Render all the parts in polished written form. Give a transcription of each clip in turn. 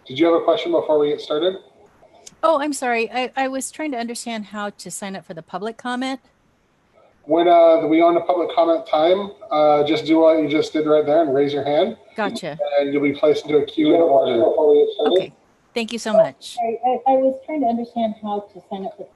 Did you have a question before we get started? Oh, I'm sorry. I was trying to understand how to sign up for the public comment. When we go into public comment time, just do what you just did right there and raise your hand, Gotcha. and you'll be placed into a queue in order. Okay. Thank you so much. I was trying to understand how to sign up for.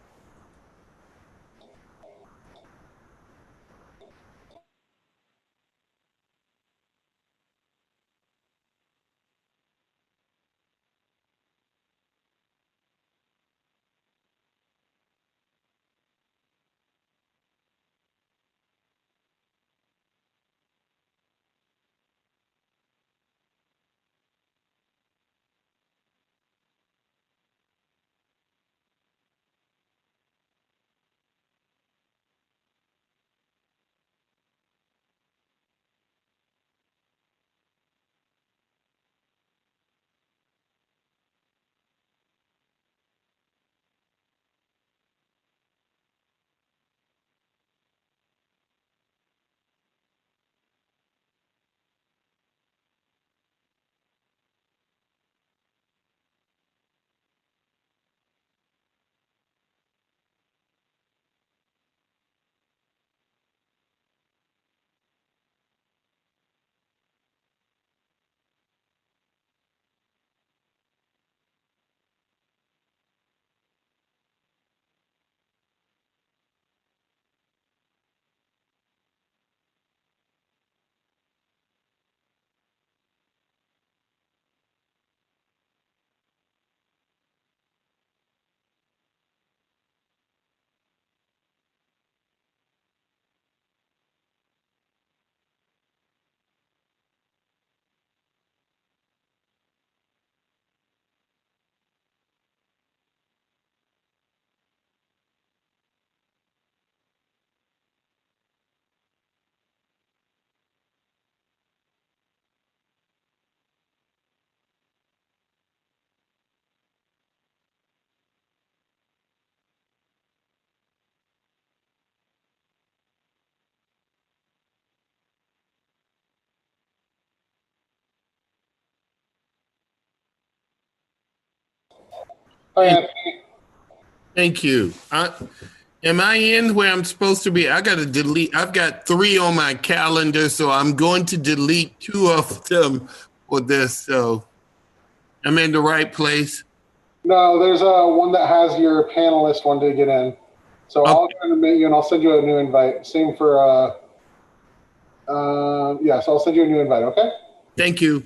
Hi, Hey, Anthony. thank you. Am I in where I'm supposed to be? I got to delete. I've got 3 on my calendar, so I'm going to delete 2 of them for this. So I'm in the right place. No, there's one that has your panelist one to get in. So Okay, I'll go and admit you, and I'll send you a new invite. Same for yeah. So I'll send you a new invite. Okay. thank you.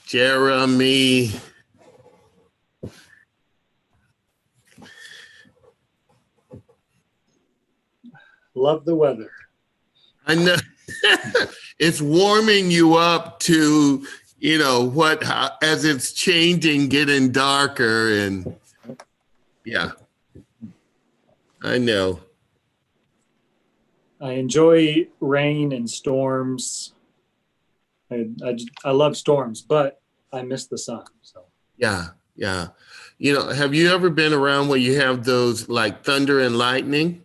Jeremy. Love the weather. I know it's warming you up to, as it's changing, getting darker. And yeah, I know. I enjoy rain and storms. I love storms, but I miss the sun. So Yeah, yeah. Have you ever been around where you have those like thunder and lightning?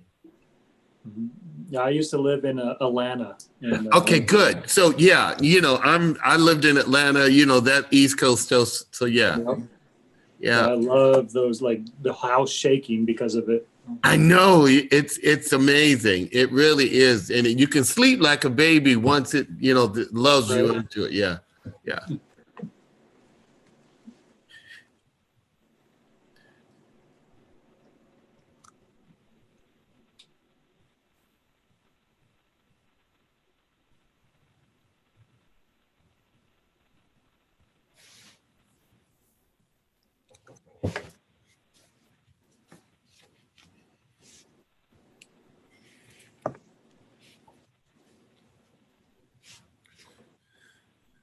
yeah, I used to live in Atlanta. And Okay, good. So yeah, I lived in Atlanta, that East Coast stuff. So yeah. Yeah. I love those, like the house shaking because of it. I know it's amazing. It really is. And you can sleep like a baby once it, loves you Right. into it. Yeah. Yeah.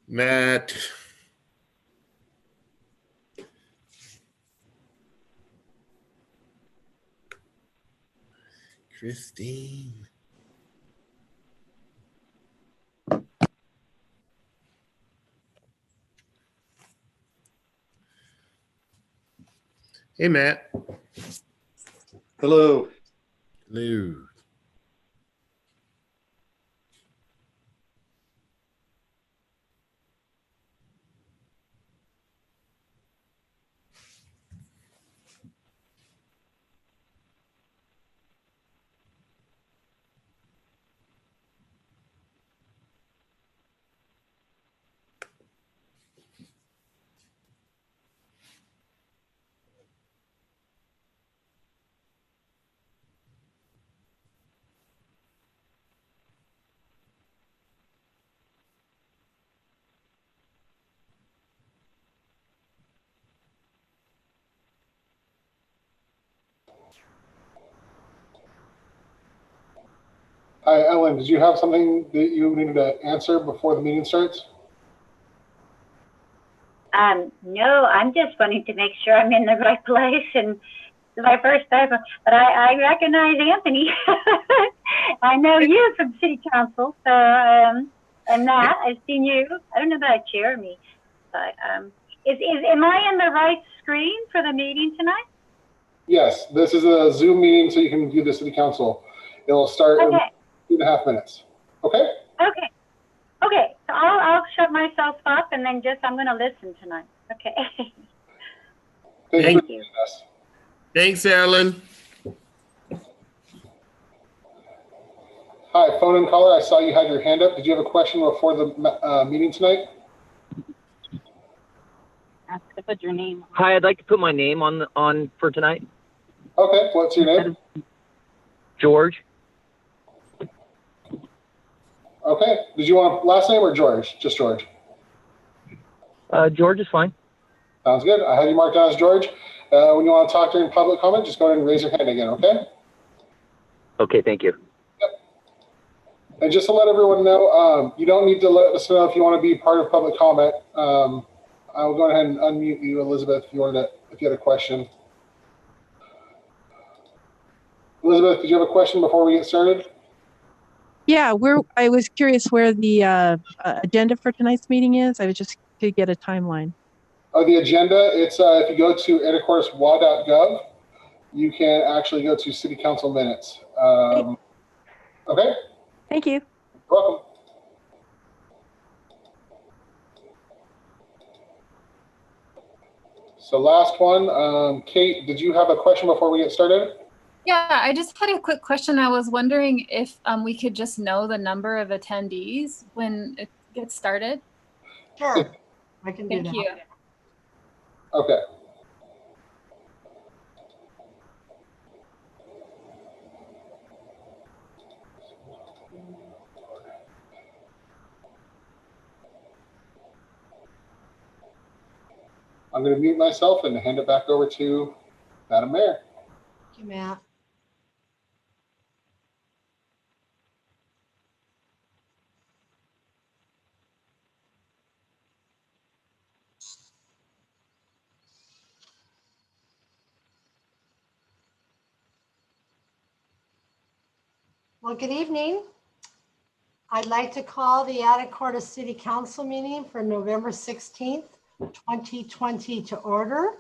Matt. Christine. Hey, Matt. Hello. Hello. Hi, Ellen, did you have something that you needed to answer before the meeting starts? No, I'm just wanting to make sure I'm in the right place, and it's my first time, but I recognize Anthony. I know you from City Council, so, and Matt, I've seen you. I don't know about Jeremy, but, am I in the right screen for the meeting tonight? Yes, this is a Zoom meeting, so you can view the city council. It'll start in 2.5 minutes. Okay? Okay. Okay, so I'll shut myself up and then I'm going to listen tonight. Okay. Thank you. Thanks, Ellen. Hi, phone and caller. I saw you had your hand up. Did you have a question before the meeting tonight? Ask to put your name. Hi, I'd like to put my name on for tonight. Okay, what's your name? George. Okay, did you want last name or George? Just George. George is fine. Sounds good. I have you marked down as George. When you want to talk during public comment, just go ahead and raise your hand again, okay? Okay, thank you. Yep. And just to let everyone know, you don't need to let us know if you want to be part of public comment. I'll go ahead and unmute you, Elizabeth, if you had a question. Elizabeth, did you have a question before we get started? Yeah, I was curious where the agenda for tonight's meeting is. I was just to get a timeline. Oh, the agenda, it's if you go to anacorteswa.gov, you can actually go to city council minutes. Okay? Thank you. You're welcome. So last one, Kate, did you have a question before we get started? Yeah, I just had a quick question. I was wondering if we could just know the number of attendees when it gets started. Sure, I can do that. Thank you. Okay. I'm going to mute myself and hand it back over to Madam Mayor. Thank you, Matt. Well, good evening. I'd like to call the Anacortes City Council meeting for November 16th, 2020 to order.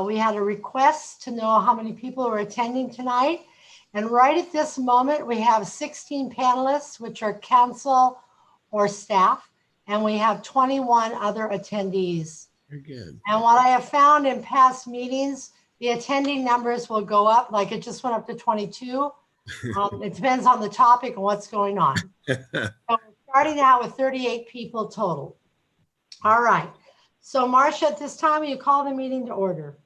We had a request to know how many people are attending tonight. And right at this moment, we have 16 panelists, which are council or staff, and we have 21 other attendees. Very good. And what I have found in past meetings, the attending numbers will go up, like it just went up to 22. It depends on the topic and what's going on. So we're starting out with 38 people total. All right. So Marcia, at this time, will you call the meeting to order?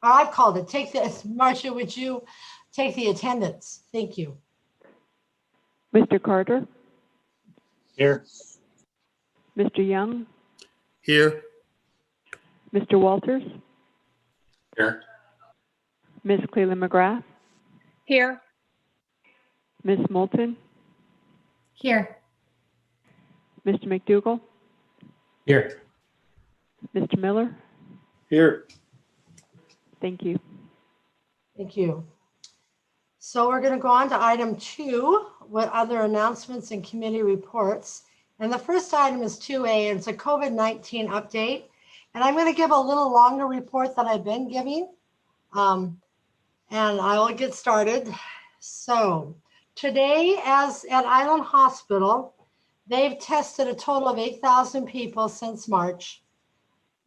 Or I've called it. Marcia, would you take the attendance? Thank you. Mr. Carter? Here. Mr. Young? Here. Mr. Walters? Here. Ms. Cleland McGrath? Here. Ms. Moulton? Here. Mr. McDougall? Here. Mr. Miller? Here. Thank you. Thank you. So we're going to go on to item 2, with other announcements and committee reports. And the first item is 2A, and it's a COVID-19 update. And I'm going to give a little longer report than I've been giving. And I will get started. So today, as at Island Hospital, they've tested a total of 8,000 people since March.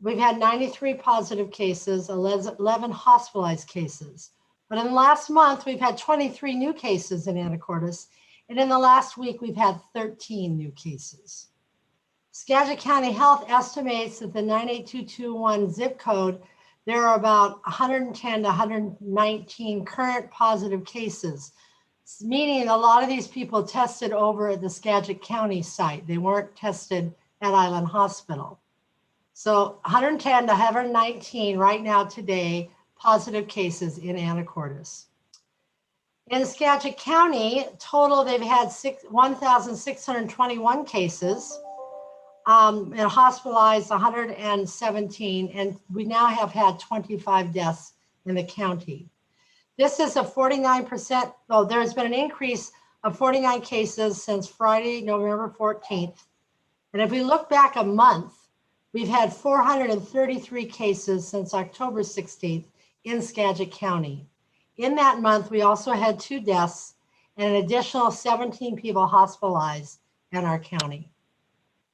We've had 93 positive cases, 11 hospitalized cases. But in the last month, we've had 23 new cases in Anacortes. And in the last week, we've had 13 new cases. Skagit County Health estimates that the 98221 zip code, there are about 110 to 119 current positive cases, meaning a lot of these people tested over at the Skagit County site. They weren't tested at Island Hospital. So 110 to 119 right now today, positive cases in Anacortes. In Skagit County, total they've had 1,621 cases and hospitalized 117, and we now have had 25 deaths in the county. This is a 49%, there's been an increase of 49 cases since Friday, November 14th. And if we look back a month, we've had 433 cases since October 16th in Skagit County. In that month, we also had 2 deaths and an additional 17 people hospitalized in our county.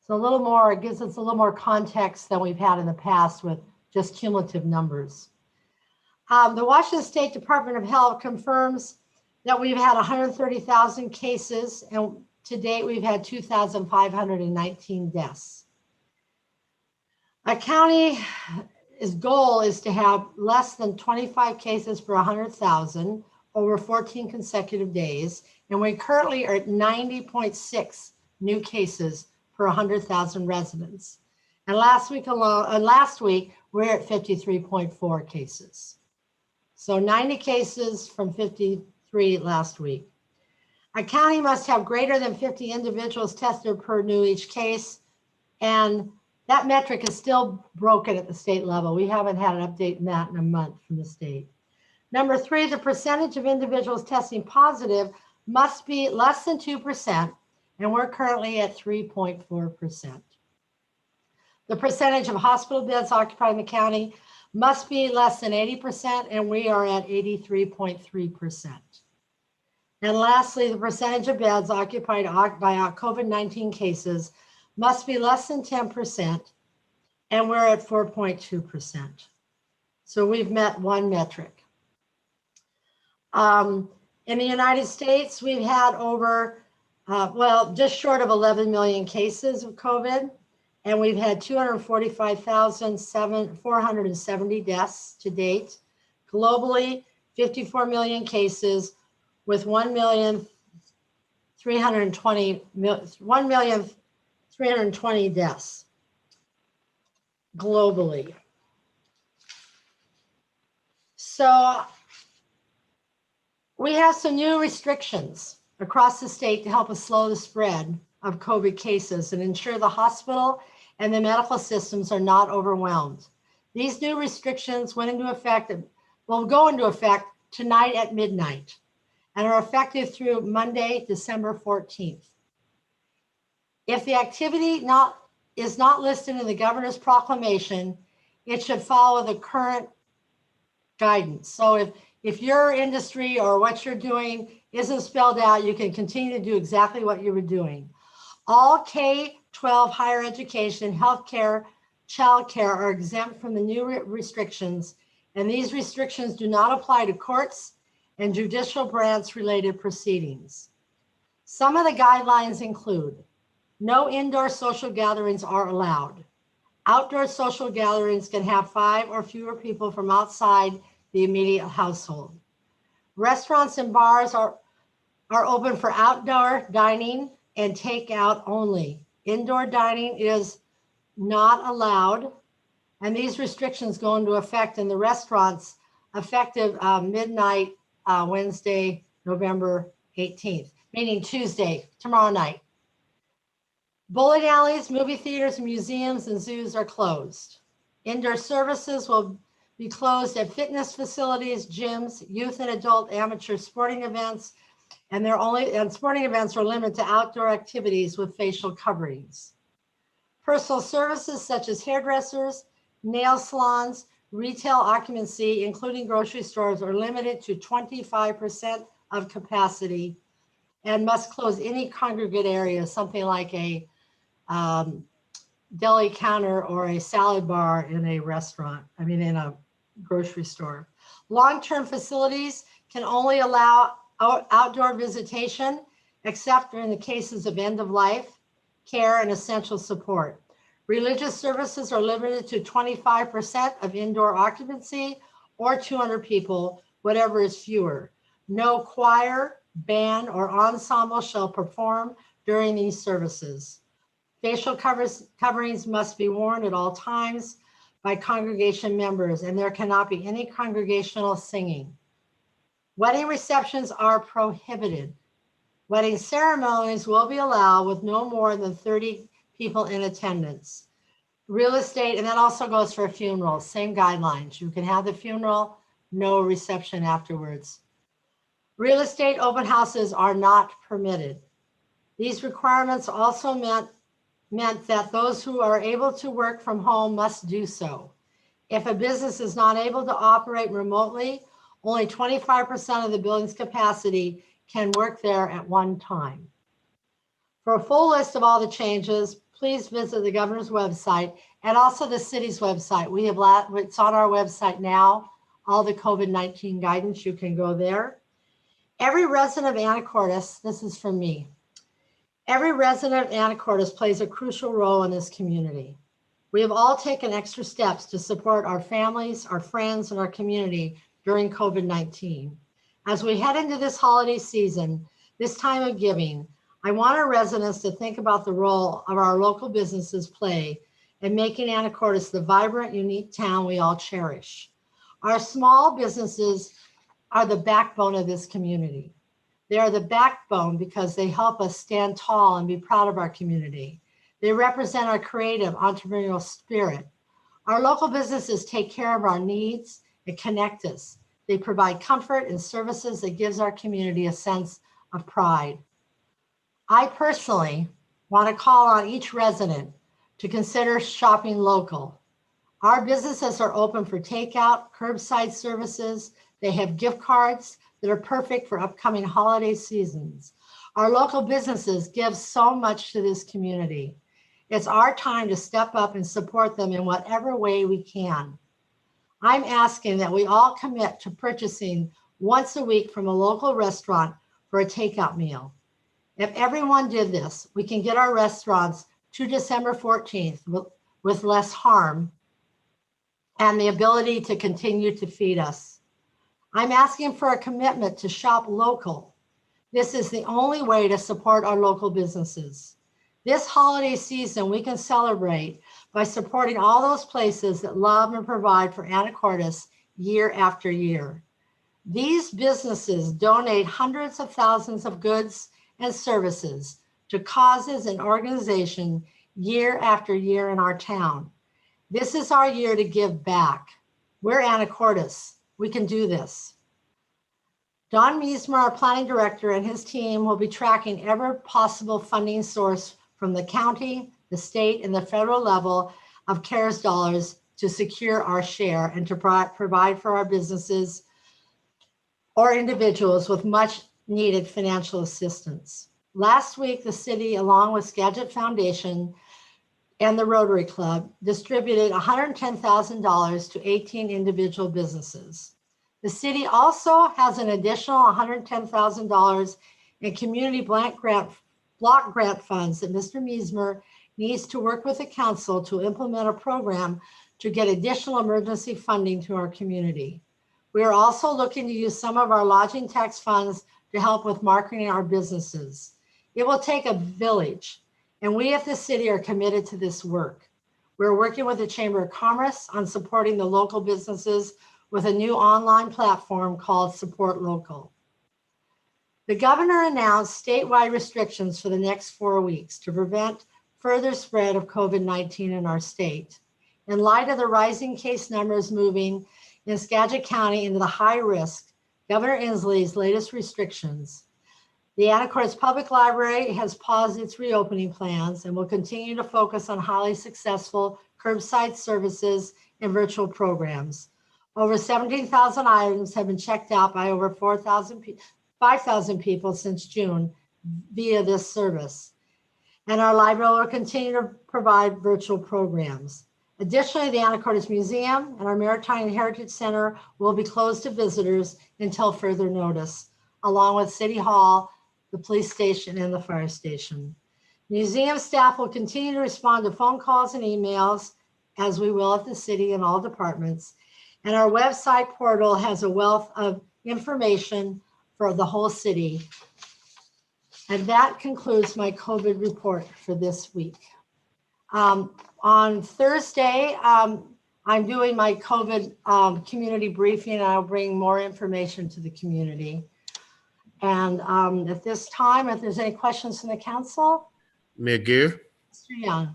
So a little more, it gives us a little more context than we've had in the past with just cumulative numbers. The Washington State Department of Health confirms that we've had 130,000 cases, and to date, we've had 2,519 deaths. A county's goal is to have less than 25 cases per 100,000 over 14 consecutive days, and we currently are at 90.6 new cases per 100,000 residents. And last week we're at 53.4 cases. So 90 cases from 53 last week. A county must have greater than 50 individuals tested per new each case, and that metric is still broken at the state level. We haven't had an update in that in a month from the state. Number 3, the percentage of individuals testing positive must be less than 2%, and we're currently at 3.4%. The percentage of hospital beds occupied in the county must be less than 80%, and we are at 83.3%. And lastly, the percentage of beds occupied by COVID-19 cases must be less than 10%, and we're at 4.2%. So we've met one metric. In the United States, we've had over, just short of 11 million cases of COVID, and we've had 245,470 deaths to date. Globally, 54 million cases with 1,320 deaths globally. So we have some new restrictions across the state to help us slow the spread of COVID cases and ensure the hospital and the medical systems are not overwhelmed. These new restrictions will go into effect tonight at midnight and are effective through Monday, December 14th. If the activity is not listed in the governor's proclamation, it should follow the current guidance. So if your industry or what you're doing isn't spelled out, you can continue to do exactly what you were doing. All K-12 higher education, healthcare, childcare are exempt from the new restrictions, and these restrictions do not apply to courts and judicial branch related proceedings. Some of the guidelines include: no indoor social gatherings are allowed. Outdoor social gatherings can have 5 or fewer people from outside the immediate household. Restaurants and bars are open for outdoor dining and takeout only. Indoor dining is not allowed, and these restrictions go into effect in the restaurants effective midnight Wednesday, November 18th, meaning Tuesday, tomorrow night. Bowling alleys, movie theaters, museums, and zoos are closed. Indoor services will be closed at fitness facilities, gyms, youth and adult amateur sporting events, and sporting events are limited to outdoor activities with facial coverings. Personal services such as hairdressers, nail salons, retail occupancy, including grocery stores, are limited to 25% of capacity and must close any congregate area, something like a deli counter or a salad bar in a restaurant, in a grocery store. Long-term facilities can only allow outdoor visitation, except in the cases of end-of-life care and essential support. Religious services are limited to 25% of indoor occupancy or 200 people, whatever is fewer. No choir, band, or ensemble shall perform during these services. Facial coverings must be worn at all times by congregation members, and there cannot be any congregational singing. Wedding receptions are prohibited. Wedding ceremonies will be allowed with no more than 30 people in attendance. Real estate, and that also goes for funerals, same guidelines. You can have the funeral, no reception afterwards. Real estate open houses are not permitted. These requirements also meant that those who are able to work from home must do so. If a business is not able to operate remotely, only 25% of the building's capacity can work there at one time. For a full list of all the changes, please visit the governor's website and also the city's website. It's on our website now, all the COVID-19 guidance, you can go there. Every resident of Anacortes, this is from me, every resident of Anacortes plays a crucial role in this community. We have all taken extra steps to support our families, our friends, and our community during COVID-19. As we head into this holiday season, this time of giving, I want our residents to think about the role of our local businesses play in making Anacortes the vibrant, unique town we all cherish. Our small businesses are the backbone of this community. They are the backbone because they help us stand tall and be proud of our community. They represent our creative entrepreneurial spirit. Our local businesses take care of our needs and connect us. They provide comfort and services that gives our community a sense of pride. I personally want to call on each resident to consider shopping local. Our businesses are open for takeout, curbside services. They have gift cards that are perfect for upcoming holiday seasons. Our local businesses give so much to this community. It's our time to step up and support them in whatever way we can. I'm asking that we all commit to purchasing once a week from a local restaurant for a takeout meal. If everyone did this, we can get our restaurants to December 14th with less harm and the ability to continue to feed us. I'm asking for a commitment to shop local. This is the only way to support our local businesses. This holiday season, we can celebrate by supporting all those places that love and provide for Anacortes year after year. These businesses donate hundreds of thousands of goods and services to causes and organizations year after year in our town. This is our year to give back. We're Anacortes. We can do this. Don Meismer, our planning director, and his team will be tracking every possible funding source from the county, the state, and the federal level of CARES dollars to secure our share and to provide for our businesses or individuals with much needed financial assistance. Last week, the city, along with Skagit Foundation and the Rotary Club, distributed $110,000 to 18 individual businesses. The city also has an additional $110,000 in community block grant funds that Mr. Meismer needs to work with the council to implement a program to get additional emergency funding to our community. We are also looking to use some of our lodging tax funds to help with marketing our businesses. It will take a village, and we at the city are committed to this work. We're working with the Chamber of Commerce on supporting the local businesses with a new online platform called Support Local. The governor announced statewide restrictions for the next 4 weeks to prevent further spread of COVID-19 in our state. In light of the rising case numbers moving in Skagit County into the high risk, Governor Inslee's latest restrictions, the Anacortes Public Library has paused its reopening plans and will continue to focus on highly successful curbside services and virtual programs. Over 17,000 items have been checked out by over 5,000 people since June via this service. And our library will continue to provide virtual programs. Additionally, the Anacortes Museum and our Maritime Heritage Center will be closed to visitors until further notice, along with City Hall, the police station, and the fire station. Museum staff will continue to respond to phone calls and emails, as we will at the city and all departments. And our website portal has a wealth of information for the whole city. And that concludes my COVID report for this week. On Thursday, I'm doing my COVID community briefing, and I'll bring more information to the community. And at this time, if there's any questions from the council. Mayor Gear? Mr. Young.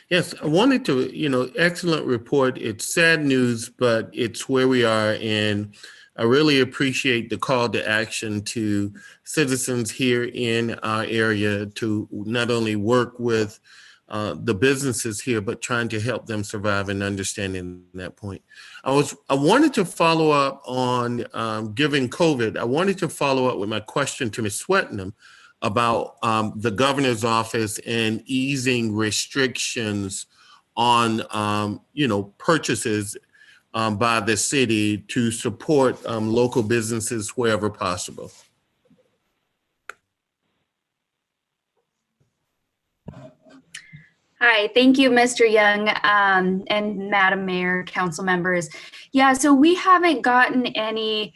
Yes, I wanted to, excellent report. It's sad news, but it's where we are. And I really appreciate the call to action to citizens here in our area to not only work with the businesses here, but trying to help them survive and understanding that point. I wanted to follow up on given COVID. I wanted to follow up with my question to Ms. Swetnam about the governor's office and easing restrictions on, purchases by the city to support local businesses wherever possible. Hi, thank you, Mr. Young, and Madam Mayor, council members. Yeah, so we haven't gotten any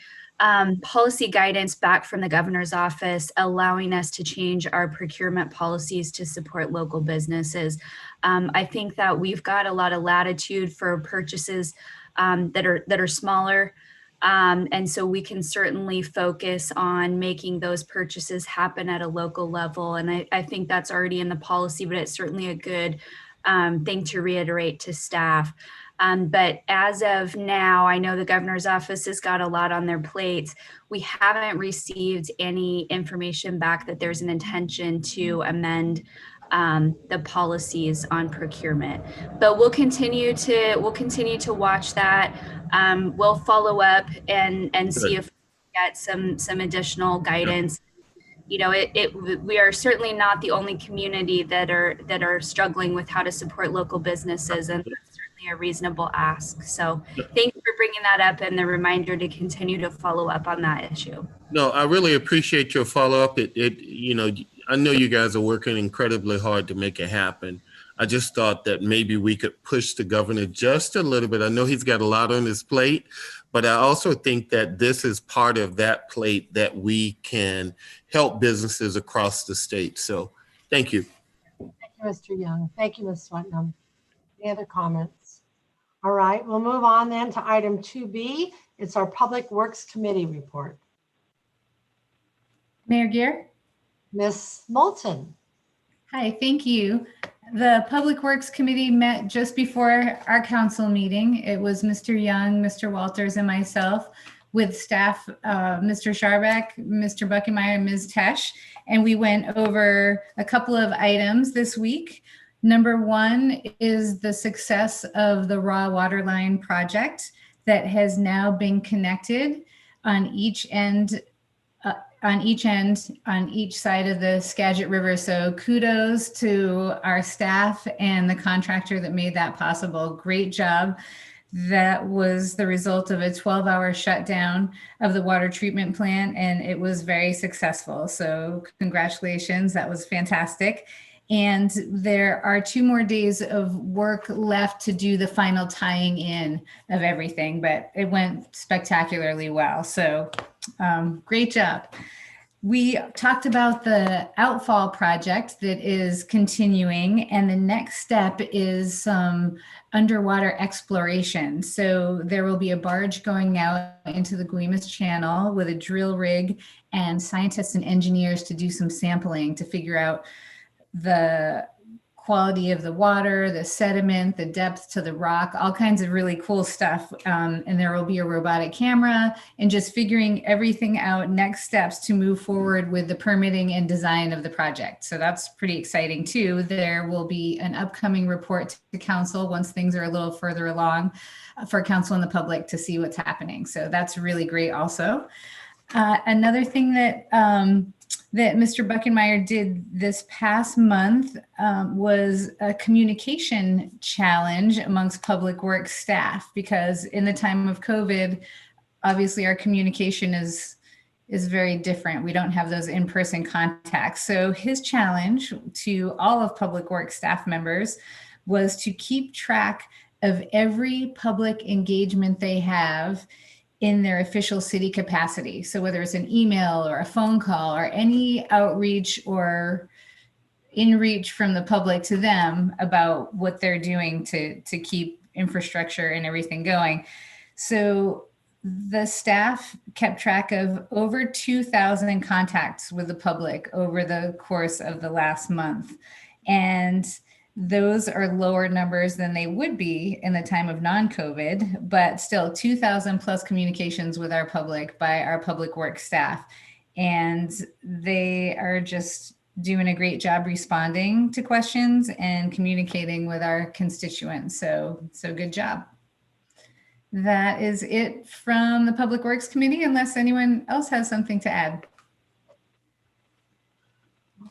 policy guidance back from the governor's office allowing us to change our procurement policies to support local businesses. I think that we've got a lot of latitude for purchases that are smaller. And so we can certainly focus on making those purchases happen at a local level. And I think that's already in the policy, but it's certainly a good thing to reiterate to staff. But as of now, I know the governor's office has got a lot on their plates. We haven't received any information back that there's an intention to amend the policies on procurement, but we'll continue to watch that. We'll follow up and see if we get some additional guidance. We are certainly not the only community that are struggling with how to support local businesses, and that's certainly a reasonable ask. So thank you for bringing that up and the reminder to continue to follow up on that issue. No, I really appreciate your follow up. I know you guys are working incredibly hard to make it happen. I just thought that maybe we could push the governor just a little bit. I know he's got a lot on his plate, but I also think that this is part of that plate that we can help businesses across the state. So thank you. Thank you, Mr. Young. Thank you, Ms. Swetnam. Any other comments? All right, we'll move on then to item 2B. It's our Public Works Committee report. Mayor Gear? Ms. Moulton. Hi, thank you. The Public Works Committee met just before our council meeting. It was Mr. Young, Mr. Walters, and myself with staff, Mr. Scharbeck, Mr. Buckenmeyer, and Ms. Tesh. And we went over a couple of items this week. Number one is the success of the raw water line project that has now been connected on each end on each side of the Skagit River. So kudos to our staff and the contractor that made that possible. Great job. That was the result of a 12-hour shutdown of the water treatment plant, and it was very successful. So congratulations, that was fantastic. And there are 2 more days of work left to do the final tying in of everything, but it went spectacularly well. So great job. We talked about the outfall project that is continuing, and the next step is some underwater exploration. So there will be a barge going out into the Guaymas Channel with a drill rig and scientists and engineers to do some sampling to figure out the quality of the water, the sediment, the depth to the rock, all kinds of really cool stuff. And there will be a robotic camera and just figuring everything out, next steps to move forward with the permitting and design of the project. So that's pretty exciting too. There will be an upcoming report to council once things are a little further along for council and the public to see what's happening. So that's really great also. Another thing that that Mr. Buckenmeyer did this past month was a communication challenge amongst public works staff, because in the time of COVID, obviously our communication is very different. We don't have those in-person contacts. So his challenge to all of public works staff members was to keep track of every public engagement they have in their official city capacity. So whether it's an email or a phone call or any outreach or in-reach from the public to them about what they're doing to keep infrastructure and everything going. So the staff kept track of over 2,000 contacts with the public over the course of the last month. And those are lower numbers than they would be in the time of non-COVID, but still 2,000 plus communications with our public by our public works staff. And they are just doing a great job responding to questions and communicating with our constituents. So good job. That is it from the Public Works Committee, unless anyone else has something to add.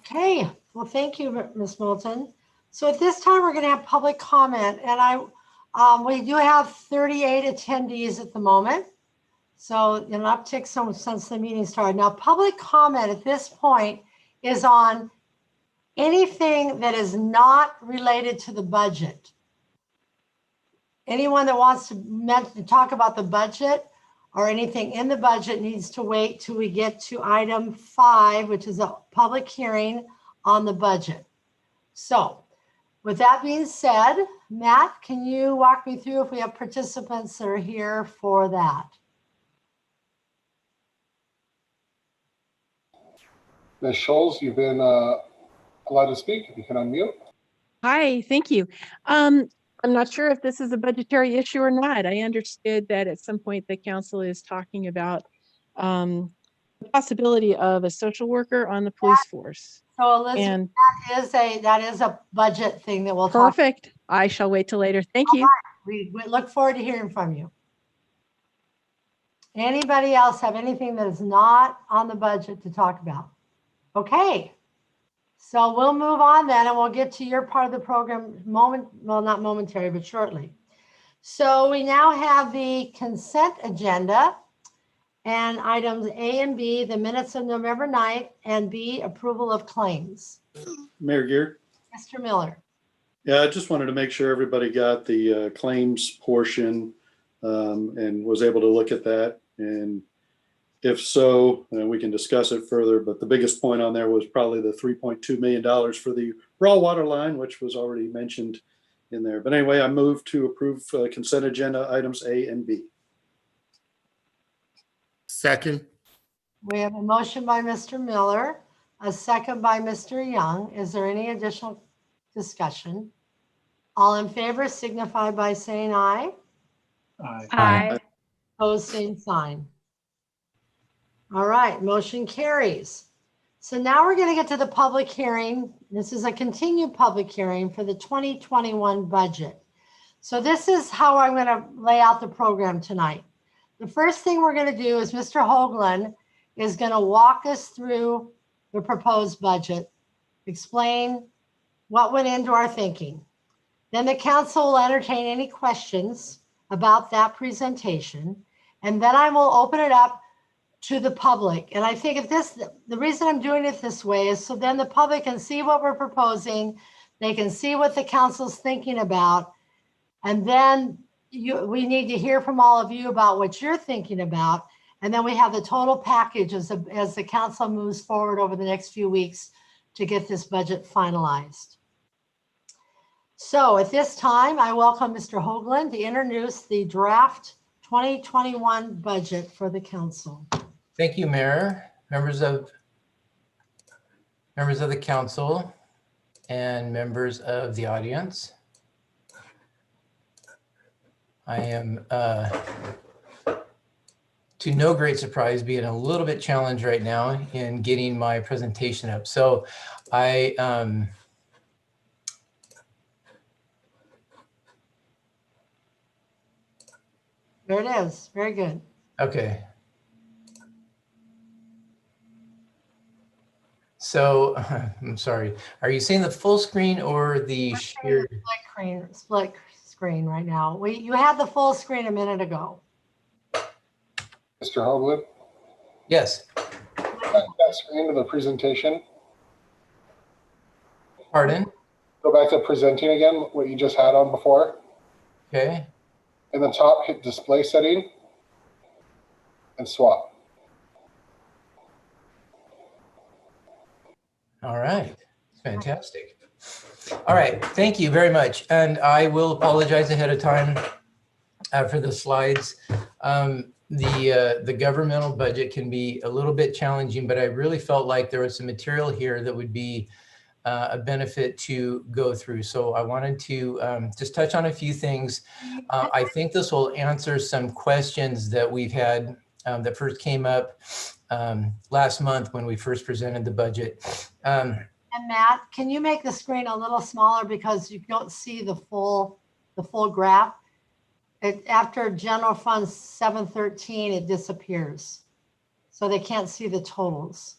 Okay, well, thank you, Ms. Moulton. So at this time, we're going to have public comment, and we do have 38 attendees at the moment. So an uptick since the meeting started. Now, public comment at this point is on anything that is not related to the budget. Anyone that wants to talk about the budget or anything in the budget needs to wait till we get to item 5, which is a public hearing on the budget. So with that being said, Matt, can you walk me through if we have participants that are here for that? Ms. Scholes, you've been allowed to speak. If you can unmute. Hi, thank you. I'm not sure if this is a budgetary issue or not. I understood that at some point the council is talking about the possibility of a social worker on the police force. So Elizabeth, that is a budget thing that we'll talk. Perfect. I shall wait till later. Thank you. We look forward to hearing from you. Anybody else have anything that is not on the budget to talk about? Okay. So we'll move on then, and we'll get to your part of the program not momentary, but shortly. So we now have the consent agenda and items A and B, the minutes of November 9th, and B, approval of claims. Mayor Gear. Mr. Miller. Yeah, I just wanted to make sure everybody got the claims portion and was able to look at that. And if so, we can discuss it further. But the biggest point on there was probably the $3.2 million for the raw water line, which was already mentioned in there. But anyway, I move to approve consent agenda items A and B. Second. We have a motion by Mr. Miller, a second by Mr. Young. Is there any additional discussion? All in favor signify by saying aye. Aye. Aye. Opposed, same sign. All right, motion carries. So now we're going to get to the public hearing. This is a continued public hearing for the 2021 budget. So this is how I'm going to lay out the program tonight. The first thing we're going to do is Mr. Hoagland is going to walk us through the proposed budget, explain what went into our thinking. Then the council will entertain any questions about that presentation. And then I will open it up to the public. And I think the reason I'm doing it this way is so then the public can see what we're proposing. They can see what the council's thinking about. And then we need to hear from all of you about what you're thinking about. And then we have the total package as the council moves forward over the next few weeks to get this budget finalized. So at this time, I welcome Mr. Hoagland to introduce the draft 2021 budget for the council. Thank you, Mayor, members of the council. and members of the audience. I am, to no great surprise, being a little bit challenged right now in getting my presentation up. So I, There it is. Very good. okay. So I'm sorry. Are you saying the full screen or the shared? Split screen right now. You had the full screen a minute ago. Mr. Hoagland? Yes. That screen of the presentation. Pardon? Go back to presenting again, what you just had on before. Okay. In the top, hit display setting and swap. All right. Fantastic. All right. Thank you very much. And I will apologize ahead of time for the slides. The governmental budget can be a little bit challenging, but I really felt like there was some material here that would be a benefit to go through. So I wanted to just touch on a few things. I think this will answer some questions that we've had that first came up last month when we first presented the budget. And Matt, can you make the screen a little smaller because you don't see the full graph? After general fund 713, it disappears. So they can't see the totals.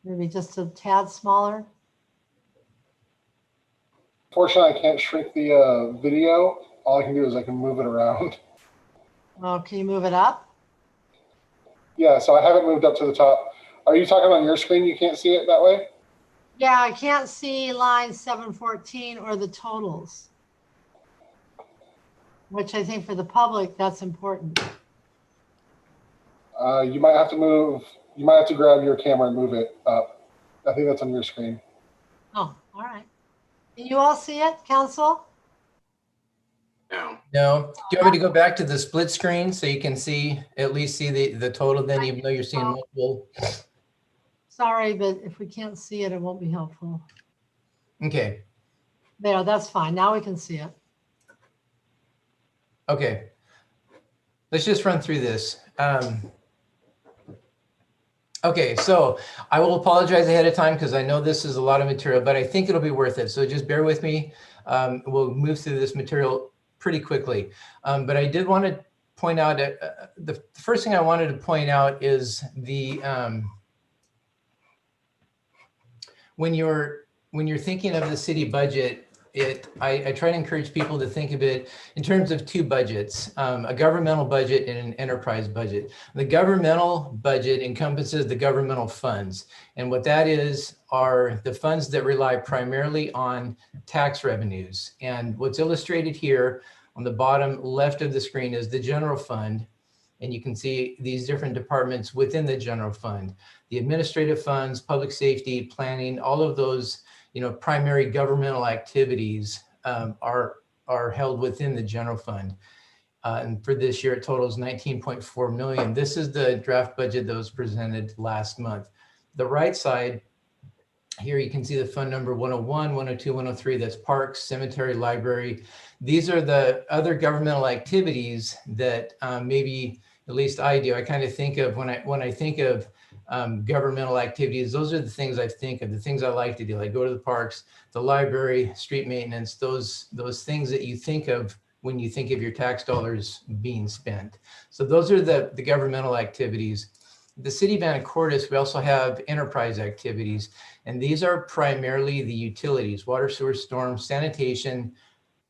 Maybe just a tad smaller. Fortunately, I can't shrink the video. All I can do is I can move it around. Oh, can you move it up? Yeah, so I have it moved up to the top. Are you talking on your screen? You can't see it that way? Yeah, I can't see line 714 or the totals, which I think for the public, that's important. You might have to move, you might have to grab your camera and move it up. I think that's on your screen. Oh, all right. Can you all see it, council? No. Do you want me to go back to the split screen so you can see, at least see the total then, even though you're seeing multiple? Sorry, but if we can't see it, it won't be helpful. Okay. There, that's fine. Now we can see it. Okay. Let's just run through this. Okay, so I will apologize ahead of time because I know this is a lot of material, but I think it'll be worth it. So just bear with me. We'll move through this material pretty quickly. But I did want to point out, the first thing I wanted to point out is the, when you're thinking of the city budget, I try to encourage people to think of it in terms of two budgets, a governmental budget and an enterprise budget. The governmental budget encompasses the governmental funds. And what that is are the funds that rely primarily on tax revenues. And what's illustrated here on the bottom left of the screen is the general fund. And you can see these different departments within the general fund. The administrative funds, public safety, planning, all of those primary governmental activities are held within the general fund. And for this year, it totals 19.4 million. This is the draft budget that was presented last month. The right side, here you can see the fund number 101, 102, 103, that's parks, cemetery, library. These are the other governmental activities that maybe, at least I do, I kind of think of when I think of governmental activities, those are the things I think of, the things I like to do, like go to the parks, the library, street maintenance, those things that you think of when you think of your tax dollars being spent. So those are the governmental activities. The city of Anacortes, we also have enterprise activities, and these are primarily the utilities, water, sewer, storm, sanitation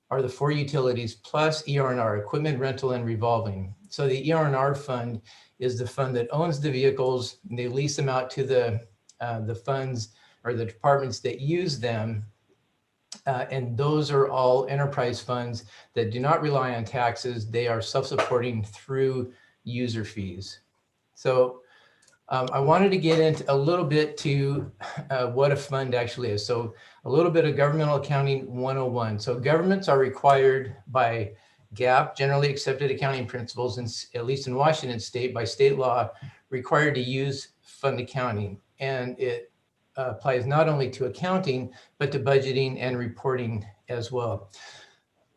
are the four utilities, plus ER&R, equipment rental and revolving. So the ER&R fund is the fund that owns the vehicles, and they lease them out to the funds or the departments that use them. And those are all enterprise funds that do not rely on taxes. They are self-supporting through user fees. So I wanted to get into a little bit to what a fund actually is. So a little bit of governmental accounting 101. So governments are required by GAAP, generally accepted accounting principles, and at least in Washington state, by state law, required to use fund accounting. And it applies not only to accounting, but to budgeting and reporting as well.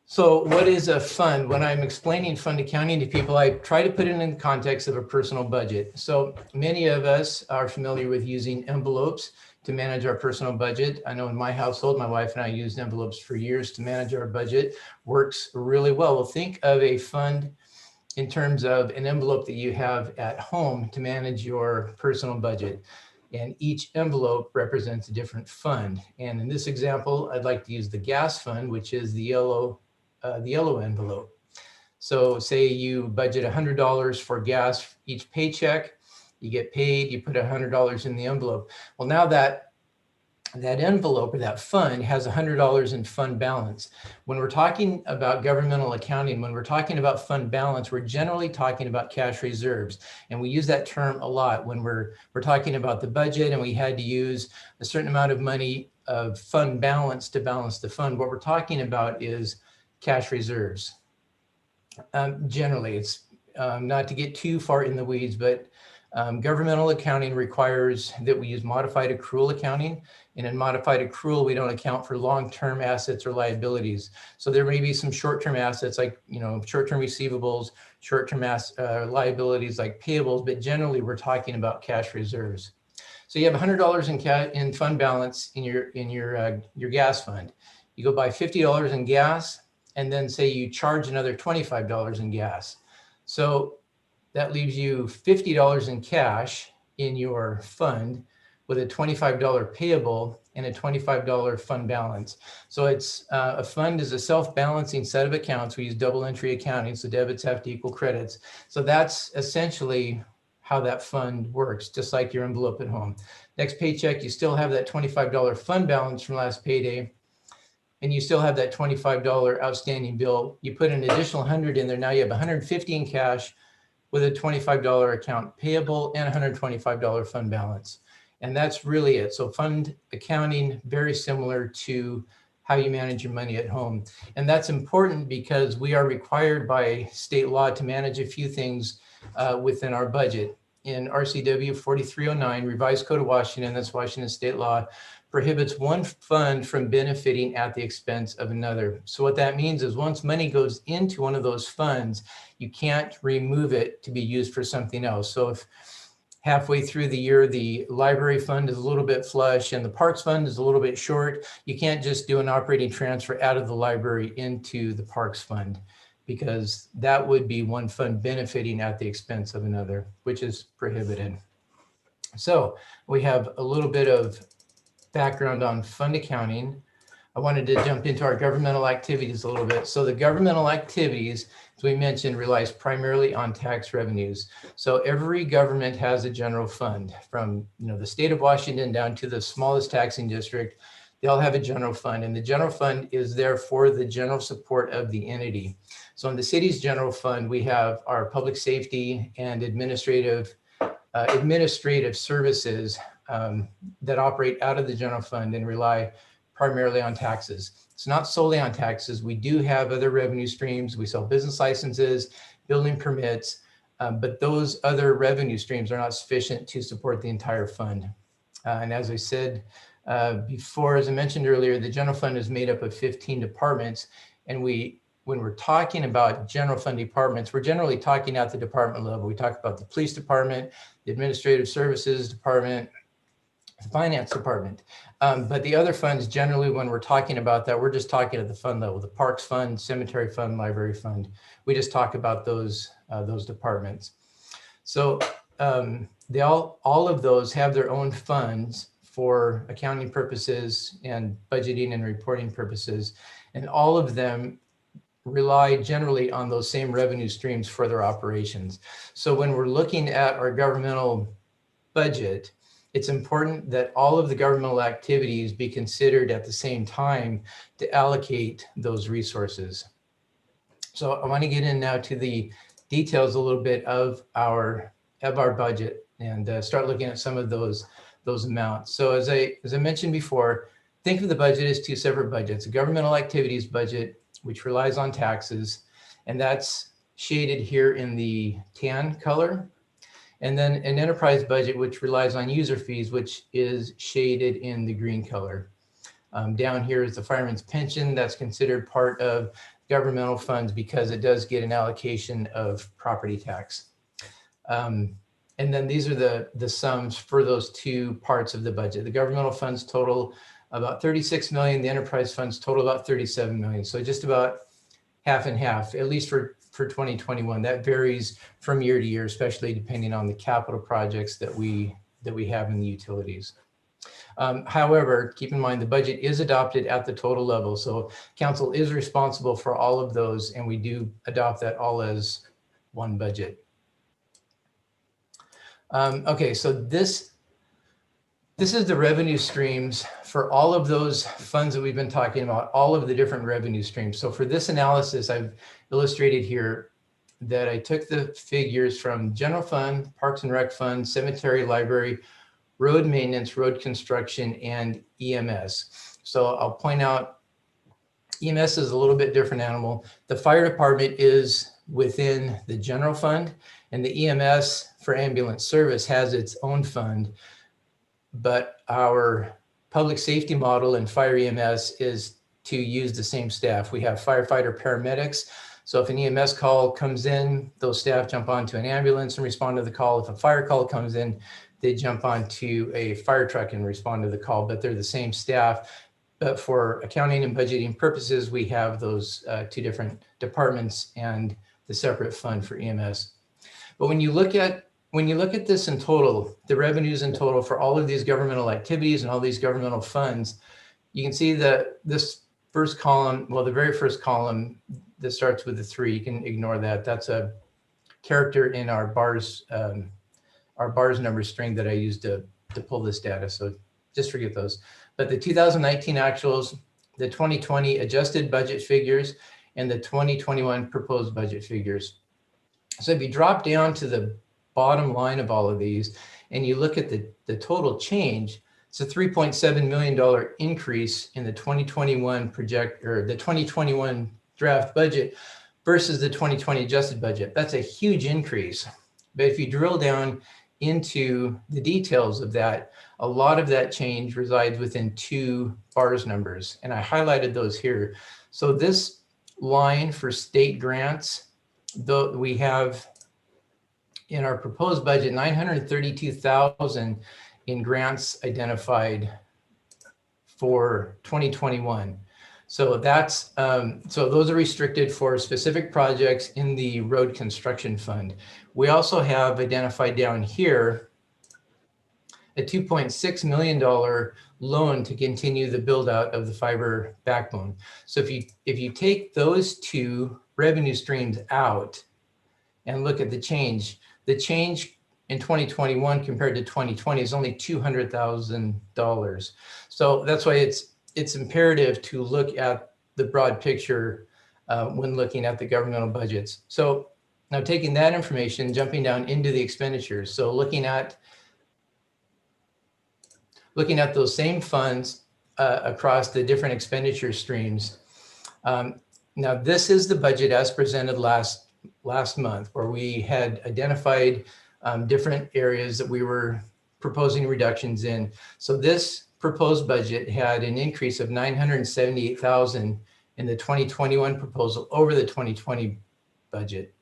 So what is a fund? When I'm explaining fund accounting to people, I try to put it in the context of a personal budget. So many of us are familiar with using envelopes to manage our personal budget. I know in my household, my wife and I used envelopes for years to manage our budget. Works really well. Well, think of a fund in terms of an envelope that you have at home to manage your personal budget. And each envelope represents a different fund. And in this example, I'd like to use the gas fund, which is the yellow envelope. So say you budget $100 for gas each paycheck, you get paid, you put $100 in the envelope. Well, now that envelope or that fund has $100 in fund balance. When we're talking about governmental accounting, when we're talking about fund balance, we're generally talking about cash reserves. And we use that term a lot when we're talking about the budget and we had to use a certain amount of money of fund balance to balance the fund. What we're talking about is cash reserves. Generally, it's not to get too far in the weeds, but governmental accounting requires that we use modified accrual accounting. And in modified accrual, we don't account for long-term assets or liabilities. So there may be some short-term assets like, short-term receivables, short-term liabilities like payables, but generally we're talking about cash reserves. So you have $100 in fund balance in your gas fund. You go buy $50 in gas, and then say you charge another $25 in gas. So that leaves you $50 in cash in your fund with a $25 payable and a $25 fund balance. So it's a fund is a self-balancing set of accounts. We use double entry accounting, so debits have to equal credits. So that's essentially how that fund works, just like your envelope at home. Next paycheck, you still have that $25 fund balance from last payday, and you still have that $25 outstanding bill. You put an additional 100 in there. Now you have 150 in cash with a $25 account payable and $125 fund balance. And that's really it. So fund accounting, very similar to how you manage your money at home. And that's important because we are required by state law to manage a few things within our budget. In RCW 4309, Revised Code of Washington, that's Washington state law, prohibits one fund from benefiting at the expense of another. So what that means is once money goes into one of those funds, you can't remove it to be used for something else. So if halfway through the year, the library fund is a little bit flush and the parks fund is a little bit short, you can't just do an operating transfer out of the library into the parks fund, because that would be one fund benefiting at the expense of another, which is prohibited. So we have a little bit of background on fund accounting. I wanted to jump into our governmental activities a little bit. So the governmental activities, as we mentioned, relies primarily on tax revenues. So every government has a general fund, from the state of Washington down to the smallest taxing district. They all have a general fund, and the general fund is there for the general support of the entity. So in the city's general fund, we have our public safety and administrative services that operate out of the general fund and rely primarily on taxes. It's not solely on taxes. We do have other revenue streams. We sell business licenses, building permits, but those other revenue streams are not sufficient to support the entire fund. And as I said before, as I mentioned earlier, the general fund is made up of 15 departments. And when we're talking about general fund departments, we're generally talking at the department level. We talk about the police department, the administrative services department, the finance department. But the other funds, generally, when we're talking about that, we're just talking at the fund level, the parks fund, cemetery fund, library fund. We just talk about those departments. So all of those have their own funds for accounting purposes and budgeting and reporting purposes. And all of them rely generally on those same revenue streams for their operations. So when we're looking at our governmental budget, it's important that all of the governmental activities be considered at the same time to allocate those resources. So I want to get in now to the details a little bit of our budget and start looking at some of those amounts. So as I mentioned before, think of the budget as two separate budgets: a governmental activities budget, which relies on taxes, and that's shaded here in the tan color. And then an enterprise budget, which relies on user fees, which is shaded in the green color. Down here is the fireman's pension. That's considered part of governmental funds because it does get an allocation of property tax. And then these are the sums for those two parts of the budget. The governmental funds total about 36 million. The enterprise funds total about 37 million. So just about half and half, at least for 2021. That varies from year to year, especially depending on the capital projects that we have in the utilities. However, keep in mind the budget is adopted at the total level. So council is responsible for all of those, and we do adopt that all as one budget. Okay, so this is the revenue streams for all of those funds that we've been talking about, all of the different revenue streams. So for this analysis, I've illustrated here that I took the figures from general fund, parks and rec fund, cemetery, library, road maintenance, road construction, and EMS. So I'll point out EMS is a little bit different animal. The fire department is within the general fund, and the EMS for ambulance service has its own fund. But our public safety model and fire EMS is to use the same staff. We have firefighter paramedics. So if an EMS call comes in, those staff jump onto an ambulance and respond to the call. If a fire call comes in, they jump onto a fire truck and respond to the call, but they're the same staff. But for accounting and budgeting purposes, we have those two different departments and the separate fund for EMS. But when you look at this in total, the revenues in total for all of these governmental activities and all these governmental funds, you can see that this first column, well, the very first column that starts with the 3, you can ignore that. That's a character in our bars number string that I used to pull this data. So just forget those. But the 2019 actuals, the 2020 adjusted budget figures, and the 2021 proposed budget figures. So if you drop down to the bottom line of all of these and you look at the total change, it's a $3.7 million increase in the 2021 the 2021 draft budget versus the 2020 adjusted budget. That's a huge increase. But if you drill down into the details of that, a lot of that change resides within 2 bars numbers, and I highlighted those here. So this line for state grants, though we have in our proposed budget 932,000 in grants identified for 2021. So that's so those are restricted for specific projects in the road construction fund. We also have identified down here a $2.6 million loan to continue the build out of the fiber backbone. So if you take those 2 revenue streams out and look at the change in 2021 compared to 2020 is only $200,000. So that's why it's imperative to look at the broad picture when looking at the governmental budgets. So now taking that information, jumping down into the expenditures. So looking at those same funds across the different expenditure streams. Now this is the budget as presented last month, where we had identified different areas that we were proposing reductions in. So this proposed budget had an increase of 978,000 in the 2021 proposal over the 2020 budget.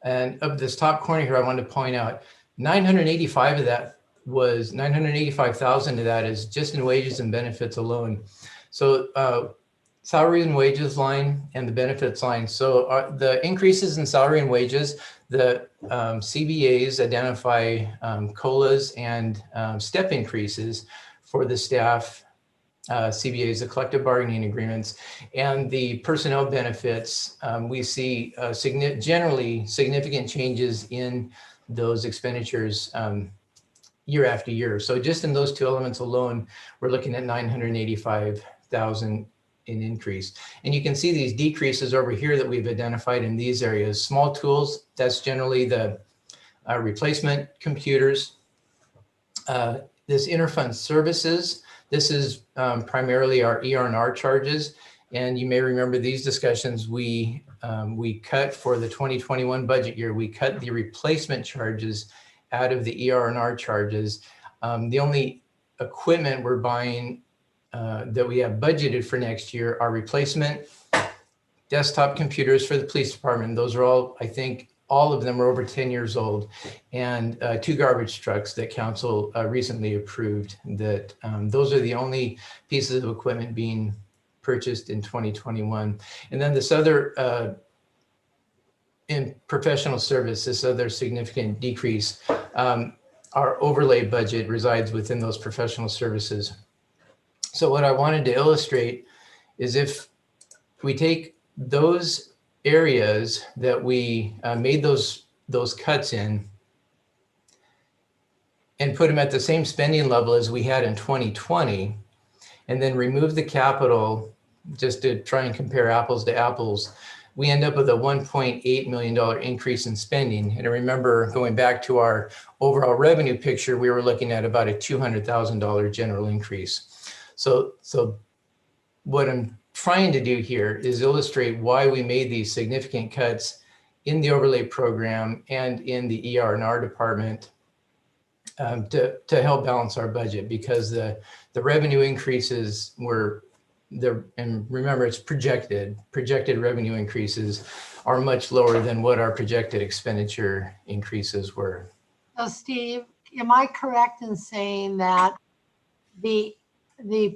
And of this top corner here, I wanted to point out 985 of that was 985,000 of that is just in wages and benefits alone. So salary and wages line and the benefits line. So the increases in salary and wages, the CBAs identify COLAs and step increases for the staff, CBAs, the collective bargaining agreements, and the personnel benefits. We see generally significant changes in those expenditures year after year. So just in those 2 elements alone, we're looking at 985,000 in increase. And you can see these decreases over here that we've identified in these areas. Small tools, that's generally the replacement computers. This interfund services, this is primarily our ER&R charges. And you may remember these discussions, we cut for the 2021 budget year, we cut the replacement charges out of the ER&R charges. The only equipment we're buying that we have budgeted for next year are replacement desktop computers for the police department. Those are all, I think, all of them are over 10 years old, and 2 garbage trucks that council recently approved. That those are the only pieces of equipment being purchased in 2021. And then this other in professional service, this other significant decrease, our overlay budget resides within those professional services. So what I wanted to illustrate is if we take those areas that we made those cuts in and put them at the same spending level as we had in 2020, and then remove the capital just to try and compare apples to apples, we end up with a $1.8 million increase in spending. And I remember going back to our overall revenue picture, we were looking at about a $200,000 general increase. So what I'm trying to do here is illustrate why we made these significant cuts in the overlay program and in the ER&R department to help balance our budget, because the revenue increases were there, and remember it's projected revenue increases are much lower than what our projected expenditure increases were. So Steve, am I correct in saying that the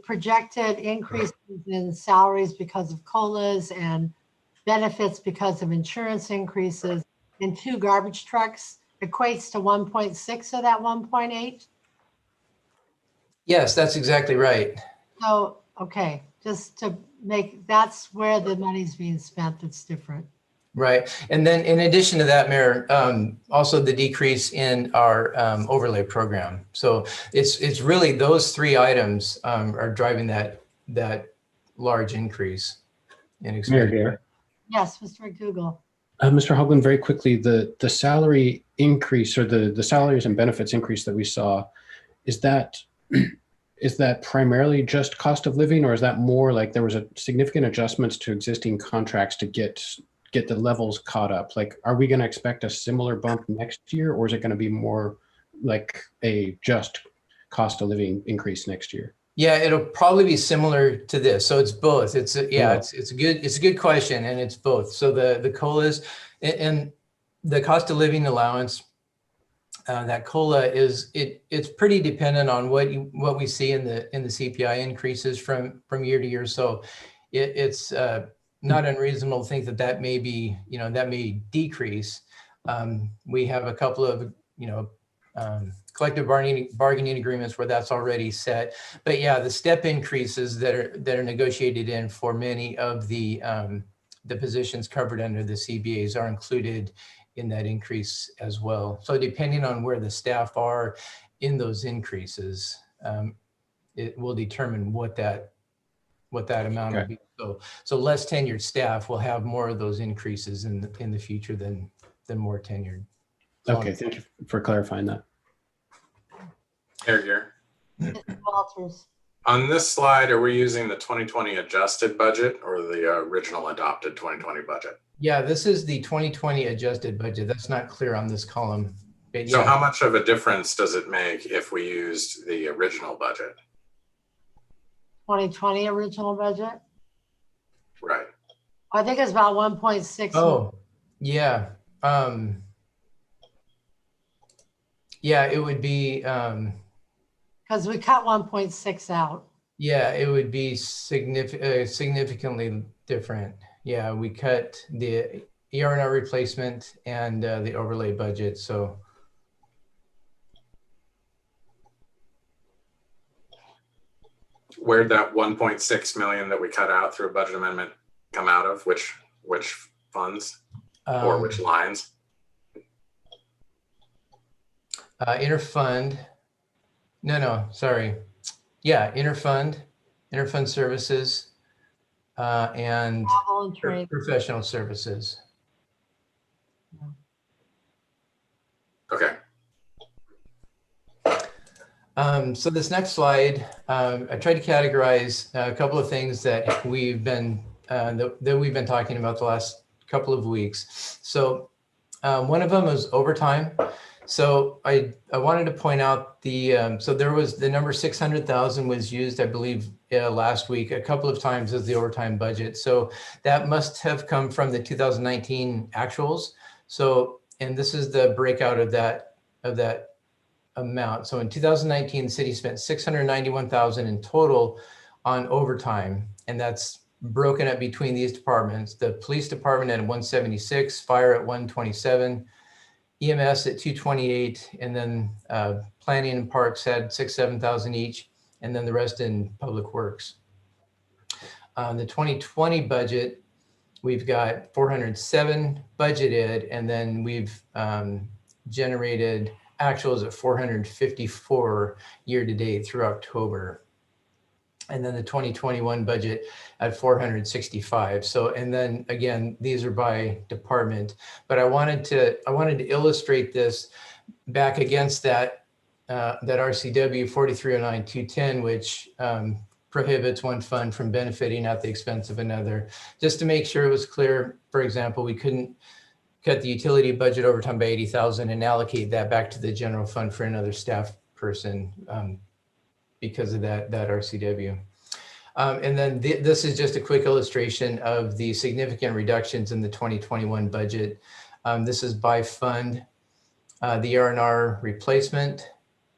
projected increases in salaries because of COLAs and benefits because of insurance increases and 2 garbage trucks equates to 1.6 of that 1.8? Yes, that's exactly right. So, okay, just to make, that's where the money's being spent that's different. Right. And then in addition to that, Mayor, also the decrease in our overlay program. So it's really those 3 items are driving that large increase in expenditure. Mayor, Yes, Mr. McDougall. Mr. Hoagland, very quickly, the salary increase or the salaries and benefits increase that we saw, is that primarily just cost of living, or is that more like there was a significant adjustments to existing contracts to get the levels caught up? Like, are we going to expect a similar bump next year, or is it going to be more like a just cost of living increase next year? Yeah, it'll probably be similar to this. So it's both. It's a good question, and it's both. So the COLAs and the cost of living allowance, that COLA it's pretty dependent on what we see in the CPI increases from year to year. So it's not unreasonable to think that may be, that may decrease. We have a couple of collective bargaining agreements where that's already set. But yeah, the step increases that are negotiated in for many of the positions covered under the CBAs are included in that increase as well. So depending on where the staff are in those increases, it will determine what that amount will be. So less tenured staff will have more of those increases in the future than more tenured. Okay, thank you for clarifying that. Here. Mr. Walters. On this slide, are we using the 2020 adjusted budget or the original adopted 2020 budget? Yeah, this is the 2020 adjusted budget. That's not clear on this column. But So yeah. how much of a difference does it make if we used the original budget? 2020 original budget? Right. I think it's about 1.6. Oh, yeah. Yeah, it would be, Because we cut 1.6 out. yeah, it would be significantly different. Yeah, we cut the ER&R replacement and the overlay budget. So Where'd that 1.6 million that we cut out through a budget amendment come out of? Which funds or which lines? Interfund. No, sorry. Yeah, interfund services, and Travel and trade. professional services. Okay. So this next slide, I tried to categorize a couple of things that we've been talking about the last couple of weeks. So one of them is overtime. So I wanted to point out so there was the number 600,000 was used, I believe, last week a couple of times as the overtime budget. So that must have come from the 2019 actuals. So, and this is the breakout of that amount. So in 2019, the city spent 691,000 in total on overtime, and that's broken up between these departments. The police department at 176, fire at 127, EMS at 228, and then planning and parks had 7,000 each, and then the rest in public works. The 2020 budget, we've got 407 budgeted, and then we've generated actuals at 454 year to date through October. And then the 2021 budget at 465. So, and then again, these are by department, but I wanted to illustrate this back against that RCW 4309-210, which prohibits one fund from benefiting at the expense of another. Just to make sure it was clear, for example, we couldn't cut the utility budget overtime by 80,000 and allocate that back to the general fund for another staff person because of that RCW. And then this is just a quick illustration of the significant reductions in the 2021 budget. This is by fund, the R&R replacement,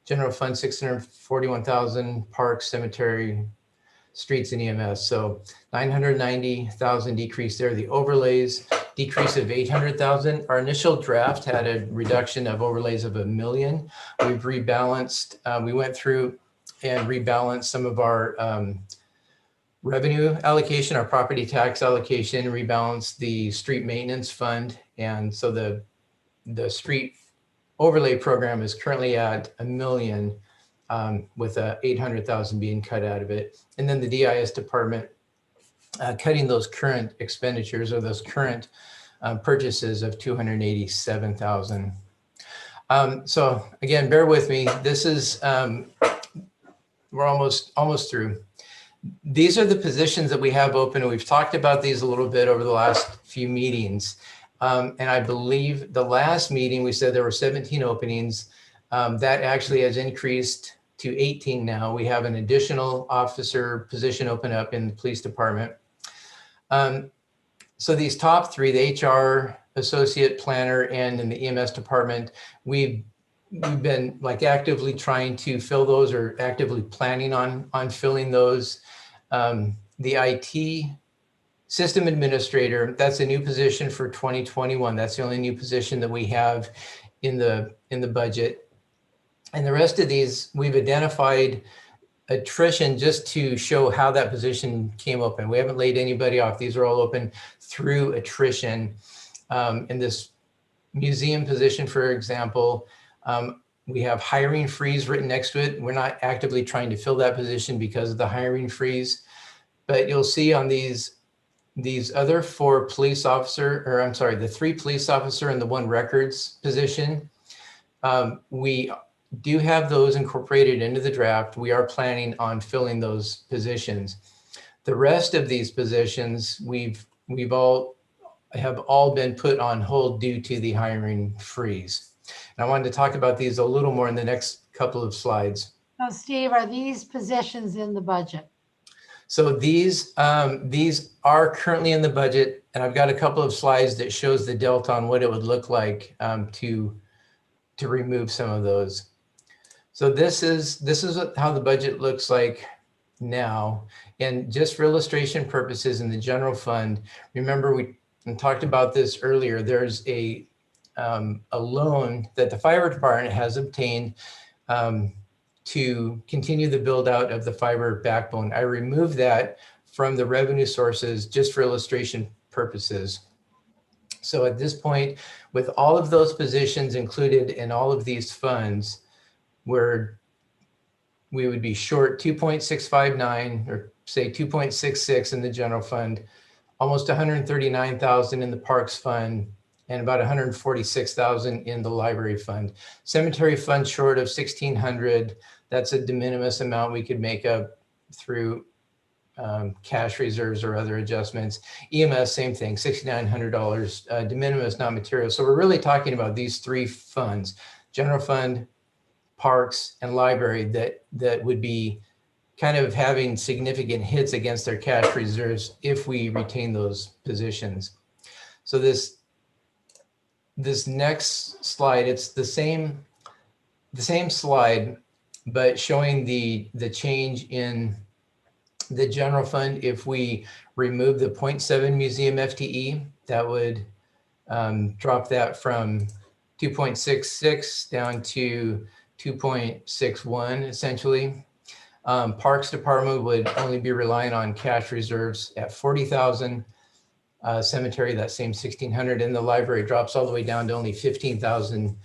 general fund 641,000, parks, cemetery, streets, and EMS. So 990,000 decrease there. The overlays decrease of 800,000. Our initial draft had a reduction of overlays of $1 million. We've rebalanced. We went through and rebalanced some of our revenue allocation, our property tax allocation, rebalanced the street maintenance fund, and so the street overlay program is currently at $1 million. With 800,000 being cut out of it. And then the DIS department cutting those current expenditures or those current purchases of 287,000. So again, bear with me. This is, we're almost through. These are the positions that we have open, and we've talked about these a little bit over the last few meetings. And I believe the last meeting, we said there were 17 openings. That actually has increased to 18 now. We have an additional officer position open up in the police department. So these top three, the HR associate planner and in the EMS department, we've been like actively trying to fill those or actively planning on filling those. The IT system administrator, that's a new position for 2021. That's the only new position that we have in the budget. And the rest of these, we've identified attrition just to show how that position came open. We haven't laid anybody off. These are all open through attrition. In this museum position, for example, we have hiring freeze written next to it. We're not actively trying to fill that position because of the hiring freeze. But you'll see on these other four police officer, or I'm sorry, the 3 police officer and the 1 records position, we do have those incorporated into the draft. We are planning on filling those positions. The rest of these positions, have all been put on hold due to the hiring freeze. And I wanted to talk about these a little more in the next couple of slides. So Steve, are these positions in the budget? So these are currently in the budget, and I've got a couple of slides that shows the delta on what it would look like to remove some of those. So this is how the budget looks like now. And just for illustration purposes in the general fund, remember we talked about this earlier, there's a loan that the fire department has obtained to continue the build out of the fiber backbone. I removed that from the revenue sources just for illustration purposes. So at this point, with all of those positions included in all of these funds, where we would be short 2.659 or say 2.66 in the general fund, almost 139,000 in the parks fund, and about 146,000 in the library fund. Cemetery fund short of 1,600. That's a de minimis amount we could make up through cash reserves or other adjustments. EMS, same thing, $6,900, de minimis, not material. So we're really talking about these three funds: general fund, parks, and library, that would be kind of having significant hits against their cash reserves if we retain those positions. So this next slide, it's the same slide, but showing the change in the general fund. If we remove the 0.7 museum FTE, that would drop that from 2.66 down to 2.61 essentially. Parks Department would only be relying on cash reserves at 40,000. Cemetery, that same 1,600, and the library drops all the way down to only 15,000.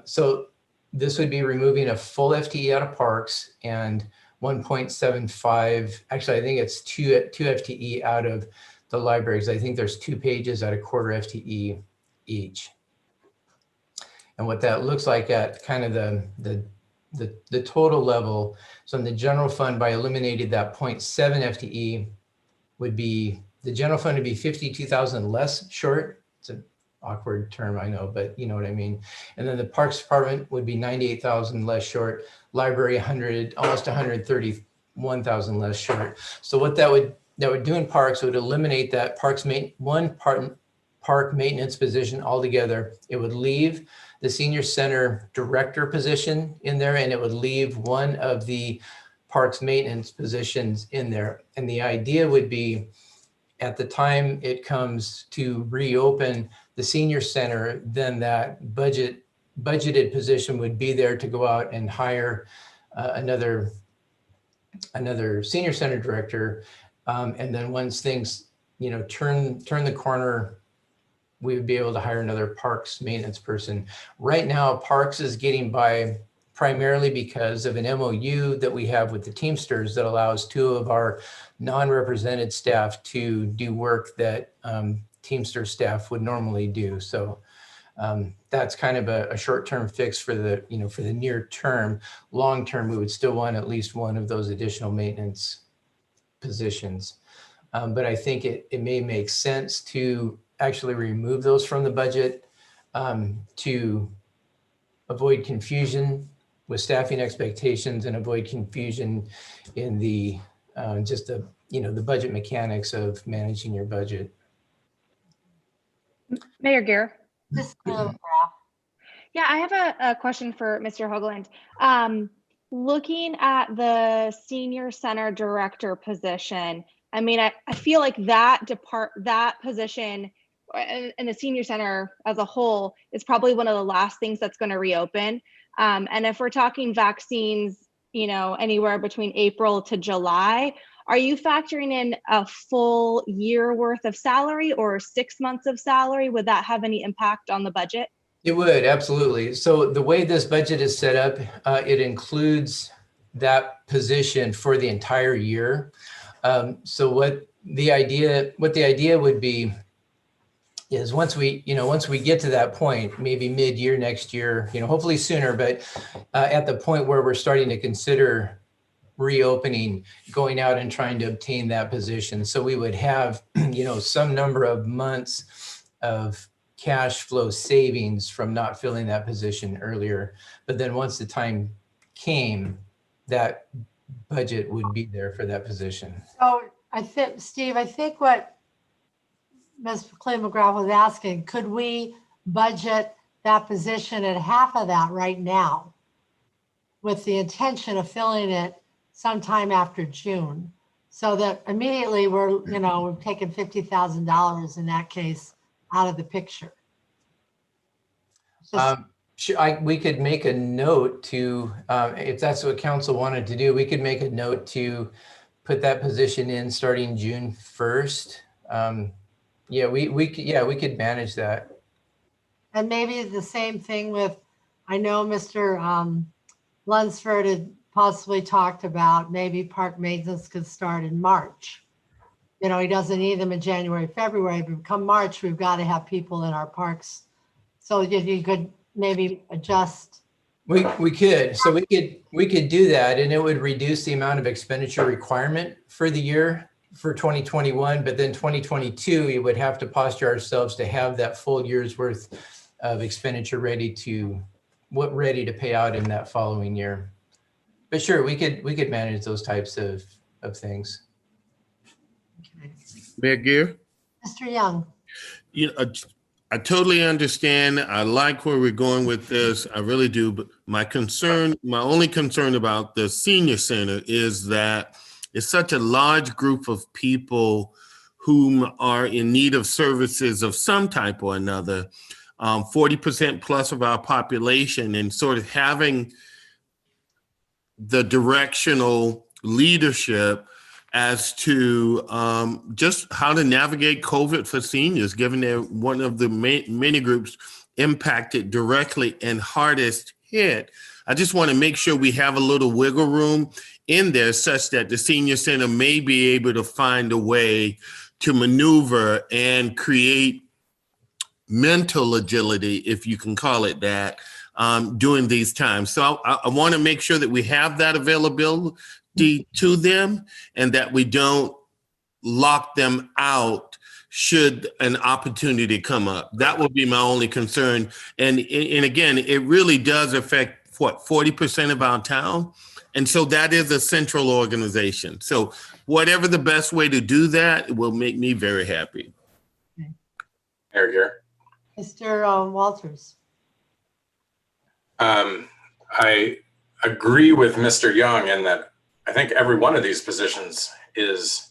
So this would be removing a full FTE out of parks and 1.75, actually I think it's two FTE out of the libraries. I think there's 2 pages at a quarter FTE each. And what that looks like at kind of the total level. So in the general fund, by eliminating that 0.7 FTE, would be, the general fund would be 52,000 less short. It's an awkward term, I know, but you know what I mean. And then the Parks Department would be 98,000 less short. Library, almost 131,000 less short. So what that would do in parks, would eliminate that park maintenance position altogether. It would leave the senior center director position in there, and it would leave one of the parks maintenance positions in there. And the idea would be, at the time it comes to reopen the senior center, then that budgeted position would be there to go out and hire another senior center director. And then once things, turn the corner, we would be able to hire another parks maintenance person. Right now, parks is getting by primarily because of an MOU that we have with the Teamsters that allows 2 of our non-represented staff to do work that Teamster staff would normally do. So that's kind of a short-term fix for the near term. Long term, we would still want at least one of those additional maintenance positions. But I think it may make sense to actually remove those from the budget to avoid confusion with staffing expectations and avoid confusion in the the budget mechanics of managing your budget. Mayor Gear. Yeah, I have a question for Mr. Hoagland. Looking at the senior center director position, I mean, I feel like that position and the senior center as a whole is probably one of the last things that's going to reopen. And if we're talking vaccines, anywhere between April to July, are you factoring in a full year worth of salary or 6 months of salary? Would that have any impact on the budget? It would, absolutely. So the way this budget is set up, it includes that position for the entire year. So what the idea would be is once we get to that point, maybe mid-year next year, hopefully sooner, but at the point where we're starting to consider reopening, going out and trying to obtain that position. So we would have, some number of months of cash flow savings from not filling that position earlier. But then once the time came, that budget would be there for that position. So Steve, I think what Ms. Clay McGrath was asking, could we budget that position at half of that right now with the intention of filling it sometime after June, so that immediately we're taking $50,000 in that case out of the picture? We could make a note to, if that's what council wanted to do, we could make a note to put that position in starting June 1st. We could manage that. And maybe the same thing with, I know Mr. Lunsford had possibly talked about maybe park maintenance could start in March You know, he doesn't need them in January, February, but come March, we've got to have people in our parks. So you could maybe adjust. We could. So we could do that, and it would reduce the amount of expenditure requirement for the year for 2021. But then 2022, we would have to posture ourselves to have that full year's worth of expenditure ready to pay out in that following year. But sure, we could manage those types of things. Mayor Gear? Mr. Young. You know, I totally understand. I like where we're going with this. I really do. But my only concern about the senior center is that it's such a large group of people whom are in need of services of some type or another, 40% plus of our population, and sort of having the directional leadership as to just how to navigate COVID for seniors, given they're one of the many groups impacted directly and hardest hit. I just want to make sure we have a little wiggle room in there such that the senior center may be able to find a way to maneuver and create mental agility, if you can call it that, during these times. So I want to make sure that we have that availability to them and that we don't lock them out should an opportunity come up. That would be my only concern. And again, it really does affect 40% of our town. And so that is a central organization. So whatever the best way to do that will make me very happy. Mayor Gear. Mr. Walters. I agree with Mr. Young in that I think every one of these positions is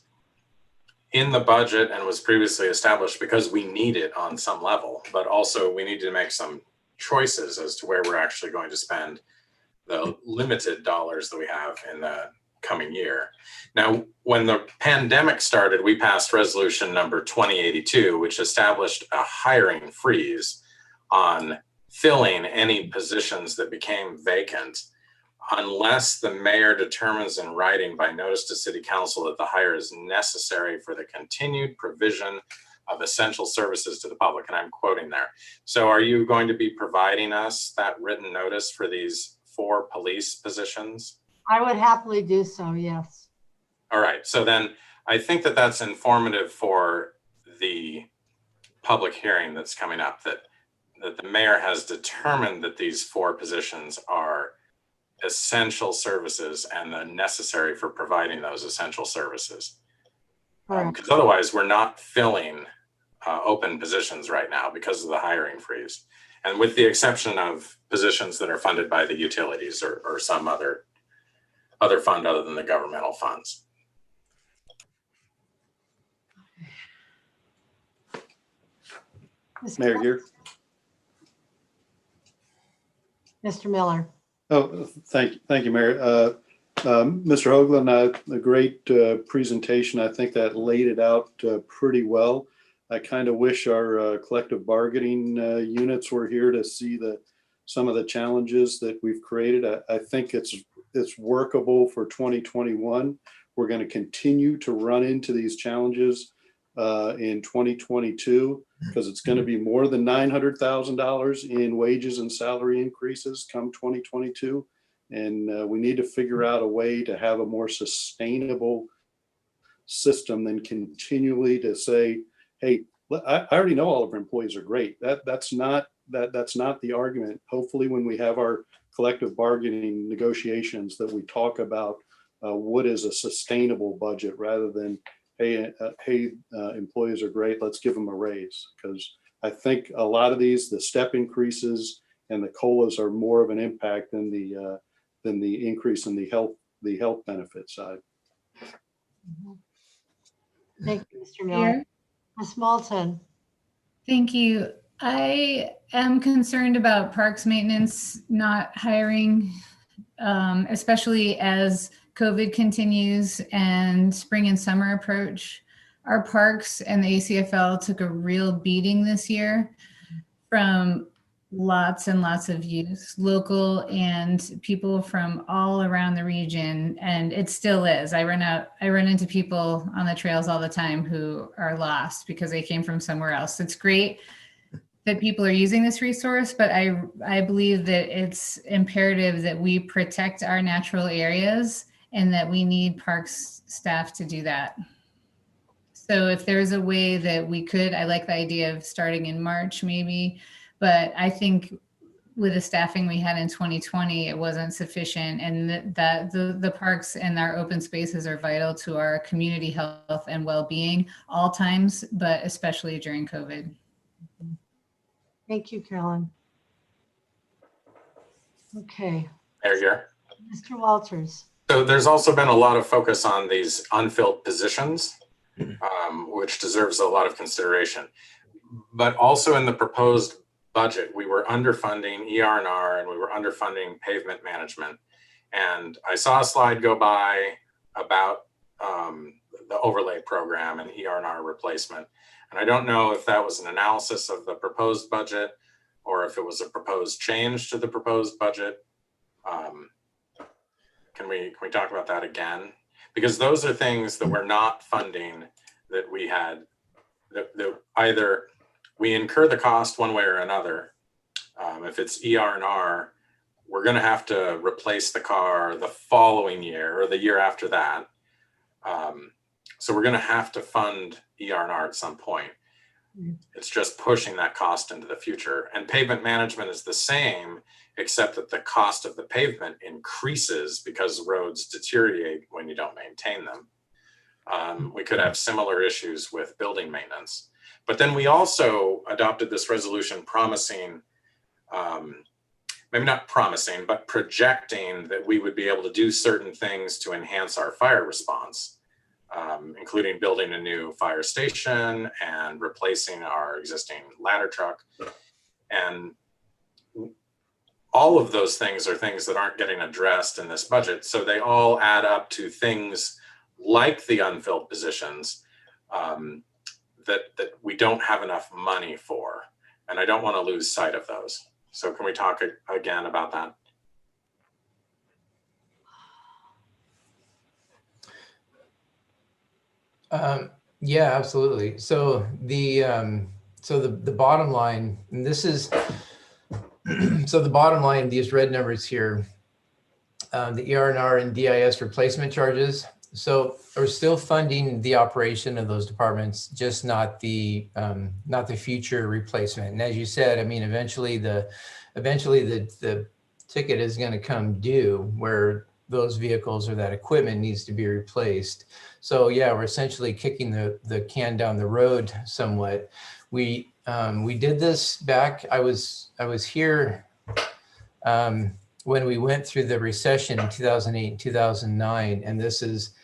in the budget and was previously established because we need it on some level, but also we need to make some choices as to where we're actually going to spend the limited dollars that we have in the coming year. Now, when the pandemic started, we passed resolution number 2082, which established a hiring freeze on filling any positions that became vacant unless the mayor determines in writing by notice to city council that the hire is necessary for the continued provision of essential services to the public. And I'm quoting there. So are you going to be providing us that written notice for these 4 police positions? I would happily do so, yes. All right, so then I think that that's informative for the public hearing that's coming up, that the mayor has determined that these 4 positions are essential services and the necessary for providing those essential services. Because otherwise we're not filling open positions right now because of the hiring freeze. And with the exception of positions that are funded by the utilities or some other fund other than the governmental funds. Mayor Gear. Mr. Miller. Oh, thank you, Mayor. Mr. Hoagland, a great presentation. I think that laid it out pretty well. I kind of wish our collective bargaining units were here to see some of the challenges that we've created. I think it's workable for 2021. We're going to continue to run into these challenges in 2022 because it's going to be more than $900,000 in wages and salary increases come 2022. And we need to figure out a way to have a more sustainable system than continually to say, hey, I already know all of our employees are great. That's not the argument. Hopefully when we have our collective bargaining negotiations that we talk about what is a sustainable budget rather than, hey, employees are great, let's give them a raise. Because I think a lot of the step increases and the COLAs are more of an impact than the increase in the health benefit side. Thank you, Mr. Miller. Ms. Moulton. Thank you. I am concerned about parks maintenance not hiring, especially as COVID continues and spring and summer approach. Our parks and the ACFL took a real beating this year from lots and lots of use, local and people from all around the region. And it still is. I run into people on the trails all the time who are lost because they came from somewhere else. It's great that people are using this resource, but I believe that it's imperative that we protect our natural areas and that we need parks staff to do that. So if there's a way that we could, I like the idea of starting in March maybe, but I think with the staffing we had in 2020, it wasn't sufficient, and that the parks and our open spaces are vital to our community health and well-being all times, but especially during COVID. Thank you, Carolyn. Okay, Mayor. Mr. Walters. So there's also been a lot of focus on these unfilled positions, which deserves a lot of consideration. But also in the proposed budget, we were underfunding ER&R and we were underfunding pavement management. And I saw a slide go by about the overlay program and ER&R replacement. And I don't know if that was an analysis of the proposed budget or if it was a proposed change to the proposed budget. Can we talk about that again? Because those are things that we're not funding, that we had, that either we incur the cost one way or another. If it's ER&R, we're going to have to replace the car the following year or the year after that. So we're going to have to fund ER&R at some point. It's just pushing that cost into the future. And pavement management is the same, except that the cost of the pavement increases because roads deteriorate when you don't maintain them. We could have similar issues with building maintenance. But then we also adopted this resolution promising, maybe not promising, but projecting that we would be able to do certain things to enhance our fire response, including building a new fire station and replacing our existing ladder truck. And all of those things are things that aren't getting addressed in this budget. So they all add up to things like the unfilled positions that we don't have enough money for. And I don't want to lose sight of those. So can we talk again about that? Yeah, absolutely. So the bottom line, and this is so the bottom line, these red numbers here, the ER&R and DIS replacement charges. So we're still funding the operation of those departments, just not the future replacement. And as you said, I mean, eventually the ticket is going to come due where those vehicles or that equipment needs to be replaced. So yeah, we're essentially kicking the can down the road somewhat. We did this back. I was here when we went through the recession in 2008 and 2009, and this is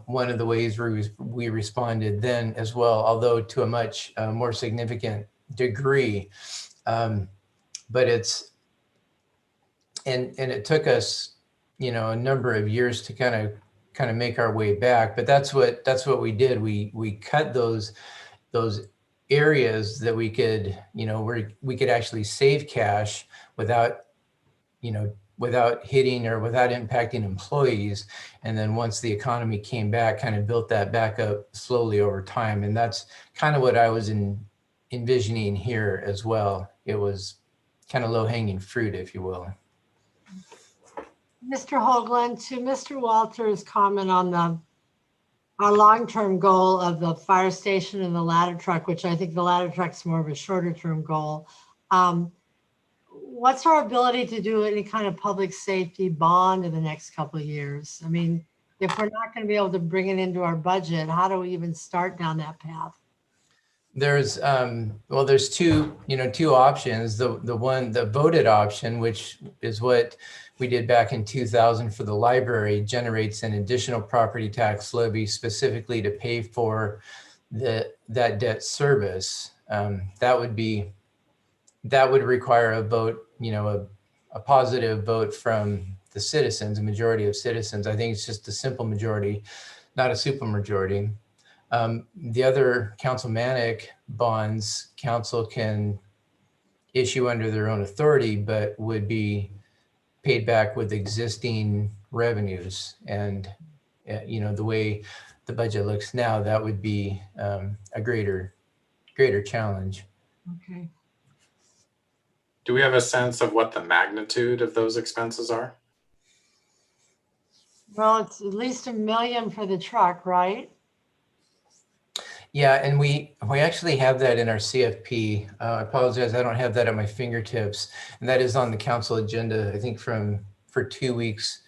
one of the ways we responded then as well, although to a much more significant degree. But it's and it took us, you know, a number of years to kind of make our way back. But that's what we did. We cut those areas that we could, you know, where we could actually save cash without, you know, without hitting or without impacting employees. And then once the economy came back, kind of built that back up slowly over time. And that's kind of what I was envisioning here as well. It was kind of low-hanging fruit, if you will. Mr. Hoagland, to Mr. Walters' comment on our long-term goal of the fire station and the ladder truck, which I think the ladder truck's more of a shorter-term goal. What's our ability to do any kind of public safety bond in the next couple of years? I mean, if we're not going to be able to bring it into our budget, how do we even start down that path? There's there's two options. The voted option, which is what we did back in 2000 for the library, generates an additional property tax levy specifically to pay for that debt service. That would require a vote, you know, a positive vote from the citizens, a majority of citizens. I think it's just a simple majority, not a super majority. The other councilmanic bonds, council can issue under their own authority, but would be paid back with existing revenues. And, the way the budget looks now, that would be a greater challenge. Okay. Do we have a sense of what the magnitude of those expenses are? Well, it's at least $1 million for the truck, right? Yeah, and we actually have that in our CFP. I apologize, I don't have that at my fingertips. And that is on the council agenda, I think for 2 weeks.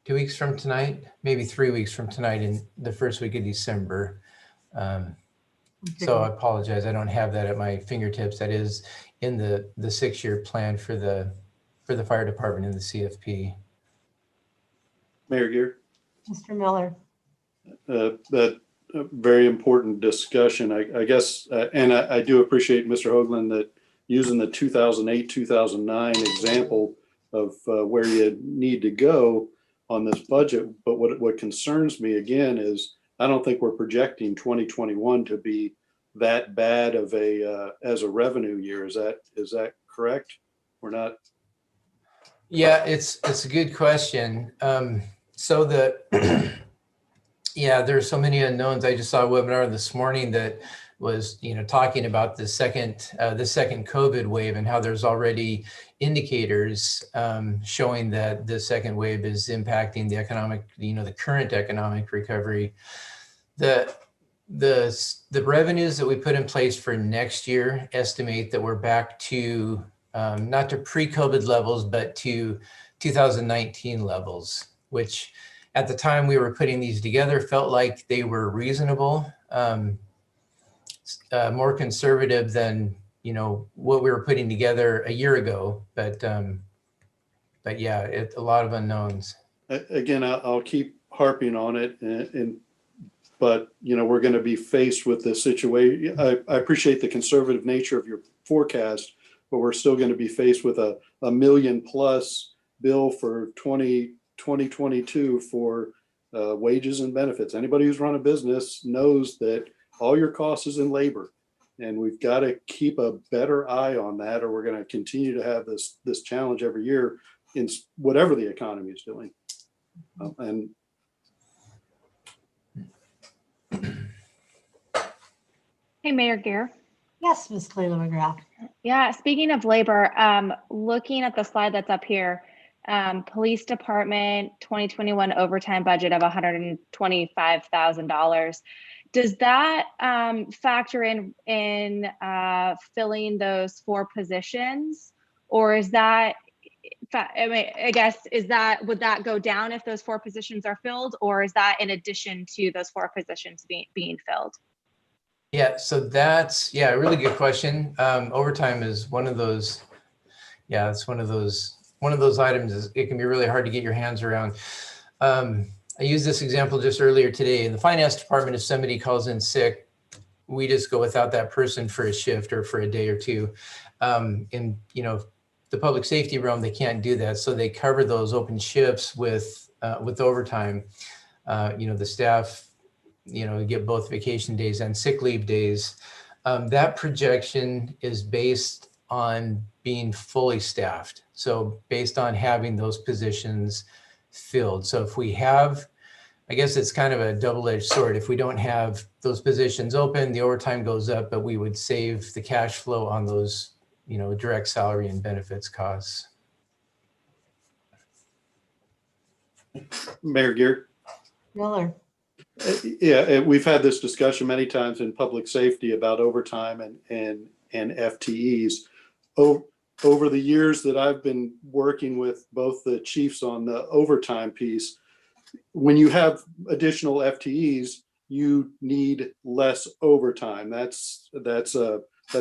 2 weeks from tonight, maybe 3 weeks from tonight in the first week of December. So I apologize, I don't have that at my fingertips. That is in the 6-year plan for the fire department in the CFP. Mayor Gear. Mr. Miller. That very important discussion, I guess, and I do appreciate Mr. Hoagland that using the 2008, 2009 example of where you need to go on this budget. But what concerns me again is I don't think we're projecting 2021 to be that bad of as a revenue year. Is that correct? We're not. Yeah, it's a good question. So there's so many unknowns. I just saw a webinar this morning that was, talking about the second COVID wave and how there's already indicators showing that the second wave is impacting the economic, the current economic recovery. The revenues that we put in place for next year estimate that we're back to not to pre-COVID levels, but to 2019 levels, which at the time we were putting these together felt like they were reasonable, more conservative than what we were putting together a year ago. But yeah, a lot of unknowns. Again, I'll keep harping on it, but we're going to be faced with this situation. I appreciate the conservative nature of your forecast, but we're still going to be faced with a $1 million+ bill for 2022 for wages and benefits. Anybody who's run a business knows that all your costs is in labor, and we've got to keep a better eye on that, or we're going to continue to have this challenge every year in whatever the economy is doing. And Hey, Mayor Gear. Yes, Ms. Cleveland McGrath. Yeah, speaking of labor, looking at the slide that's up here, police department 2021 overtime budget of $125,000. Does that factor in filling those 4 positions, or is that? I guess would that go down if those 4 positions are filled, or is that in addition to those 4 positions being filled? Yeah, so that's a really good question. Overtime is one of those. Yeah, it's one of those items. It can be really hard to get your hands around. I used this example just earlier today. In the finance department, if somebody calls in sick, we just go without that person for a shift or for a day or two. In the public safety realm, they can't do that, so they cover those open shifts with overtime. The staff, get both vacation days and sick leave days. That projection is based on being fully staffed. So based on having those positions filled. So if we have, I guess it's kind of a double-edged sword. If we don't have those positions open, the overtime goes up, but we would save the cash flow on those, direct salary and benefits costs. Mayor Gear. Miller. Yeah, we've had this discussion many times in public safety about overtime and FTEs. Over the years that I've been working with both the chiefs on the overtime piece, when you have additional FTEs, you need less overtime. That's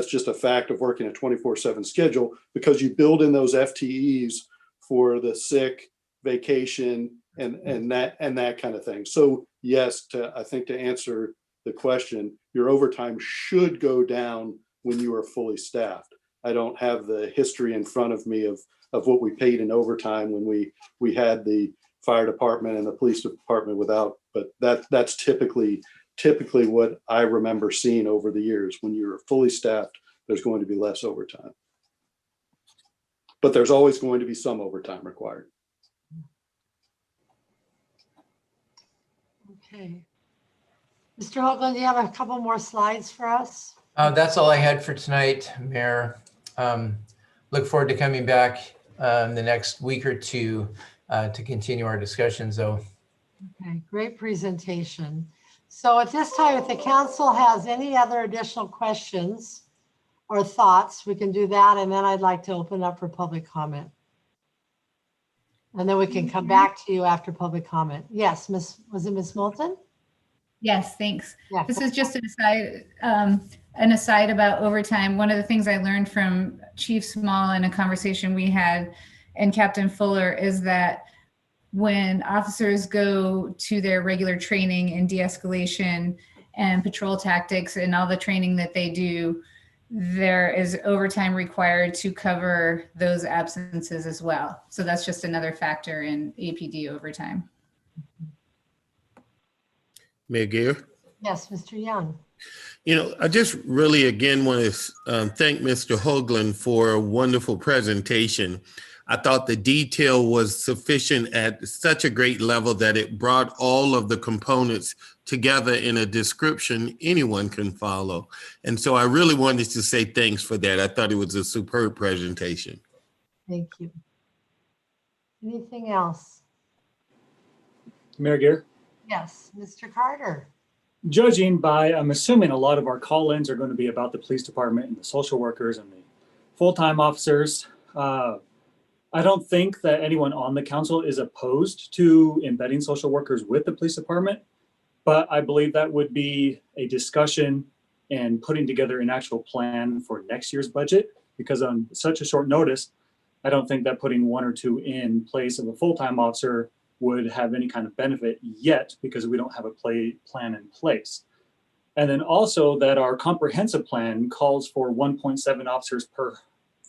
just a fact of working a 24/7 schedule, because you build in those FTEs for the sick, vacation, and that kind of thing. So yes, I think to answer the question, your overtime should go down when you are fully staffed. I don't have the history in front of me of what we paid in overtime when we had the fire department and the police department without, but that's typically what I remember seeing over the years. When you're fully staffed, there's going to be less overtime. But there's always going to be some overtime required. Okay. Mr. Hoagland, do you have a couple more slides for us? That's all I had for tonight, Mayor. Look forward to coming back the next week or two to continue our discussions, though. Okay, great presentation. So at this time, if the council has any other additional questions or thoughts, we can do that. And then I'd like to open up for public comment. And then we can come back to you after public comment. Yes, was it Miss Moulton? Yes, thanks. Yeah. This is just an aside about overtime. One of the things I learned from Chief Small in a conversation we had and Captain Fuller is that when officers go to their regular training in de-escalation and patrol tactics and all the training that they do, there is overtime required to cover those absences as well. So that's just another factor in APD overtime. Mayor Gear? Yes, Mr. Young. You know, I just really again want to thank Mr. Hoagland for a wonderful presentation. I thought the detail was sufficient at such a great level that it brought all of the components together in a description anyone can follow. And so I really wanted to say thanks for that. I thought it was a superb presentation. Thank you. Anything else? Mayor Gear? Yes, Mr. Carter. Judging by, I'm assuming a lot of our call-ins are going to be about the police department and the social workers and the full-time officers. I don't think that anyone on the council is opposed to embedding social workers with the police department, but I believe that would be a discussion and putting together an actual plan for next year's budget, because on such a short notice, I don't think that putting one or two in place of a full-time officer would have any kind of benefit yet, because we don't have a plan in place. And then also that our comprehensive plan calls for 1.7 officers per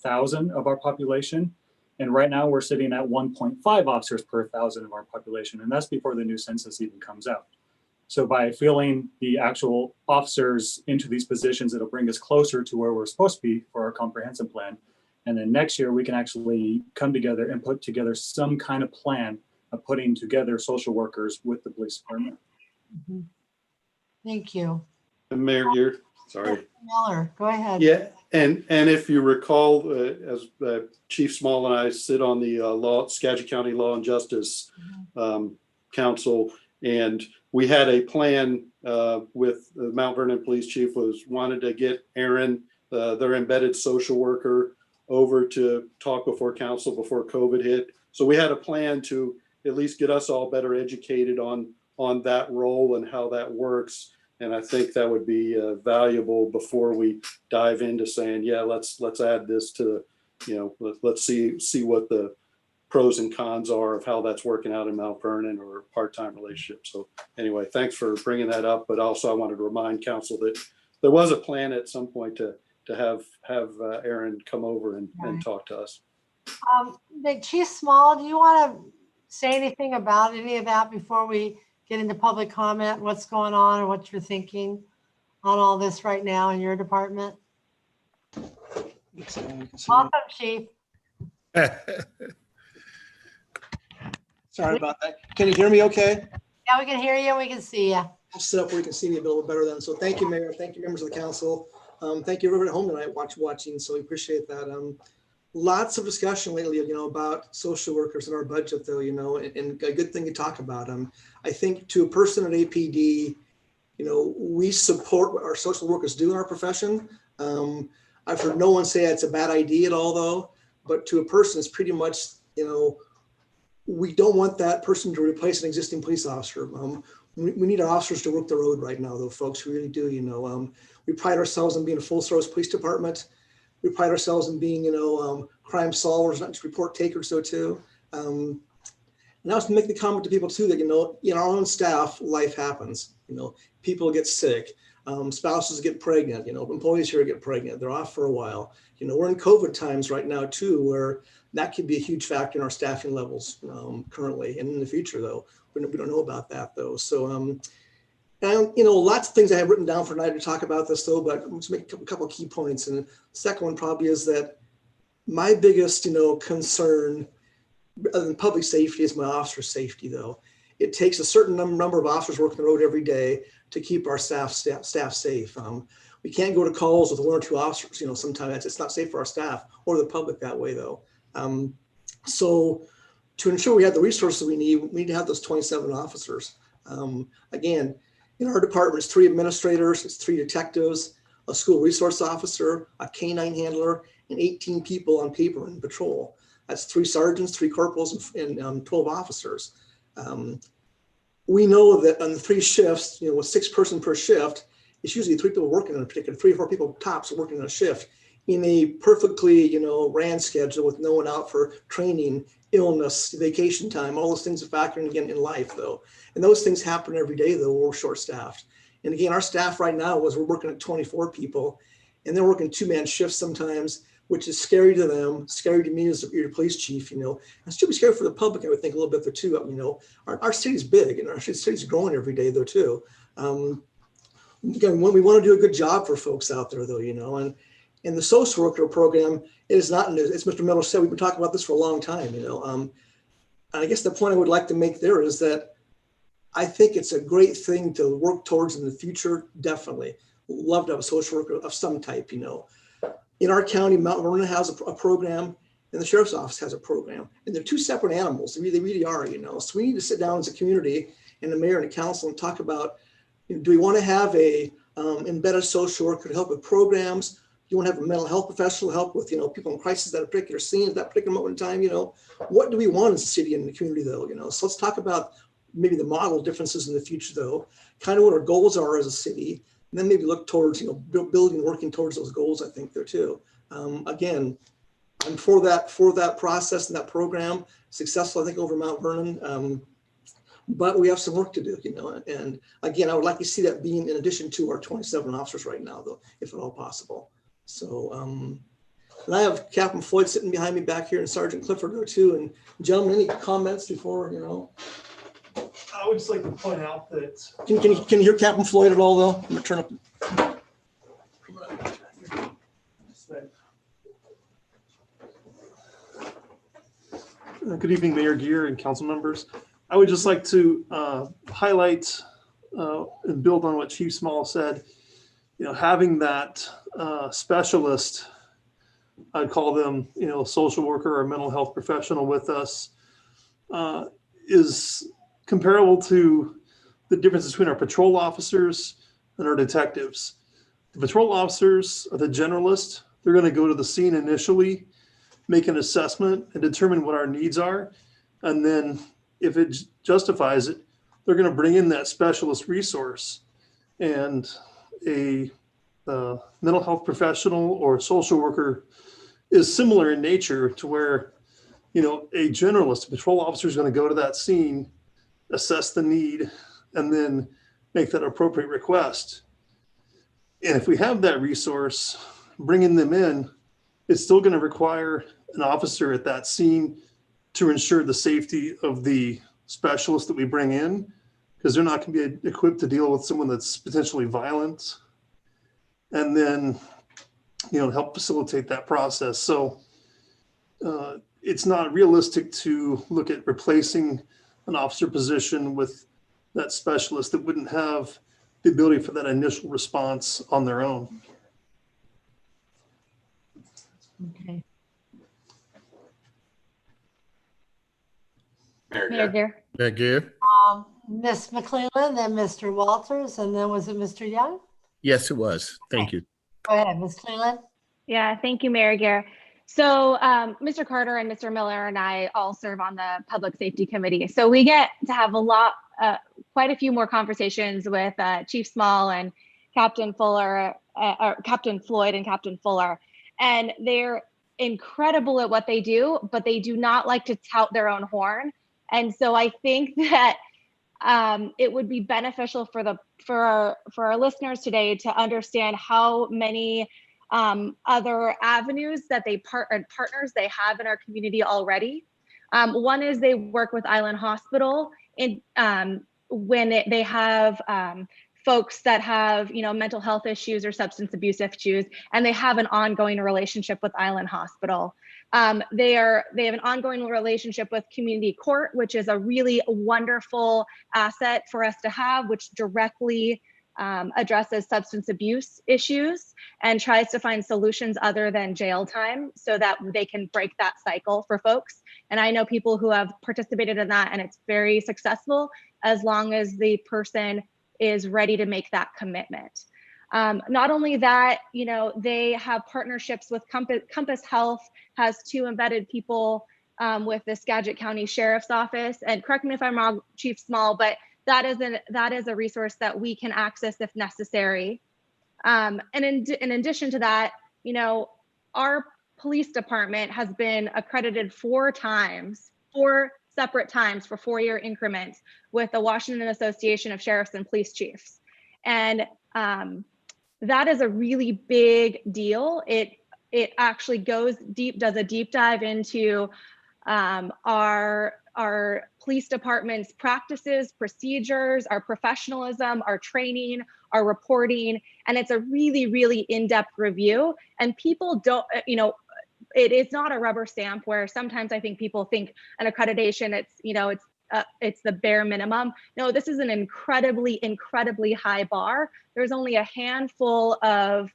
1,000 of our population. And right now we're sitting at 1.5 officers per 1,000 of our population. And that's before the new census even comes out. So by filling the actual officers into these positions, it'll bring us closer to where we're supposed to be for our comprehensive plan. And then next year we can actually come together and put together some kind of plan of putting together social workers with the police department. Mm-hmm. Thank you. And Mayor Gear, sorry. Miller, go ahead. Yeah, and if you recall, as Chief Small and I sit on the Skagit County Law and Justice Council, and we had a plan with the Mount Vernon Police Chief wanted to get Aaron, their embedded social worker, over to talk before council before COVID hit. So we had a plan to at least get us all better educated on that role and how that works. And I think that would be valuable before we dive into saying, yeah, let's add this to, let's see what the pros and cons are of how that's working out in Mount Vernon or a part-time relationship. So anyway, thanks for bringing that up. But also I wanted to remind council that there was a plan at some point to have Aaron come over and talk to us. Chief Small, do you want to say anything about any of that before we get into public comment? What's going on or what you're thinking on all this right now in your department? Welcome, Chief. Sorry about that. Can you hear me okay? Yeah, we can hear you and we can see you. I'll sit up where you can see me a little better then. So thank you, Mayor. Thank you, members of the council. Thank you everyone at home tonight watching. So we appreciate that. Lots of discussion lately, about social workers in our budget, though, and a good thing to talk about. I think to a person at APD, we support what our social workers do in our profession. I've heard no one say it's a bad idea at all, though. But to a person, it's pretty much, we don't want that person to replace an existing police officer. We need our officers to work the road right now, though, folks. We really do. We pride ourselves on being a full-service police department. We pride ourselves in being, crime solvers, not just report takers, though, too. And I was to make the comment to people, too, that, in our own staff, life happens. People get sick. Spouses get pregnant. Employees here get pregnant. They're off for a while. We're in COVID times right now, too, where that could be a huge factor in our staffing levels currently and in the future, though. We don't know about that, though. So And, lots of things I have written down for tonight to talk about this though, but I'm just make a couple of key points. And the second one probably is that my biggest, concern other than public safety is my officer safety though. It takes a certain number of officers working the road every day to keep our staff safe. We can't go to calls with 1 or 2 officers, sometimes it's not safe for our staff or the public that way though. So to ensure we have the resources we need to have those 27 officers. Again, in our department, it's 3 administrators, it's 3 detectives, a school resource officer, a canine handler, and 18 people on paper and patrol. That's 3 sergeants, 3 corporals, and 12 officers. We know that on the 3 shifts, with 6 person per shift, it's usually 3 people working on a particular, 3 or 4 people tops working on a shift in a perfectly, ran schedule with no one out for training, illness, vacation time, all those things are factoring again in life though. And those things happen every day though, we're short staffed. And again, our staff right now we're working at 24 people and they're working 2-man shifts sometimes, which is scary to them, scary to me as your police chief, and it should be scary for the public, I would think a little bit though too. Our city's big and our city's growing every day though too. Again, when we want to do a good job for folks out there though, and the social worker program, it is not new. As Mr. Miller said, we've been talking about this for a long time, and I guess the point I would like to make there is that I think it's a great thing to work towards in the future, definitely. Love to have a social worker of some type, In our county, Mount Vernon has a program and the sheriff's office has a program, and they're 2 separate animals. They really are, So we need to sit down as a community and the mayor and the council and talk about, do we want to have a embedded social worker to help with programs? You want to have a mental health professional help with, people in crisis at a particular scene at that particular moment in time, what do we want as a city and the community though, So let's talk about maybe the model differences in the future though, kind of what our goals are as a city, and then maybe look towards, building, working towards those goals, I think there too. Again, I'm for that process and that program, successful, I think, over Mount Vernon. But we have some work to do, and again, I would like to see that being in addition to our 27 officers right now though, if at all possible. So, and I have Captain Floyd sitting behind me back here and Sergeant Clifford there too. And gentlemen, any comments before, I would just like to point out that. Can you hear Captain Floyd at all though? I'm gonna turn up. Good evening, Mayor Gear and council members. I would just like to highlight and build on what Chief Small said. Having that specialist, I'd call them, social worker or mental health professional with us, is comparable to the difference between our patrol officers and our detectives. The patrol officers are the generalists. They're going to go to the scene initially, make an assessment and determine what our needs are. And then if it justifies it, they're going to bring in that specialist resource. And a mental health professional or social worker is similar in nature to where, a generalist, a patrol officer is going to go to that scene, assess the need, and then make that appropriate request. And if we have that resource, bringing them in, it's still going to require an officer at that scene to ensure the safety of the specialist that we bring in, because they're not going to be equipped to deal with someone that's potentially violent. And then, help facilitate that process. So it's not realistic to look at replacing an officer position with that specialist that wouldn't have the ability for that initial response on their own. Okay. Mayor Gear. Mayor Gear? Ms. McClellan, then Mr. Walters, and then was it Mr. Young? Yes, it was. Thank you. Go ahead, Ms. Cleland. Yeah, thank you, Mayor Gear. So Mr. Carter and Mr. Miller and I all serve on the Public Safety Committee. So we get to have quite a few more conversations with Chief Small and Captain Fuller, or Captain Floyd and Captain Fuller. And they're incredible at what they do, but they do not like to tout their own horn. And so I think that it would be beneficial for our listeners today to understand how many other avenues that partners they have in our community already. One is they work with Island Hospital when they have folks that have, mental health issues or substance abuse issues, and they have an ongoing relationship with Island Hospital. They have an ongoing relationship with Community Court, which is a really wonderful asset for us to have, which directly addresses substance abuse issues and tries to find solutions other than jail time so that they can break that cycle for folks. And I know people who have participated in that, and it's very successful as long as the person is ready to make that commitment. Not only that, they have partnerships with Compass Health, has 2 embedded people with the Skagit County Sheriff's Office. And correct me if I'm wrong, Chief Small, but that is a resource that we can access if necessary. And in addition to that, our police department has been accredited 4 separate times for 4-year increments with the Washington Association of Sheriffs and Police Chiefs. And that is a really big deal. It actually goes deep, does a deep dive into our police department's practices, procedures, our professionalism, our training, our reporting, and it's a really, really in-depth review. And people don't, it is not a rubber stamp where sometimes I think people think an accreditation, it's the bare minimum. No, this is an incredibly, incredibly high bar. There's only a handful of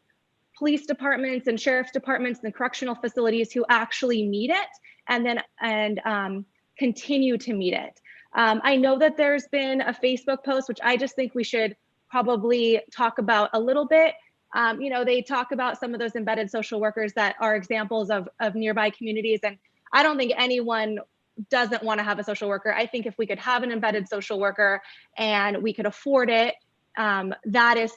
police departments and sheriff's departments and correctional facilities who actually meet it and continue to meet it. I know that there's been a Facebook post, which I just think we should probably talk about a little bit. They talk about some of those embedded social workers that are examples of nearby communities. And I don't think anyone doesn't want to have a social worker. I think if we could have an embedded social worker and we could afford it, that is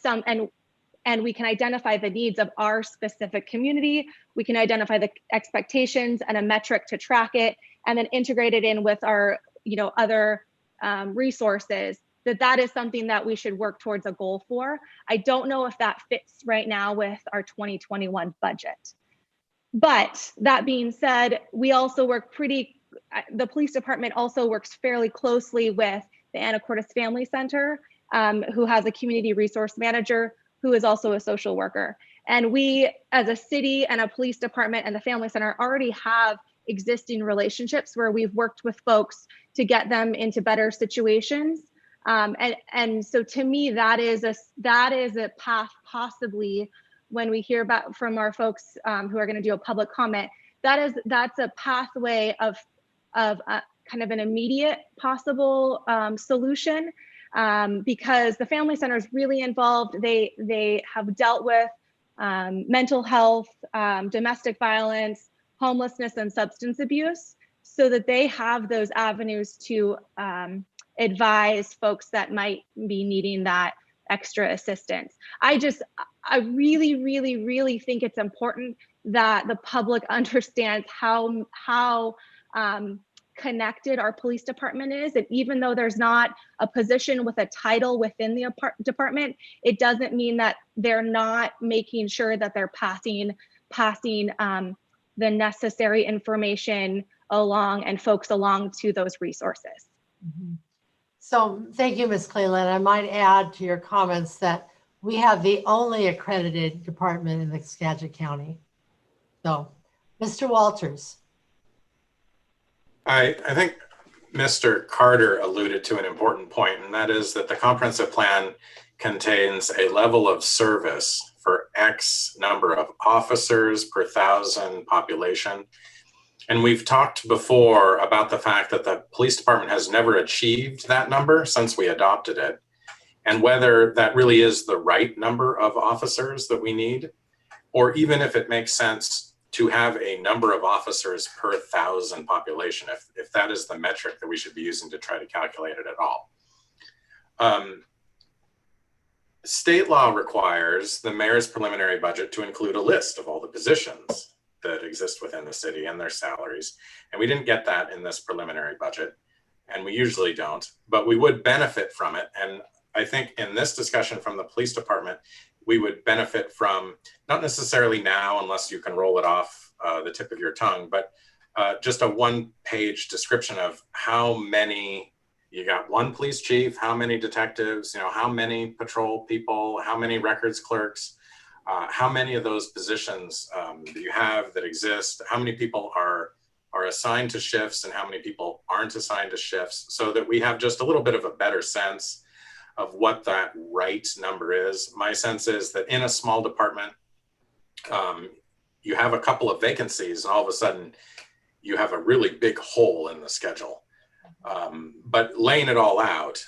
and we can identify the needs of our specific community. We can identify the expectations and a metric to track it, and then integrate it in with our, other resources. That is something that we should work towards a goal for. I don't know if that fits right now with our 2021 budget. But that being said, we also work the police department also works fairly closely with the Anacortes Family Center, who has a community resource manager who is also a social worker. And we, as a city and a police department and the Family Center, already have existing relationships where we've worked with folks to get them into better situations. And so to me, that is a path possibly when we hear about from our folks who are going to do a public comment, that's a pathway of kind of an immediate possible solution, because the Family Center is really involved. They have dealt with mental health, domestic violence, homelessness, and substance abuse, so that they have those avenues to advise folks that might be needing that extra assistance. I really, really, really think it's important that the public understands how connected our police department is. And even though there's not a position with a title within the department, it doesn't mean that they're not making sure that they're passing the necessary information along and folks along to those resources. Mm-hmm. So thank you, Ms. Cleland. I might add to your comments that we have the only accredited department in the Skagit County. So, Mr. Walters. I think Mr. Carter alluded to an important point, and that is that the comprehensive plan contains a level of service for X number of officers per 1,000 population. And we've talked before about the fact that the police department has never achieved that number since we adopted it, and whether that really is the right number of officers that we need, or even if it makes sense to have a number of officers per 1,000 population, if that is the metric that we should be using to try to calculate it at all. State law requires the mayor's preliminary budget to include a list of all the positions that exist within the city and their salaries. And we didn't get that in this preliminary budget, and we usually don't, but we would benefit from it. And I think in this discussion from the police department, we would benefit from, not necessarily now, unless you can roll it off the tip of your tongue, but just a one-page description of how many You got one police chief, how many detectives, how many patrol people, how many records clerks, how many of those positions do you have that exist? How many people are assigned to shifts and how many people aren't assigned to shifts, so that we have just a little bit of a better sense of what that right number is. My sense is that in a small department, you have a couple of vacancies and all of a sudden you have a really big hole in the schedule. But laying it all out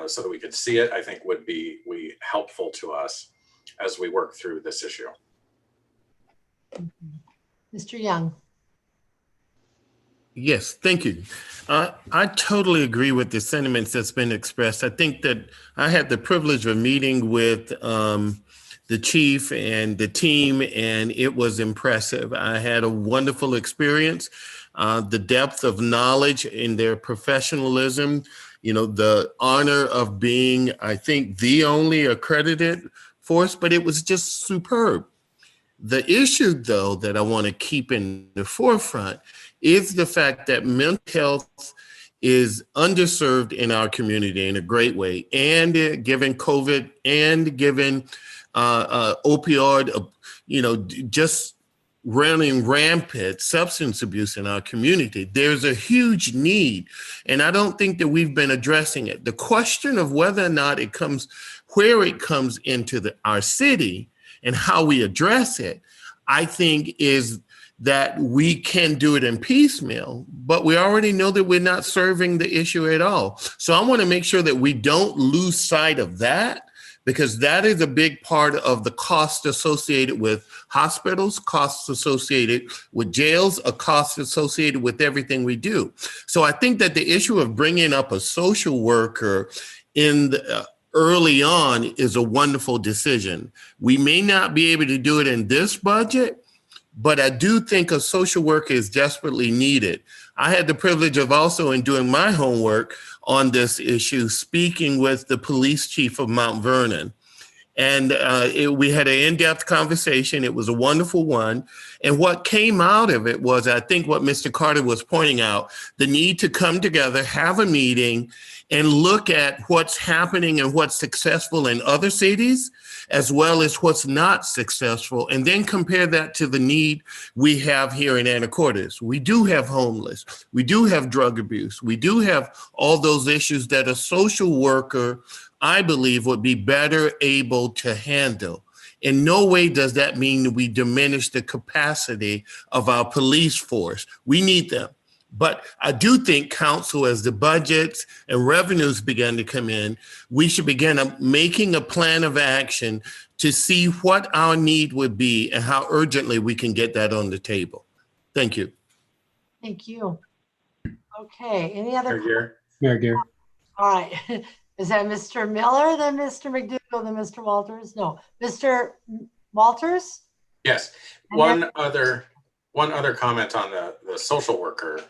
so that we could see it, I think would be helpful to us as we work through this issue. Mr. Young. Yes, thank you. I totally agree with the sentiments that's been expressed. I think that I had the privilege of meeting with the chief and the team, and it was impressive. I had a wonderful experience. The depth of knowledge in their professionalism, the honor of being, I think, the only accredited force, but it was just superb. The issue, though, that I want to keep in the forefront is the fact that mental health is underserved in our community in a great way. And given COVID and given opioid, just running rampant substance abuse in our community, there's a huge need. And I don't think that we've been addressing it. The question of whether or not where it comes into our city and how we address it, I think is that we can do it in piecemeal, but we already know that we're not serving the issue at all. So I want to make sure that we don't lose sight of that, because that is a big part of the cost associated with hospitals, costs associated with jails, a cost associated with everything we do. So I think that the issue of bringing up a social worker early on is a wonderful decision. We may not be able to do it in this budget, but I do think a social worker is desperately needed. I had the privilege of also, in doing my homework on this issue, speaking with the police chief of Mount Vernon. And we had an in-depth conversation. It was a wonderful one. And what came out of it was, I think what Mr. Carter was pointing out, the need to come together, have a meeting, and look at what's happening and what's successful in other cities, as well as what's not successful, and then compare that to the need we have here in Anacortes. We do have homeless. We do have drug abuse. We do have all those issues that a social worker, I believe, would be better able to handle. In no way does that mean that we diminish the capacity of our police force. We need them. But I do think council, as the budgets and revenues begin to come in, we should begin making a plan of action to see what our need would be and how urgently we can get that on the table. Thank you. Thank you. Okay, any other? Mayor Gear. All right. Is that Mr. Miller, then Mr. McDougall, then Mr. Walters? No, Mr. Walters? Yes. One other comment on the social worker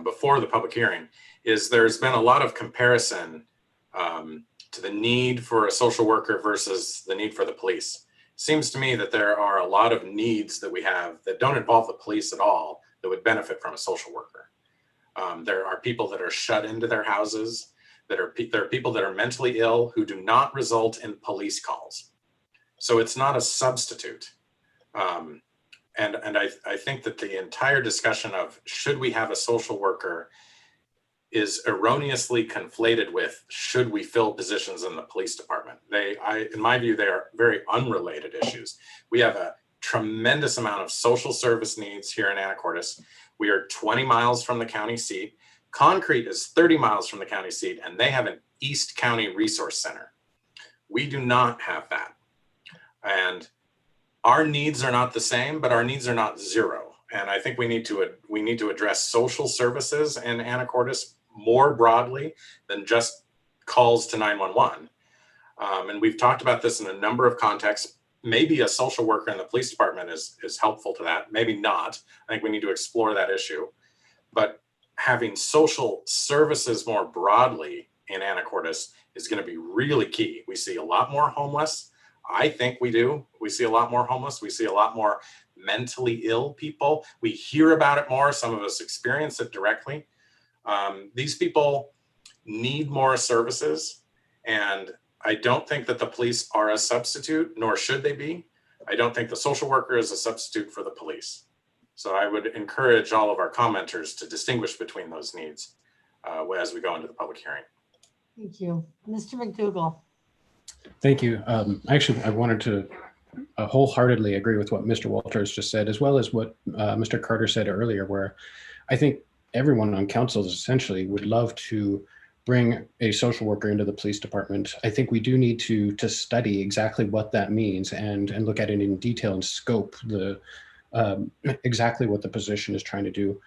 before the public hearing is there's been a lot of comparison to the need for a social worker versus the need for the police. Seems to me that there are a lot of needs that we have that don't involve the police at all that would benefit from a social worker. There are people that are shut into their houses. There are people that are mentally ill who do not result in police calls. So it's not a substitute. And I think that the entire discussion of should we have a social worker is erroneously conflated with should we fill positions in the police department. In my view, they are very unrelated issues. We have a tremendous amount of social service needs here in Anacortes. We are 20 miles from the county seat. Concrete is 30 miles from the county seat, and they have an East County Resource Center. We do not have that. And our needs are not the same, but our needs are not zero. And I think we need to address social services in Anacortes more broadly than just calls to 911. And we've talked about this in a number of contexts. Maybe a social worker in the police department is helpful to that. Maybe not. I think we need to explore that issue. But having social services more broadly in Anacortes is going to be really key. We see a lot more homeless. I think we do. We see a lot more homeless. We see a lot more mentally ill people. We hear about it more. Some of us experience it directly. These people need more services. And I don't think that the police are a substitute, nor should they be. I don't think the social worker is a substitute for the police. So I would encourage all of our commenters to distinguish between those needs as we go into the public hearing. Thank you. Mr. McDougall. Thank you. Actually, I wanted to wholeheartedly agree with what Mr. Walters just said, as well as what Mr. Carter said earlier, where I think everyone on council essentially would love to bring a social worker into the police department. I think we do need to study exactly what that means and look at it in detail and scope the exactly what the position is trying to do.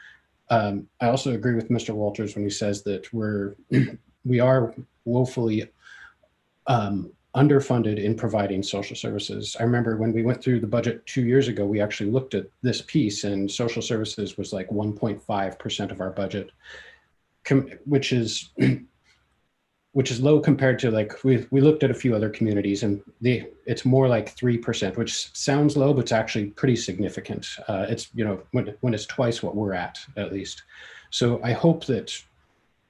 I also agree with Mr. Walters when he says that we are woefully underfunded in providing social services. I remember when we went through the budget 2 years ago, we actually looked at this piece, and social services was like 1.5% of our budget, which is low compared to, like, we looked at a few other communities, and it's more like 3%, which sounds low, but it's actually pretty significant. It's, you know, when it's twice what we're at least. So I hope that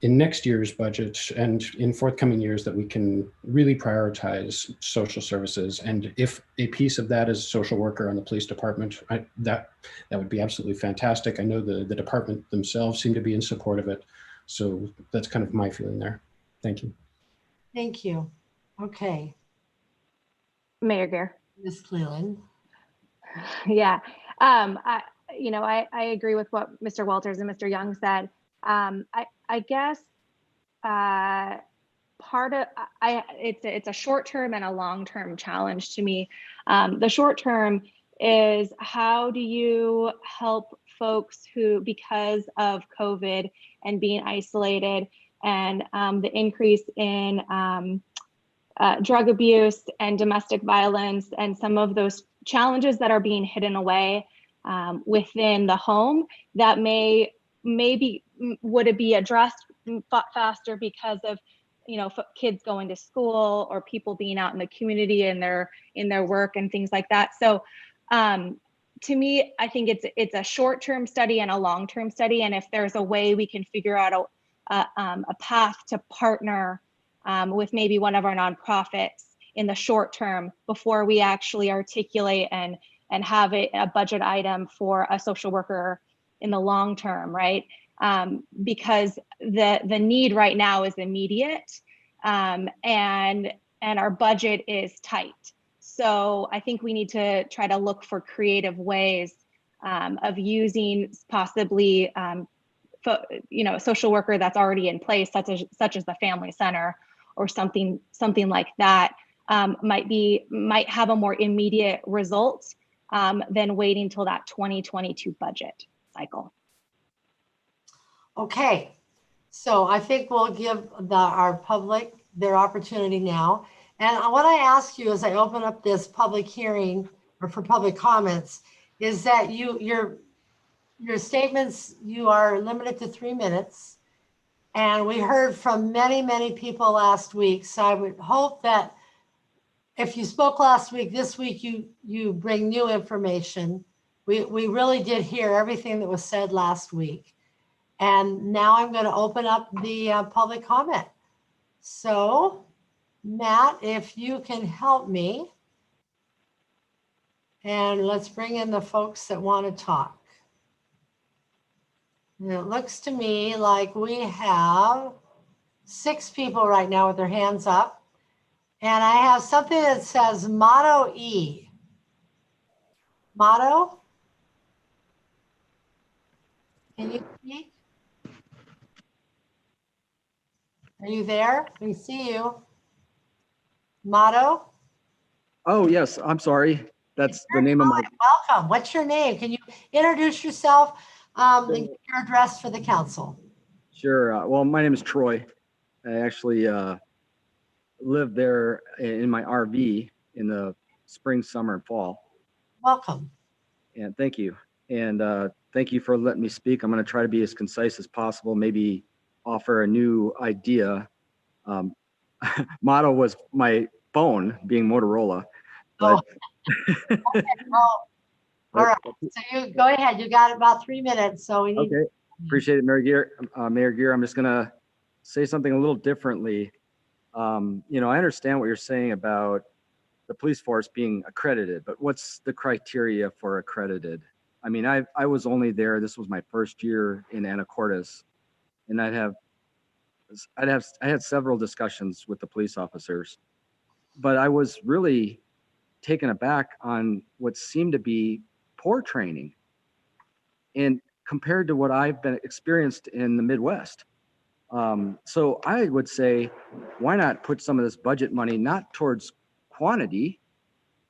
in next year's budget and in forthcoming years that we can really prioritize social services. And if a piece of that is a social worker on the police department, that would be absolutely fantastic. I know the department themselves seem to be in support of it. So that's kind of my feeling there. Thank you. Thank you. Okay. Mayor Gear. Ms. Cleland. Yeah. I agree with what Mr. Walters and Mr. Young said. I guess it's a short-term and a long-term challenge to me. The short-term is, how do you help folks who, because of COVID and being isolated and the increase in drug abuse and domestic violence and some of those challenges that are being hidden away within the home, that would it be addressed faster because of, you know, kids going to school or people being out in the community and in their work and things like that. So to me, I think it's a short-term study and a long-term study. And if there's a way we can figure out a path to partner with maybe one of our nonprofits in the short term before we actually articulate and have a budget item for a social worker in the long term, right? Because the need right now is immediate, and our budget is tight. So I think we need to try to look for creative ways of using possibly, a social worker that's already in place, such as the family center or something like that, might have a more immediate result than waiting till that 2022 budget cycle. Okay, so I think we'll give our public their opportunity now. And what I ask you as I open up this public hearing or for public comments is that your statements, you are limited to 3 minutes. And we heard from many, many people last week. So I would hope that if you spoke last week, this week you bring new information. We really did hear everything that was said last week. And now I'm going to open up the public comment. So, Matt, if you can help me, and let's bring in the folks that want to talk. And it looks to me like we have 6 people right now with their hands up. And I have something that says Motto E. Motto? Can you speak? Are you there? We see you. Motto? Oh, yes. I'm sorry. That's the name of my. Welcome. What's your name? Can you introduce yourself and give your address for the council? Sure. Well, my name is Troy. I actually live there in my RV in the spring, summer, and fall. Welcome. And thank you. And thank you for letting me speak. I'm going to try to be as concise as possible, maybe offer a new idea. Motto was my phone, being Motorola. But Okay. Well, all right. So you go ahead. You got about 3 minutes. So we need. Okay. Appreciate it, Mayor Gear. I'm just going to say something a little differently. You know, I understand what you're saying about the police force being accredited, but what's the criteria for accredited? I mean, I was only there, this was my first year in Anacortes, and I had several discussions with the police officers, but I was really taken aback on what seemed to be poor training and compared to what I've been experienced in the Midwest. So I would say, why not put some of this budget money not towards quantity?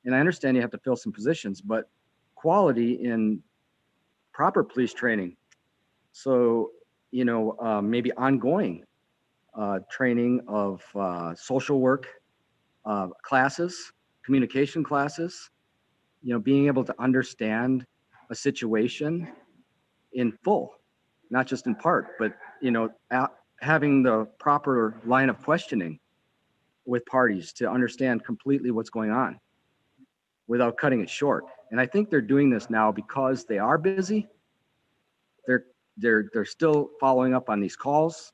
And I understand you have to fill some positions, but quality in proper police training. So, you know, maybe ongoing training of social work classes, communication classes, you know, being able to understand a situation in full, not just in part, but, you know, having the proper line of questioning with parties to understand completely what's going on without cutting it short. And I think they're doing this now because they are busy. They're still following up on these calls,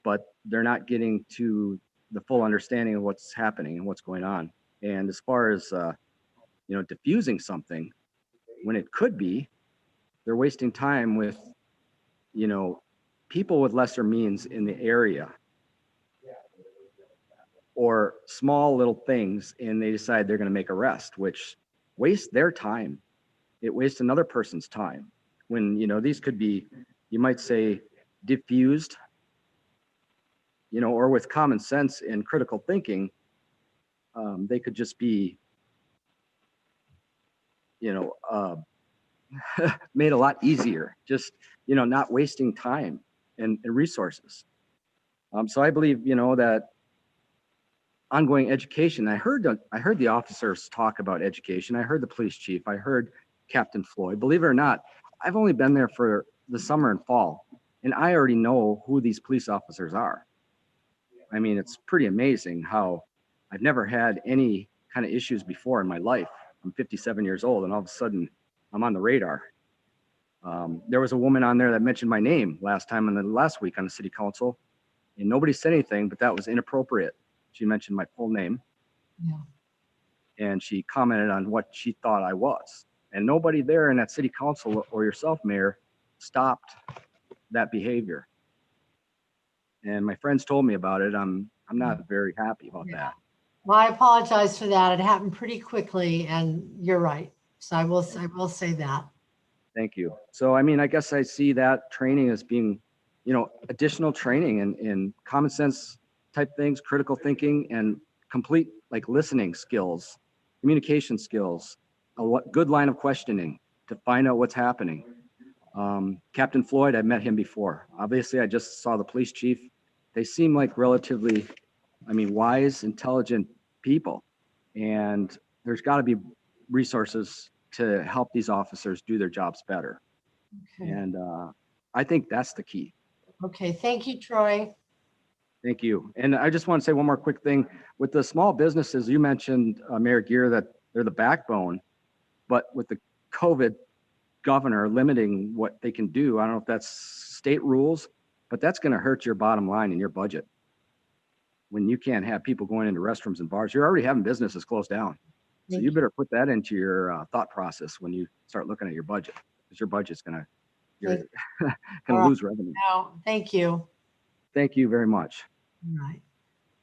but they're not getting to the full understanding of what's happening and what's going on. And as far as you know, diffusing something when it could be, they're wasting time with, you know, people with lesser means in the area or small little things, and they decide they're going to make arrest, which wastes their time. It wastes another person's time when, you know, these could be, you might say, diffused, you know, or with common sense and critical thinking, they could just be, you know, made a lot easier, just, you know, not wasting time and resources. So I believe, you know, that ongoing education, I heard the officers talk about education. I heard the police chief, I heard Captain Floyd. Believe it or not, I've only been there for the summer and fall, and I already know who these police officers are. I mean, it's pretty amazing how I've never had any kind of issues before in my life. I'm 57 years old, and all of a sudden I'm on the radar. There was a woman on there that mentioned my name last week on the city council, and nobody said anything, but that was inappropriate. She mentioned my full name. Yeah. And she commented on what she thought I was. And nobody there in that city council or yourself, Mayor, stopped that behavior. And my friends told me about it. I'm not very happy about that. Well, I apologize for that. It happened pretty quickly, and you're right. So I will say that. Thank you. So, I mean, I guess I see that training as being, you know, additional training in common sense type things, critical thinking, and complete like listening skills, communication skills, a good line of questioning to find out what's happening. Captain Floyd, I met him before. Obviously, I just saw the police chief. They seem like relatively, I mean, wise, intelligent people. And there's got to be resources to help these officers do their jobs better. Okay. And I think that's the key. Okay, thank you, Troy. Thank you. And I just want to say one more quick thing. With the small businesses, you mentioned, Mayor Gear, that they're the backbone, but with the COVID governor limiting what they can do, I don't know if that's state rules, but that's going to hurt your bottom line in your budget. When you can't have people going into restrooms and bars, you're already having businesses close down. So you better put that into your thought process when you start looking at your budget, because your budget's going to lose revenue. No, thank you. Thank you very much. All right.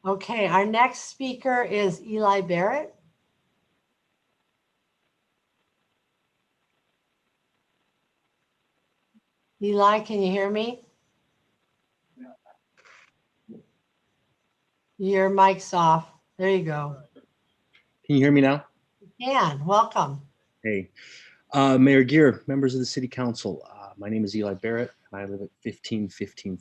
Okay, our next speaker is Eli Barrett. Eli, can you hear me? Your mic's off. There you go. Can you hear me now? You can. Welcome. Hey, Mayor Gear, members of the City Council. My name is Eli Barrett, and I live at 1515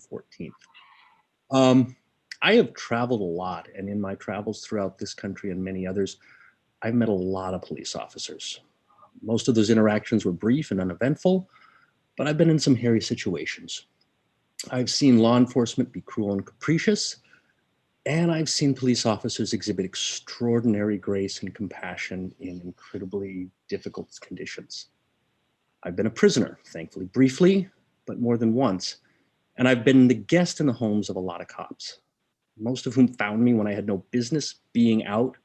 14th. I have traveled a lot, and in my travels throughout this country and many others, I've met a lot of police officers. Most of those interactions were brief and uneventful, but I've been in some hairy situations. I've seen law enforcement be cruel and capricious, and I've seen police officers exhibit extraordinary grace and compassion in incredibly difficult conditions. I've been a prisoner, thankfully briefly, but more than once. And I've been the guest in the homes of a lot of cops, most of whom found me when I had no business being out,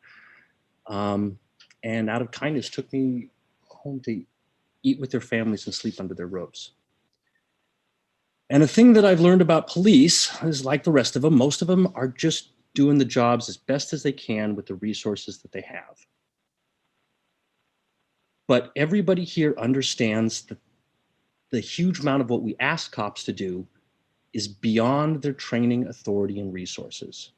and out of kindness took me home to eat with their families and sleep under their roofs. And a thing that I've learned about police is, like the rest of them, most of them are just doing the jobs as best as they can with the resources that they have. But everybody here understands that the huge amount of what we ask cops to do is beyond their training, authority, and resources.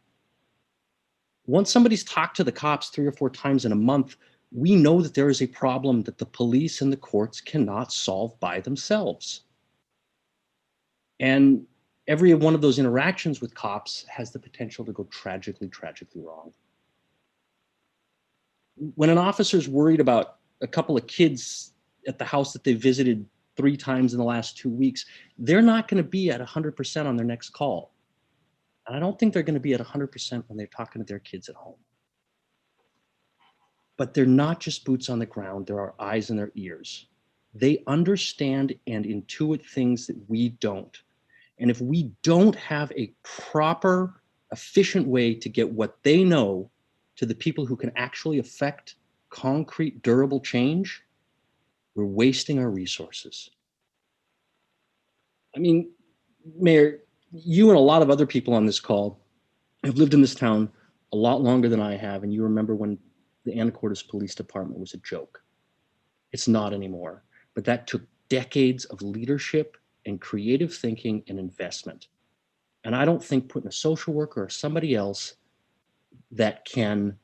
Once somebody's talked to the cops 3 or 4 times in a month, we know that there is a problem that the police and the courts cannot solve by themselves. And every one of those interactions with cops has the potential to go tragically, tragically wrong. When an officer's worried about a couple of kids at the house that they visited 3 times in the last 2 weeks, they're not going to be at 100% on their next call. And I don't think they're going to be at 100% when they're talking to their kids at home. But they're not just boots on the ground, there are eyes in their ears. They understand and intuit things that we don't. And if we don't have a proper, efficient way to get what they know to the people who can actually affect concrete, durable change, we're wasting our resources. I mean, Mayor, you and a lot of other people on this call have lived in this town a lot longer than I have, and you remember when the Anacortes Police Department was a joke. It's not anymore, but that took decades of leadership and creative thinking and investment. And I don't think putting a social worker or somebody else that can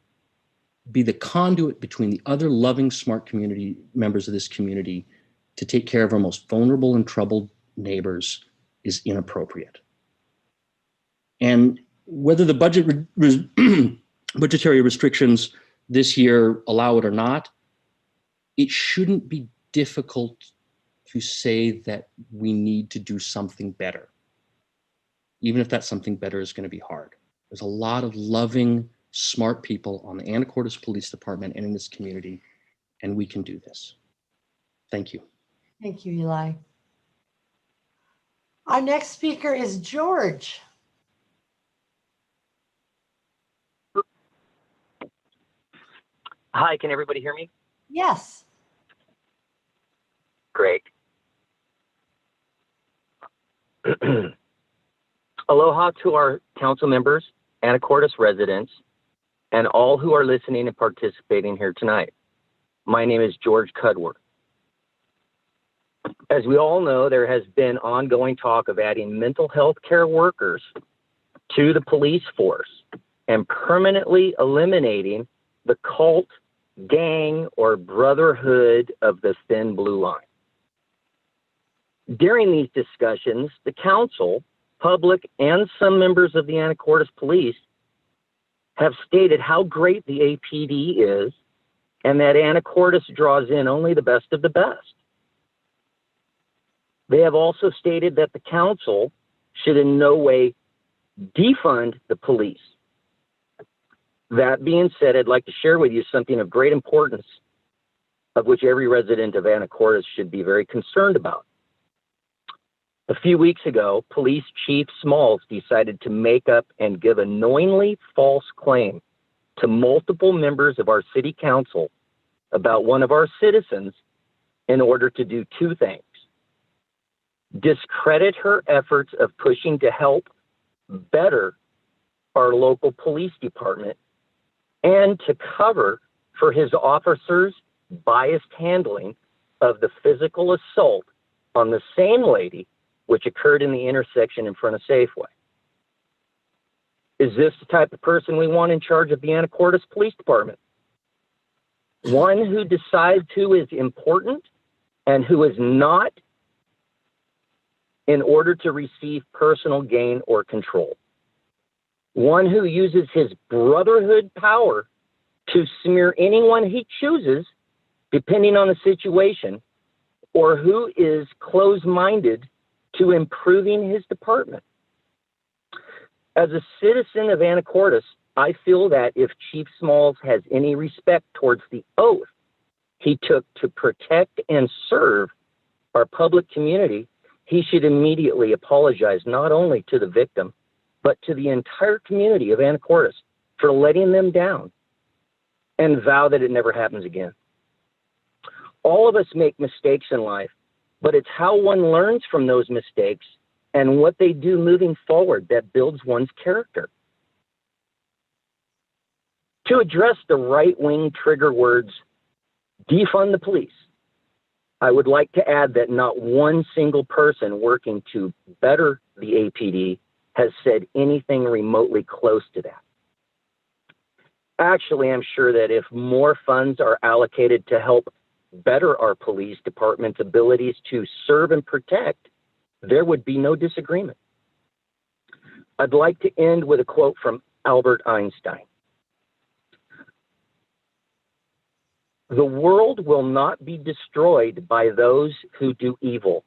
be the conduit between the other loving, smart community members of this community to take care of our most vulnerable and troubled neighbors is inappropriate. And whether the budgetary restrictions this year allow it or not, it shouldn't be difficult to say that we need to do something better, even if that something better is going to be hard. There's a lot of loving, smart people on the Anacortes Police Department and in this community, and we can do this. Thank you. Thank you, Eli. Our next speaker is George. Hi, can everybody hear me? Yes. Great. Aloha to our council members, Anacortes residents, and all who are listening and participating here tonight. My name is George Cudworth. As we all know, there has been ongoing talk of adding mental health care workers to the police force and permanently eliminating the cult, gang, or brotherhood of the thin blue line. During these discussions, the council, public, and some members of the Anacortes Police have stated how great the APD is and that Anacortes draws in only the best of the best. They have also stated that the council should in no way defund the police. That being said, I'd like to share with you something of great importance, of which every resident of Anacortes should be very concerned about. A few weeks ago, Police Chief Smalls decided to make up and give a knowingly false claim to multiple members of our city council about one of our citizens in order to do 2 things. Discredit her efforts of pushing to help better our local police department and to cover for his officers' biased handling of the physical assault on the same lady which occurred in the intersection in front of Safeway. Is this the type of person we want in charge of the Anacortes Police Department? One who decides who is important and who is not in order to receive personal gain or control. One who uses his brotherhood power to smear anyone he chooses, depending on the situation, or who is closed-minded to improving his department. As a citizen of Anacortes, I feel that if Chief Smalls has any respect towards the oath he took to protect and serve our public community, he should immediately apologize not only to the victim, but to the entire community of Anacortes for letting them down and vow that it never happens again. All of us make mistakes in life, but it's how one learns from those mistakes and what they do moving forward that builds one's character. To address the right-wing trigger words, defund the police, I would like to add that not one single person working to better the APD has said anything remotely close to that. Actually, I'm sure that if more funds are allocated to help better our police department's abilities to serve and protect, there would be no disagreement. I'd like to end with a quote from Albert Einstein. The world will not be destroyed by those who do evil,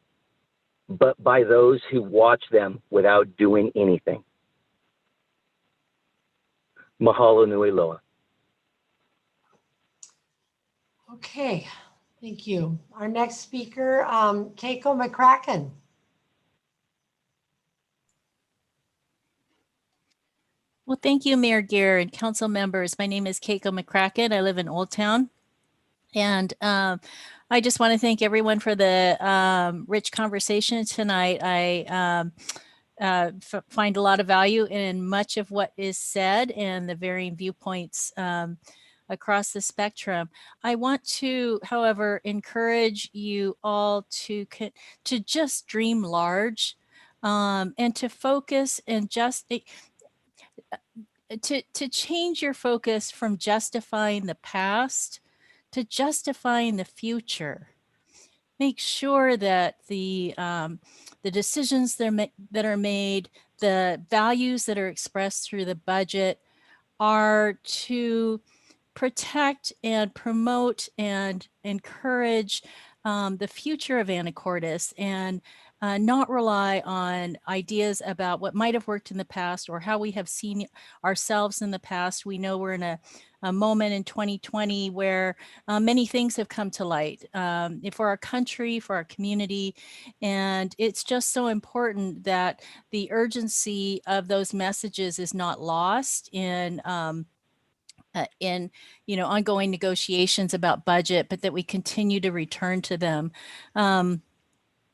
but by those who watch them without doing anything. Mahalo nui loa. Okay, thank you. Our next speaker, Keiko McCracken. Well, thank you, Mayor Gear and council members. My name is Keiko McCracken. I live in Old Town. And I just want to thank everyone for the rich conversation tonight. I find a lot of value in much of what is said and the varying viewpoints across the spectrum. I want to, however, encourage you all to just dream large and to focus and just to change your focus from justifying the past to justifying the future. Make sure that the decisions that are made, the values that are expressed through the budget are to protect and promote and encourage the future of Anacortes and not rely on ideas about what might have worked in the past or how we have seen ourselves in the past. We know we're in a moment in 2020 where many things have come to light for our country, for our community. And it's just so important that the urgency of those messages is not lost in ongoing negotiations about budget, but that we continue to return to them.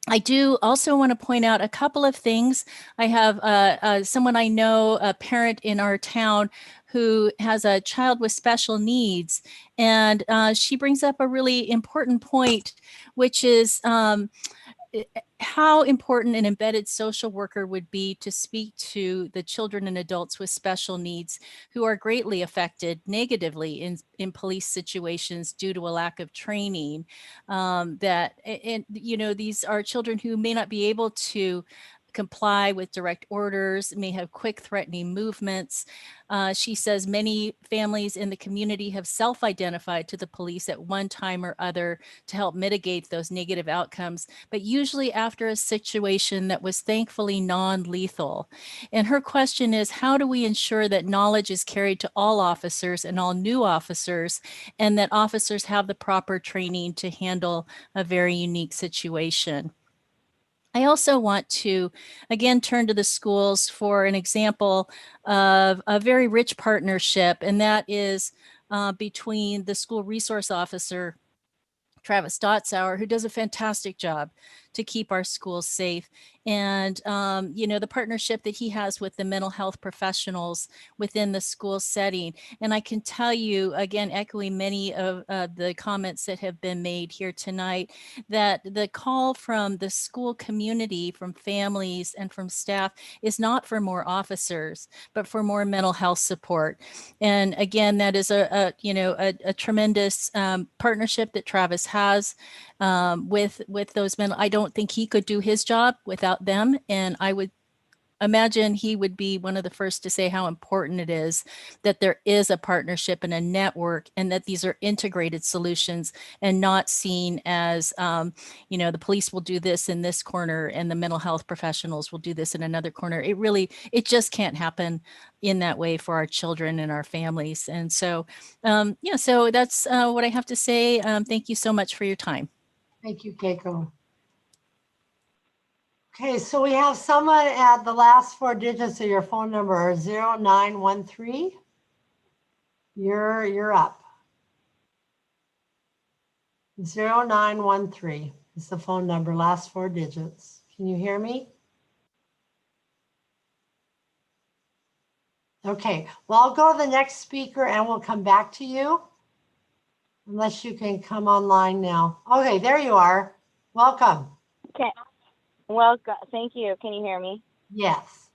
I do also want to point out a couple of things. I have someone I know, a parent in our town who has a child with special needs. And she brings up a really important point, which is how important an embedded social worker would be to speak to the children and adults with special needs who are greatly affected negatively in police situations due to a lack of training. These are children who may not be able to comply with direct orders, may have quick threatening movements. She says many families in the community have self-identified to the police at one time or other to help mitigate those negative outcomes, but usually after a situation that was thankfully non-lethal. And her question is, how do we ensure that knowledge is carried to all officers and all new officers, and that officers have the proper training to handle a very unique situation? I also want to, again, turn to the schools for an example of a very rich partnership, and that is between the school resource officer, Travis Dotzauer, who does a fantastic job to keep our schools safe. And, the partnership that he has with the mental health professionals within the school setting. And I can tell you, again, echoing many of the comments that have been made here tonight, that the call from the school community, from families and from staff is not for more officers, but for more mental health support. And again, that is a tremendous partnership that Travis has with those men. I don't think he could do his job without them. And I would imagine he would be one of the first to say how important it is that there is a partnership and a network, and that these are integrated solutions and not seen as, the police will do this in this corner and the mental health professionals will do this in another corner. It just can't happen in that way for our children and our families. And so, so that's what I have to say. Thank you so much for your time. Thank you, Keiko. Okay, so we have someone at the last four digits of your phone number, 0913. You're up. 0913 is the phone number, last four digits. Can you hear me? Okay, well, I'll go to the next speaker and we'll come back to you. Unless you can come online now. Okay, there you are. Welcome. Okay. Welcome. Thank you. Can you hear me? Yes.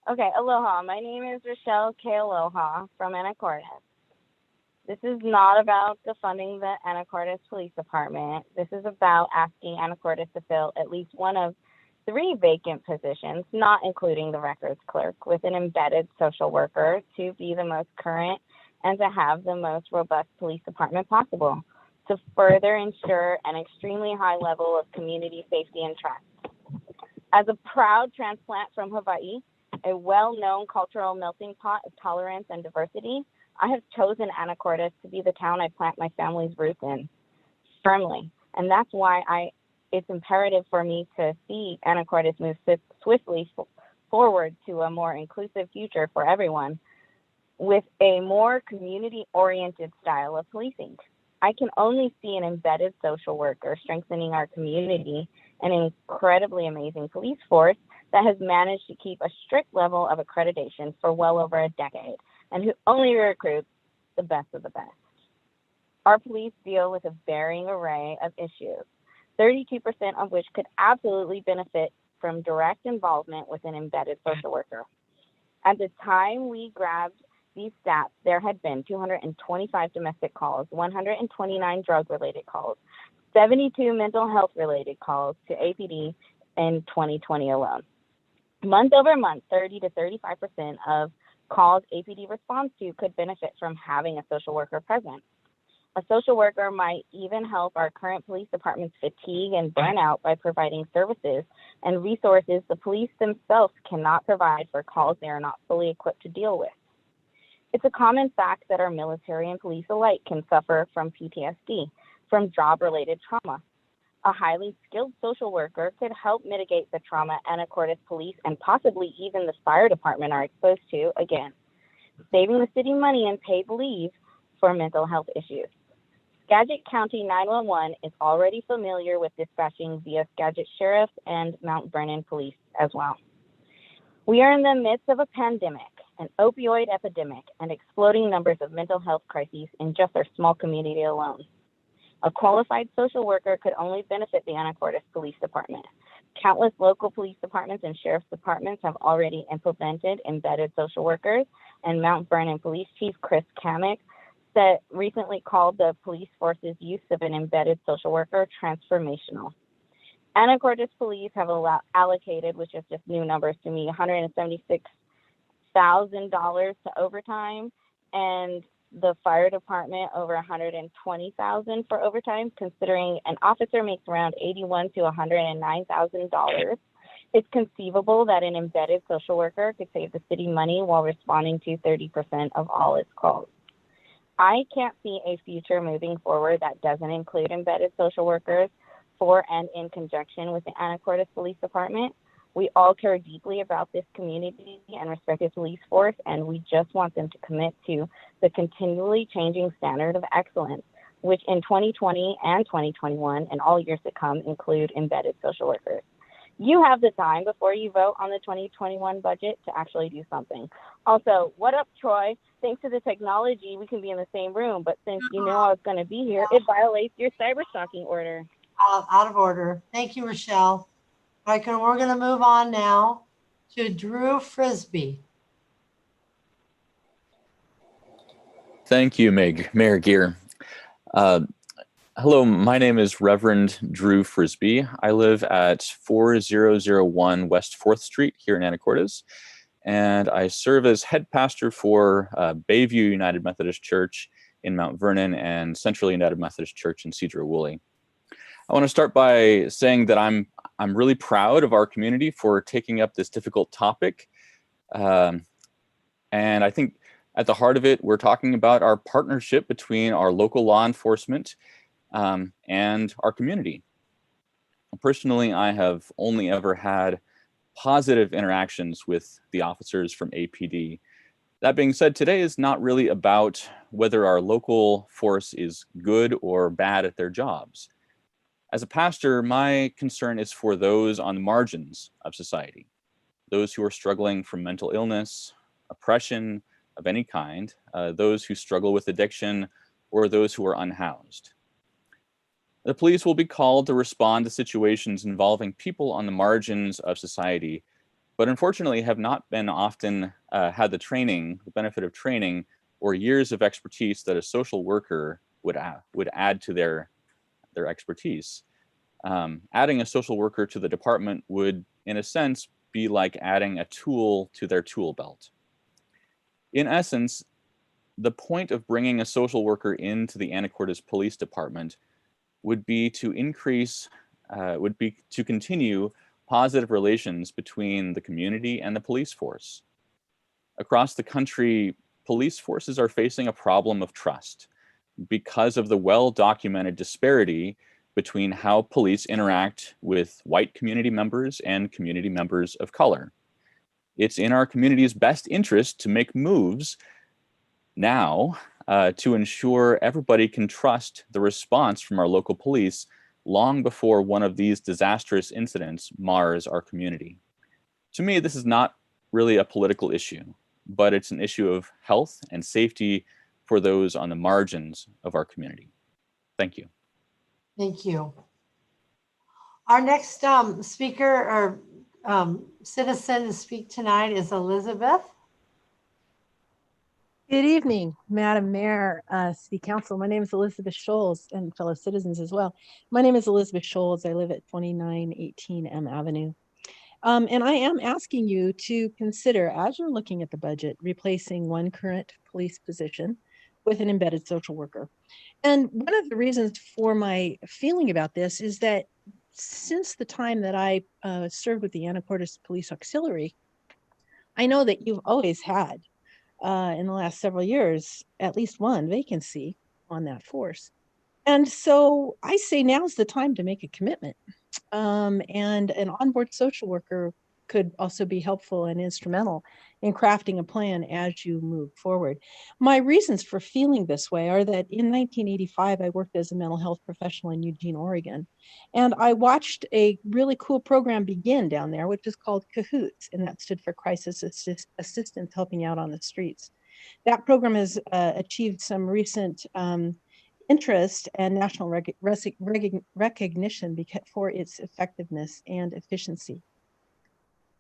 Okay. Aloha. My name is Rochelle K. Aloha from Anacortes. This is not about defunding the Anacortes Police Department. This is about asking Anacortes to fill at least one of 3 vacant positions, not including the records clerk, with an embedded social worker to be the most current and to have the most robust police department possible, to further ensure an extremely high level of community safety and trust. As a proud transplant from Hawaii, a well-known cultural melting pot of tolerance and diversity, I have chosen Anacortes to be the town I plant my family's roots in firmly. And that's why it's imperative for me to see Anacortes move swiftly forward to a more inclusive future for everyone, with a more community-oriented style of policing. I can only see an embedded social worker strengthening our community, an incredibly amazing police force that has managed to keep a strict level of accreditation for well over a decade, and who only recruits the best of the best. Our police deal with a varying array of issues, 32% of which could absolutely benefit from direct involvement with an embedded social worker. At the time we grabbed these stats, there had been 225 domestic calls, 129 drug-related calls, 72 mental health-related calls to APD in 2020 alone. Month over month, 30 to 35% of calls APD responds to could benefit from having a social worker present. A social worker might even help our current police department's fatigue and burnout by providing services and resources the police themselves cannot provide for calls they are not fully equipped to deal with. It's a common fact that our military and police alike can suffer from PTSD, from job-related trauma. A highly skilled social worker could help mitigate the trauma Anacortes police and possibly even the fire department are exposed to, again, saving the city money and paid leave for mental health issues. Skagit County 911 is already familiar with dispatching via Skagit Sheriff and Mount Vernon Police as well. We are in the midst of a pandemic, an opioid epidemic, and exploding numbers of mental health crises in just our small community alone. A qualified social worker could only benefit the Anacortes Police Department. Countless local police departments and sheriff's departments have already implemented embedded social workers, and Mount Vernon Police Chief Chris Kamek recently called the police force's use of an embedded social worker transformational. Anacortes Police have allocated, which is just new numbers to me, $176,000 to overtime, and the fire department over $120,000 for overtime, considering an officer makes around $81,000 to $109,000. It's conceivable that an embedded social worker could save the city money while responding to 30% of all its calls. I can't see a future moving forward that doesn't include embedded social workers for and in conjunction with the Anacortes Police Department. We all care deeply about this community and respective police force, and we just want them to commit to the continually changing standard of excellence, which in 2020 and 2021 and all years to come include embedded social workers. You have the time before you vote on the 2021 budget to actually do something. Also, what up, Troy? Thanks to the technology, we can be in the same room, but since you know I was going to be here, it violates your cyber stalking order. Out of order. Thank you, Rochelle. All right, we're going to move on now to Drew Frisbee. Thank you, Mayor Gear. Hello, my name is Reverend Drew Frisbee. I live at 4001 West 4th Street here in Anacortes, and I serve as head pastor for Bayview United Methodist Church in Mount Vernon and Central United Methodist Church in Sedro-Woolley. I want to start by saying that I'm really proud of our community for taking up this difficult topic. And I think at the heart of it, we're talking about our partnership between our local law enforcement and our community. Personally, I have only ever had positive interactions with the officers from APD. That being said, today is not really about whether our local force is good or bad at their jobs. As a pastor, my concern is for those on the margins of society, those who are struggling from mental illness, oppression of any kind, those who struggle with addiction, or those who are unhoused. The police will be called to respond to situations involving people on the margins of society, but unfortunately have not been often had the benefit of training or years of expertise that a social worker would add to their expertise. Adding a social worker to the department would, in a sense, be like adding a tool to their tool belt. In essence, the point of bringing a social worker into the Anacortes Police Department would be to continue positive relations between the community and the police force. Across the country, police forces are facing a problem of trust because of the well-documented disparity between how police interact with white community members and community members of color. It's in our community's best interest to make moves now to ensure everybody can trust the response from our local police long before one of these disastrous incidents mars our community. To me, this is not really a political issue, but it's an issue of health and safety for those on the margins of our community. Thank you. Thank you. Our next speaker or citizen to speak tonight is Elizabeth. Good evening, Madam Mayor, City Council. My name is Elizabeth Scholes and fellow citizens as well. My name is Elizabeth Scholes. I live at 2918 M Avenue. And I am asking you to consider, as you're looking at the budget, replacing one current police position with an embedded social worker. And one of the reasons for my feeling about this is that since the time that I served with the Anacortes Police Auxiliary, I know that you've always had in the last several years, at least one vacancy on that force. And so I say now's the time to make a commitment. And an onboard social worker could also be helpful and instrumental in crafting a plan as you move forward. My reasons for feeling this way are that in 1985, I worked as a mental health professional in Eugene, Oregon, and I watched a really cool program begin down there, which is called CAHOOTS, and that stood for Crisis Assistance Helping Out on the Streets. That program has achieved some recent interest and national recognition for its effectiveness and efficiency.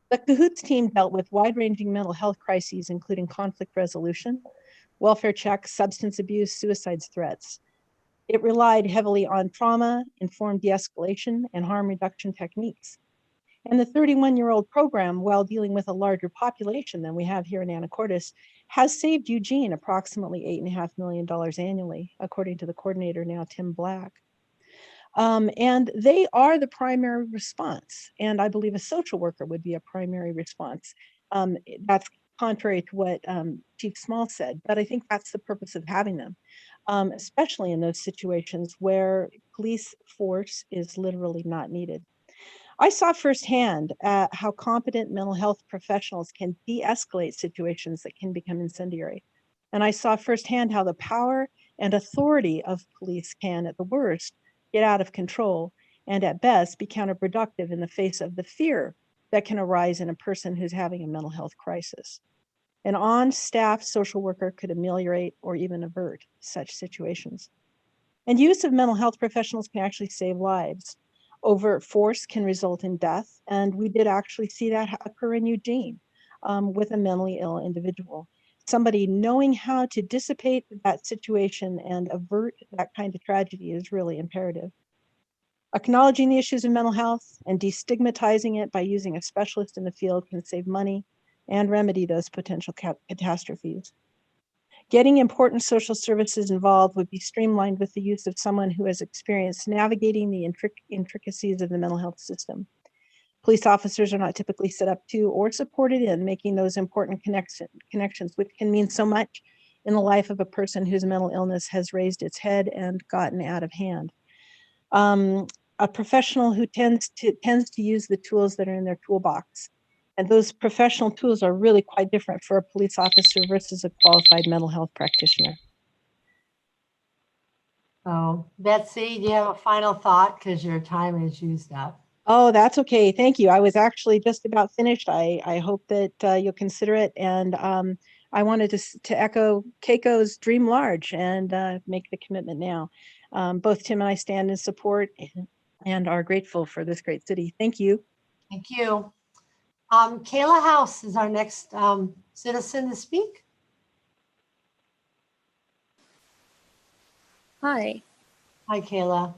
The CAHOOTS team dealt with wide-ranging mental health crises, including conflict resolution, welfare checks, substance abuse, suicide threats. It relied heavily on trauma-informed de-escalation and harm reduction techniques. And the 31-year-old program, while dealing with a larger population than we have here in Anacortes, has saved Eugene approximately $8.5 million annually, according to the coordinator now, Tim Black. And they are the primary response. And I believe a social worker would be a primary response. That's contrary to what Chief Small said, but I think that's the purpose of having them, especially in those situations where police force is literally not needed. I saw firsthand how competent mental health professionals can de-escalate situations that can become incendiary. And I saw firsthand how the power and authority of police can, at the worst, get out of control and at best be counterproductive in the face of the fear that can arise in a person who's having a mental health crisis. An on-staff social worker could ameliorate or even avert such situations. And use of mental health professionals can actually save lives. Overt force can result in death, and we did actually see that occur in Eugene with a mentally ill individual. Somebody knowing how to dissipate that situation and avert that kind of tragedy is really imperative. Acknowledging the issues of mental health and destigmatizing it by using a specialist in the field can save money and remedy those potential catastrophes. Getting important social services involved would be streamlined with the use of someone who has experience navigating the intricacies of the mental health system. Police officers are not typically set up to or supported in making those important connections, which can mean so much in the life of a person whose mental illness has raised its head and gotten out of hand. a professional who tends to use the tools that are in their toolbox. And those professional tools are really quite different for a police officer versus a qualified mental health practitioner. So Betsy, do you have a final thought? Because your time is used up. Oh, that's okay. Thank you. I was actually just about finished. I hope that you'll consider it. And I wanted to echo Keiko's dream large and make the commitment now. Both Tim and I stand in support and are grateful for this great city. Thank you. Thank you. Kayla House is our next citizen to speak. Hi. Hi, Kayla.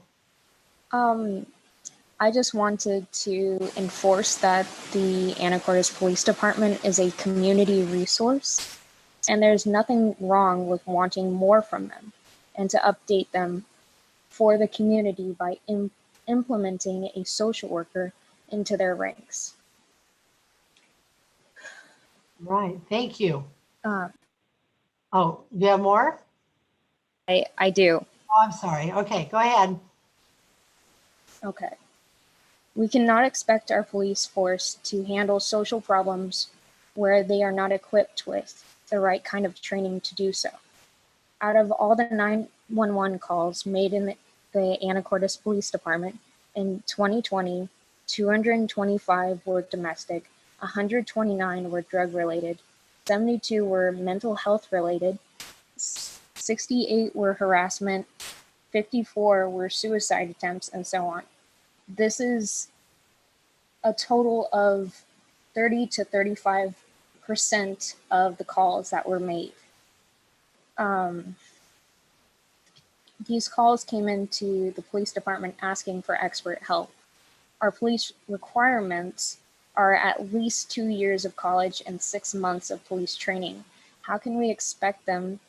I just wanted to enforce that the Anacortes Police Department is a community resource, and there's nothing wrong with wanting more from them, and to update them for the community by implementing a social worker into their ranks. Right. Thank you. Oh, do you have more? I do. Oh, I'm sorry. Okay, go ahead. Okay. We cannot expect our police force to handle social problems where they are not equipped with the right kind of training to do so. Out of all the 911 calls made in the Anacortes Police Department in 2020, 225 were domestic, 129 were drug related, 72 were mental health related, 68 were harassment, 54 were suicide attempts, and so on. This is a total of 30 to 35% of the calls that were made. These calls came into the police department asking for expert help. Our police requirements are at least 2 years of college and 6 months of police training. How can we expect the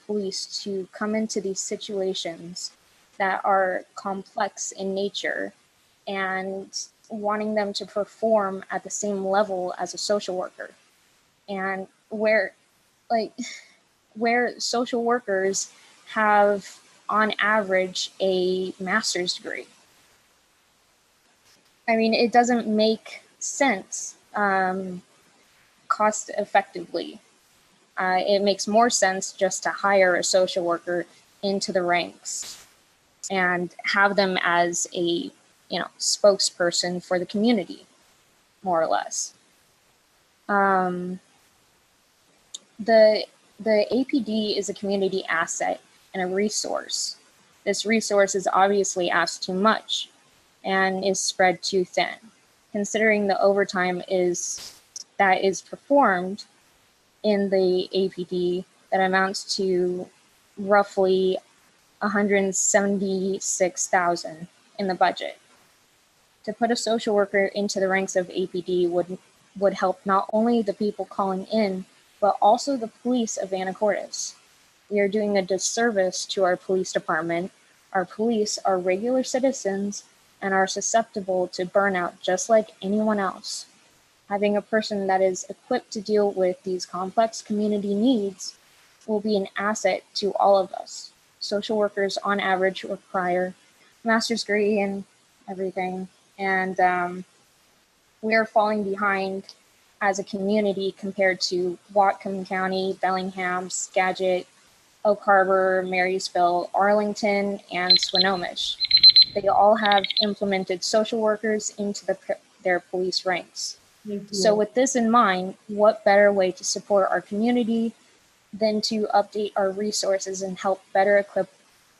police to come into these situations that are complex in nature and wanting them to perform at the same level as a social worker? And where social workers have on average a master's degree. I mean, it doesn't make sense cost effectively. It makes more sense just to hire a social worker into the ranks and have them as a spokesperson for the community, more or less. The APD is a community asset and a resource. This resource is obviously asked too much and is spread too thin, considering the overtime that is performed in the APD that amounts to roughly $176,000 in the budget. To put a social worker into the ranks of APD would help not only the people calling in, but also the police of Anacortes. We are doing a disservice to our police department. Our police are regular citizens and are susceptible to burnout just like anyone else. Having a person that is equipped to deal with these complex community needs will be an asset to all of us. Social workers on average require a master's degree and everything, and we are falling behind as a community compared to Whatcom County, Bellingham, Skagit, Oak Harbor, Marysville, Arlington, and Swinomish. They all have implemented social workers into their police ranks. So with this in mind, what better way to support our community than to update our resources and help better equip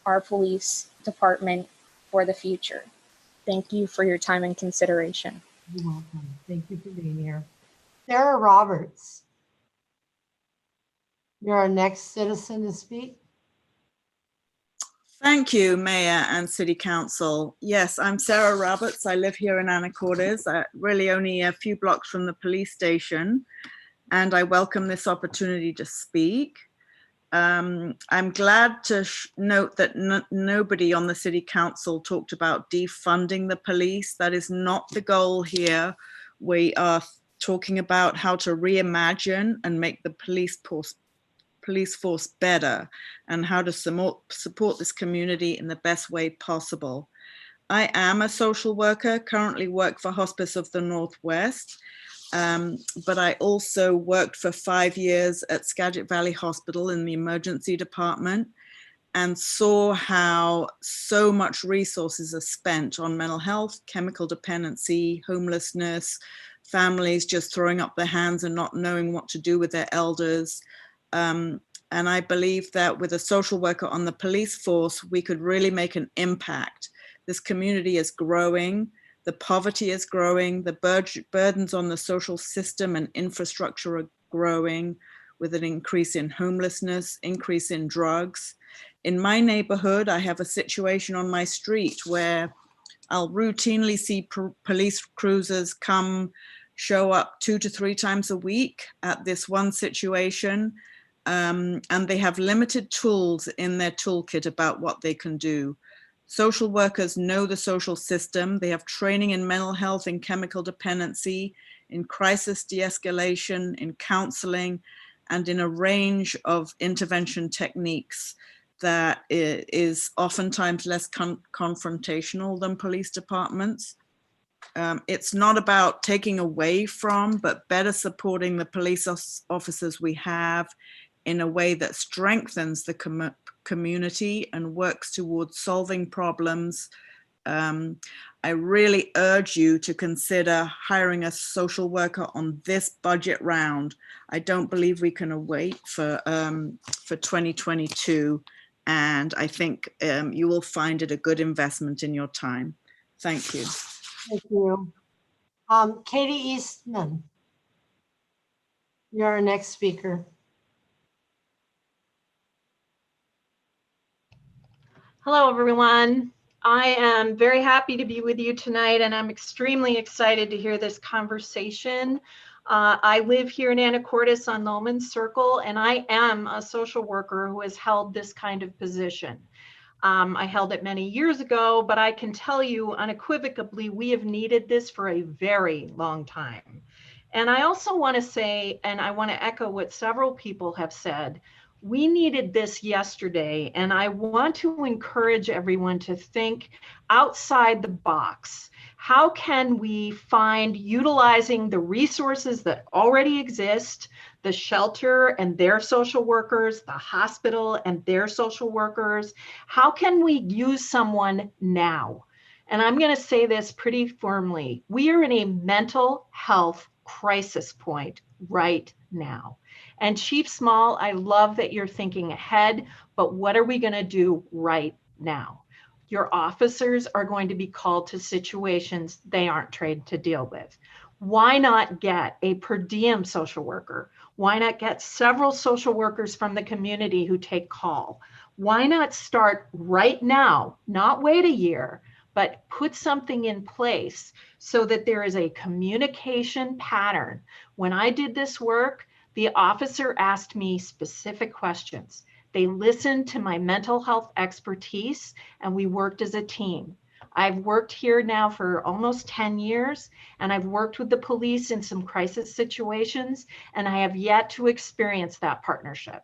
our police department for the future? Thank you for your time and consideration. You're welcome. Thank you for being here. Sarah Roberts, you're our next citizen to speak. Thank you, Mayor and City Council. Yes, I'm Sarah Roberts. I live here in Anacortes, really only a few blocks from the police station, and I welcome this opportunity to speak. I'm glad to note that nobody on the City Council talked about defunding the police. That is not the goal here. We are talking about how to reimagine and make the police police force better and how to support this community in the best way possible. I am a social worker, currently work for Hospice of the Northwest, but I also worked for 5 years at Skagit Valley Hospital in the emergency department and saw how so much resources are spent on mental health, chemical dependency, homelessness, families just throwing up their hands and not knowing what to do with their elders. And I believe that with a social worker on the police force, we could really make an impact. This community is growing, the poverty is growing, the burdens on the social system and infrastructure are growing with an increase in homelessness, increase in drugs. In my neighborhood, I have a situation on my street where I'll routinely see police cruisers come, show up 2 to 3 times a week at this one situation. And they have limited tools in their toolkit about what they can do. Social workers know the social system. They have training in mental health and chemical dependency, in crisis de-escalation, in counseling, and in a range of intervention techniques that is oftentimes less confrontational than police departments. It's not about taking away from, but better supporting the police officers we have in a way that strengthens the community and works towards solving problems. I really urge you to consider hiring a social worker on this budget round. I don't believe we can wait for 2022. And I think you will find it a good investment in your time. Thank you. Thank you. Katie Eastman, you're our next speaker. Hello, everyone. I am very happy to be with you tonight, and I'm extremely excited to hear this conversation. I live here in Anacortes on Loman Circle, and I am a social worker who has held this kind of position. I held it many years ago, but I can tell you unequivocally, we have needed this for a very long time. And I also want to say, and I want to echo what several people have said, we needed this yesterday, and I want to encourage everyone to think outside the box. How can we find utilizing the resources that already exist, the shelter and their social workers, the hospital and their social workers? How can we use someone now? And I'm going to say this pretty firmly. We are in a mental health crisis point right now. And Chief Small, I love that you're thinking ahead, but what are we going to do right now? Your officers are going to be called to situations they aren't trained to deal with. Why not get a per diem social worker? Why not get several social workers from the community who take call? Why not start right now, not wait a year, but put something in place so that there is a communication pattern? When I did this work, the officer asked me specific questions. They listened to my mental health expertise, and we worked as a team. I've worked here now for almost 10 years, and I've worked with the police in some crisis situations, and I have yet to experience that partnership.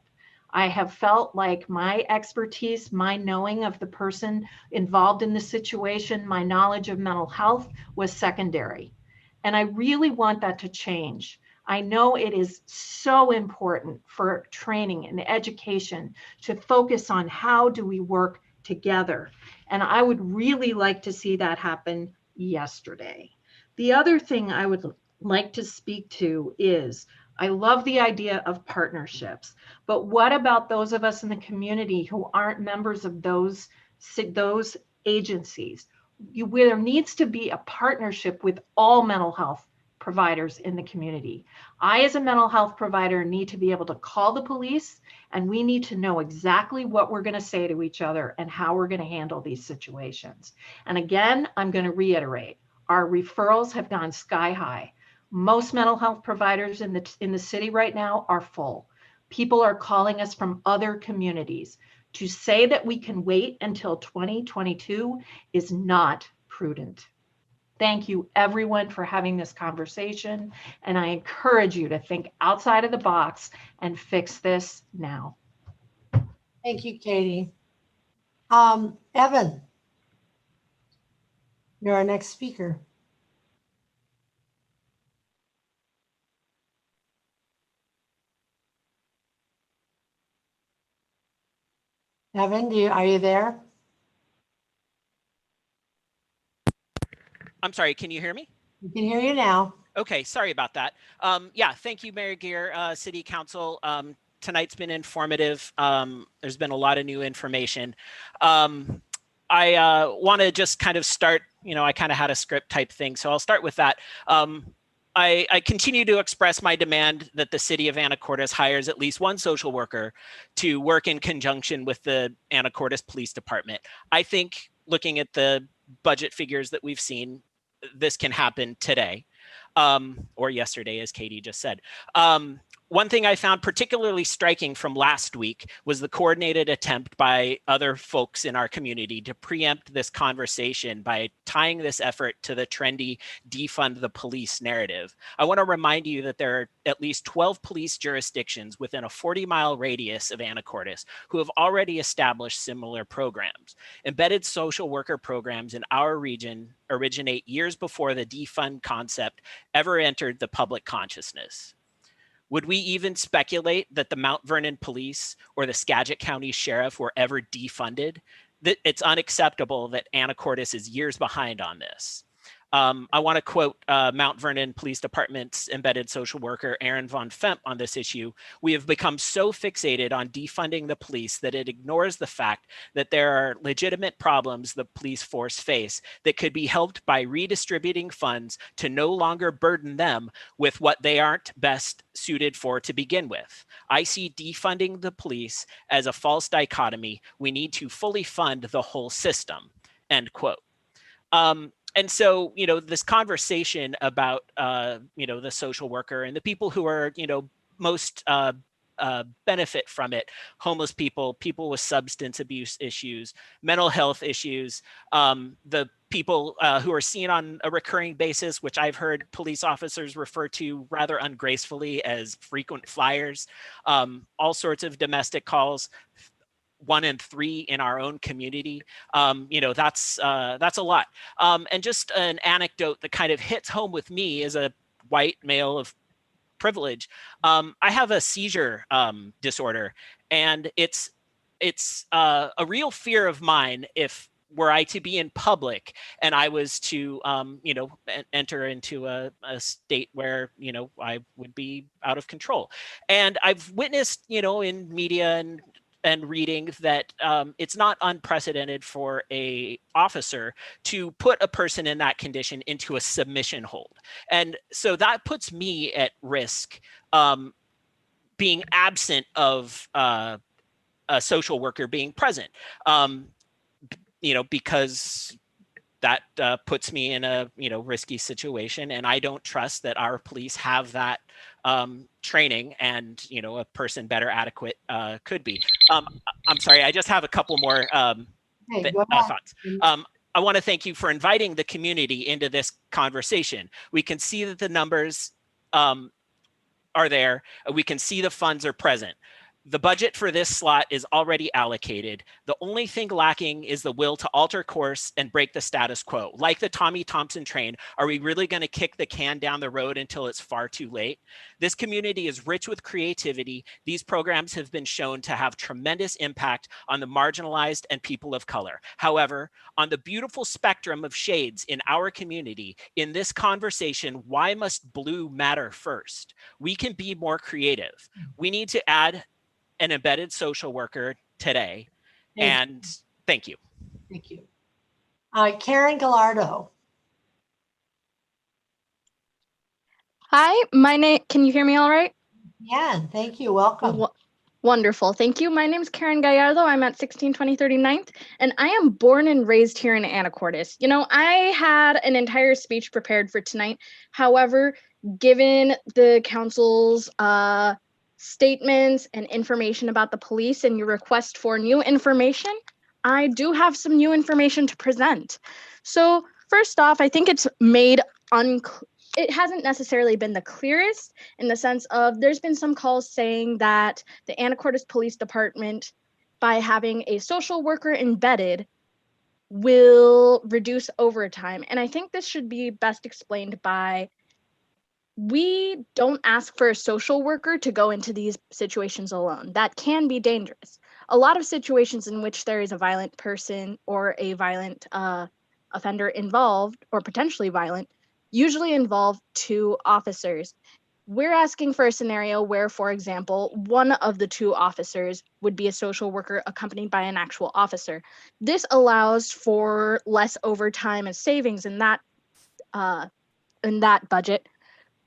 I have felt like my expertise, my knowing of the person involved in the situation, my knowledge of mental health was secondary. And I really want that to change. I know it is so important for training and education to focus on how do we work together. And I would really like to see that happen yesterday. The other thing I would like to speak to is, I love the idea of partnerships, but what about those of us in the community who aren't members of those agencies? There needs to be a partnership with all mental health providers in the community. I, as a mental health provider, need to be able to call the police, and we need to know exactly what we're going to say to each other and how we're going to handle these situations. And again, I'm going to reiterate, our referrals have gone sky high. Most mental health providers in the city right now are full. People are calling us from other communities. To say that we can wait until 2022 is not prudent. Thank you, everyone, for having this conversation. And I encourage you to think outside of the box and fix this now. Thank you, Katie. Evan, you're our next speaker. Evan, are you there? I'm sorry, can you hear me? We can hear you now. Okay, sorry about that. Yeah, thank you, Mayor Gear, City Council. Tonight's been informative. There's been a lot of new information. I want to just kind of start, I kind of had a script type thing, so I'll start with that. I continue to express my demand that the city of Anacortes hires at least one social worker to work in conjunction with the Anacortes Police Department. I think looking at the budget figures that we've seen, this can happen today, or yesterday, as Katie just said. One thing I found particularly striking from last week was the coordinated attempt by other folks in our community to preempt this conversation by tying this effort to the trendy defund the police narrative. I want to remind you that there are at least 12 police jurisdictions within a 40-mile radius of Anacortes who have already established similar programs. Embedded social worker programs in our region originate years before the defund concept ever entered the public consciousness. Would we even speculate that the Mount Vernon Police or the Skagit County Sheriff were ever defunded? It's unacceptable that Anacortes is years behind on this. I want to quote Mount Vernon Police Department's embedded social worker, Aaron Von Femp, on this issue. We have become so fixated on defunding the police that it ignores the fact that there are legitimate problems the police force face that could be helped by redistributing funds to no longer burden them with what they aren't best suited for to begin with. I see defunding the police as a false dichotomy. We need to fully fund the whole system, end quote. And so, this conversation about, the social worker and the people who are, most benefit from it, homeless people, people with substance abuse issues, mental health issues, the people who are seen on a recurring basis, which I've heard police officers refer to rather ungracefully as frequent flyers, all sorts of domestic calls, 1 in 3 in our own community. That's a lot. And just an anecdote that kind of hits home with me as a white male of privilege. I have a seizure disorder, and it's a real fear of mine if were I to be in public and I was to, enter into a state where, I would be out of control. And I've witnessed, in media and reading that it's not unprecedented for a officer to put a person in that condition into a submission hold. And so that puts me at risk, being absent of a social worker being present, because that puts me in a risky situation, and I don't trust that our police have that training, and a person better adequate could be. I'm sorry, I just have a couple more thoughts. I want to thank you for inviting the community into this conversation. We can see that the numbers are there. We can see the funds are present. The budget for this slot is already allocated. The only thing lacking is the will to alter course and break the status quo. Like the Tommy Thompson train, are we really going to kick the can down the road until it's far too late? This community is rich with creativity. These programs have been shown to have tremendous impact on the marginalized and people of color. However, on the beautiful spectrum of shades in our community, in this conversation, why must blue matter first? We can be more creative. We need to add an embedded social worker today. And thank you. Thank you. Karen Gallardo. Hi, my name, can you hear me all right? Yeah, thank you. Welcome. Wonderful. Thank you. My name is Karen Gallardo. I'm at 1620 39th, and I am born and raised here in Anacortes. I had an entire speech prepared for tonight. However, given the council's statements and information about the police and your request for new information, I do have some new information to present. So First off, I think it's made it hasn't necessarily been the clearest in the sense of there's been some calls saying that the Anacortes Police Department, by having a social worker embedded, will reduce overtime. And I think this should be best explained by, we don't ask for a social worker to go into these situations alone. That can be dangerous. A lot of situations in which there is a violent person or a violent offender involved, or potentially violent, usually involve two officers. We're asking for a scenario where, for example, one of the two officers would be a social worker accompanied by an actual officer. This allows for less overtime and savings in that budget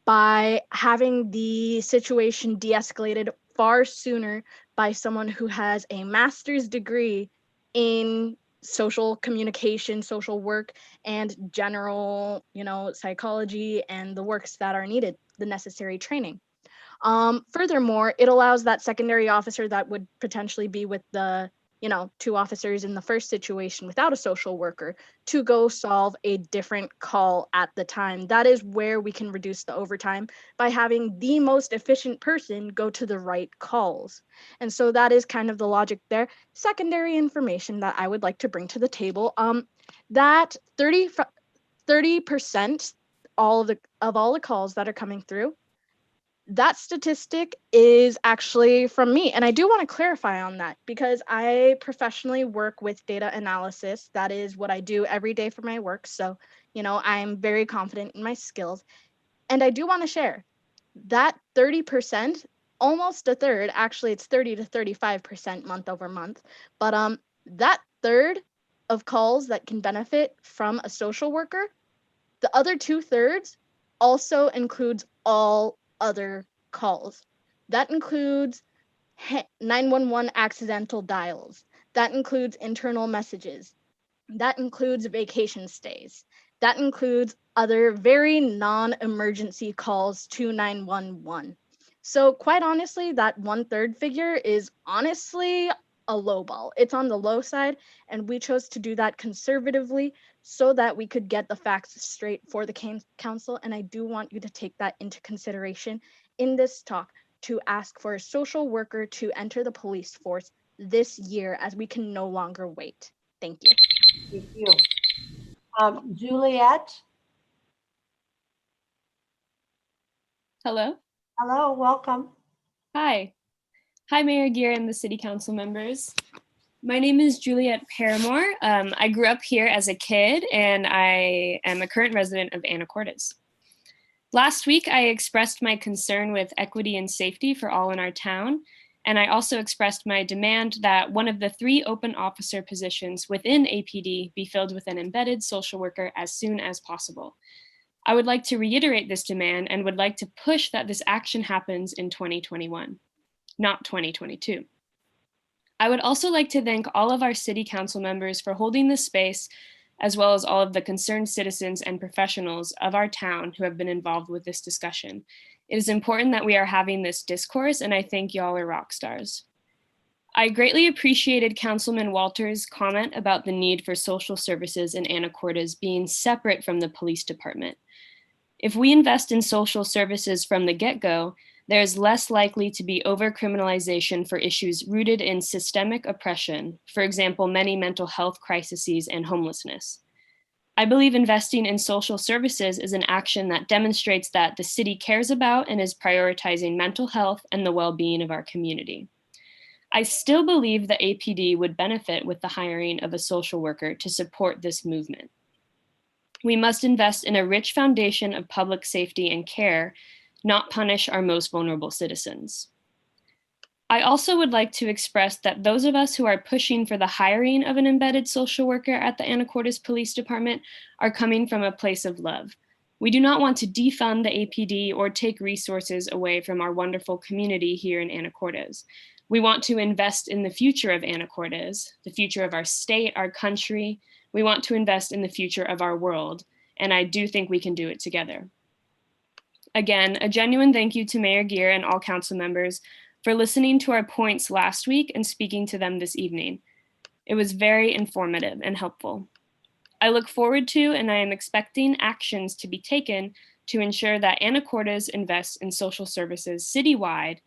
by having the situation de-escalated far sooner by someone who has a master's degree in social communication, social work, and general, psychology and the works that are needed, the necessary training. Furthermore, it allows that secondary officer that would potentially be with the, two officers in the first situation without a social worker to go solve a different call at the time. That is where we can reduce the overtime, by having the most efficient person go to the right calls. And so that is kind of the logic there. Secondary information that I would like to bring to the table, that 30% of all the calls that are coming through, that statistic is actually from me. And I do want to clarify on that, because I professionally work with data analysis. That is what I do every day for my work. So, I'm very confident in my skills. And I do want to share that 30%, almost a third, actually it's 30 to 35% month over month. But that third of calls that can benefit from a social worker, the other 2/3 also includes all other calls. That includes 911 accidental dials. That includes internal messages. That includes vacation stays. That includes other very non-emergency calls to 911. So quite honestly, that 1/3 figure is honestly a low ball. It's on the low side, and we chose to do that conservatively so that we could get the facts straight for the council. And I do want you to take that into consideration in this talk, to ask for a social worker to enter the police force this year, as we can no longer wait. Thank you. Thank you. Juliet. Hello. Hello, welcome. Hi. Hi, Mayor Gear and the City Council members. My name is Juliet Paramore. I grew up here as a kid, and I am a current resident of Anacortes. Last week, I expressed my concern with equity and safety for all in our town, and I also expressed my demand that one of the 3 open officer positions within APD be filled with an embedded social worker as soon as possible. I would like to reiterate this demand and would like to push that this action happens in 2021, not 2022. I would also like to thank all of our City Council members for holding this space, as well as all of the concerned citizens and professionals of our town who have been involved with this discussion. It is important that we are having this discourse, and I think y'all are rock stars. I greatly appreciated Councilman Walters' comment about the need for social services in Anacortes being separate from the police department. If we invest in social services from the get-go, there is less likely to be overcriminalization for issues rooted in systemic oppression, for example, many mental health crises and homelessness. I believe investing in social services is an action that demonstrates that the city cares about and is prioritizing mental health and the well-being of our community. I still believe the APD would benefit with the hiring of a social worker to support this movement. We must invest in a rich foundation of public safety and care, not punish our most vulnerable citizens. I also would like to express that those of us who are pushing for the hiring of an embedded social worker at the Anacortes Police Department are coming from a place of love. We do not want to defund the APD or take resources away from our wonderful community here in Anacortes. We want to invest in the future of Anacortes, the future of our state, our country. We want to invest in the future of our world, and I do think we can do it together. Again, a genuine thank you to Mayor Gear and all council members for listening to our points last week and speaking to them this evening. It was very informative and helpful. I look forward to and I am expecting actions to be taken to ensure that Anacortes invests in social services citywide.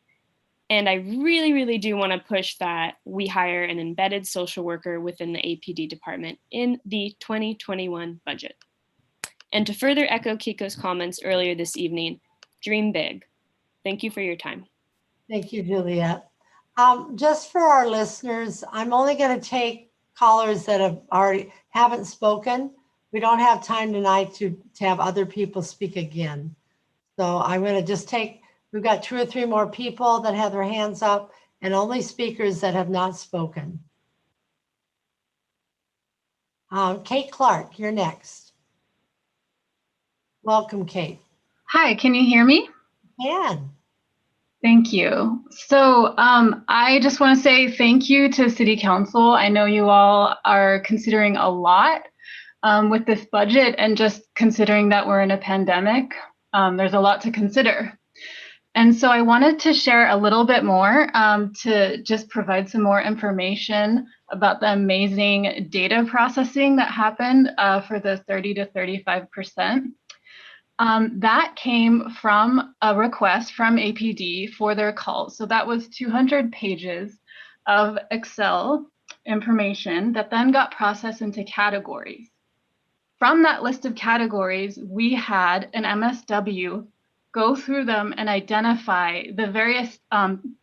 And I really, really do want to push that we hire an embedded social worker within the APD department in the 2021 budget. And to further echo Kiko's comments earlier this evening, dream big. Thank you for your time. Thank you, Juliet. Just for our listeners, I'm only going to take callers that haven't spoken. We don't have time tonight to have other people speak again. So I'm going to just we've got 2 or 3 more people that have their hands up and only speakers that have not spoken. Kate Clark, you're next. Welcome, Kate. Hi, can you hear me? Can. Thank you. So I just want to say thank you to City Council. I know you all are considering a lot with this budget, and just considering that we're in a pandemic, there's a lot to consider. And so I wanted to share a little bit more to just provide some more information about the amazing data processing that happened for the 30 to 35%. That came from a request from APD for their calls. So that was 200 pages of Excel information that then got processed into categories. From that list of categories, we had an MSW go through them and identify the various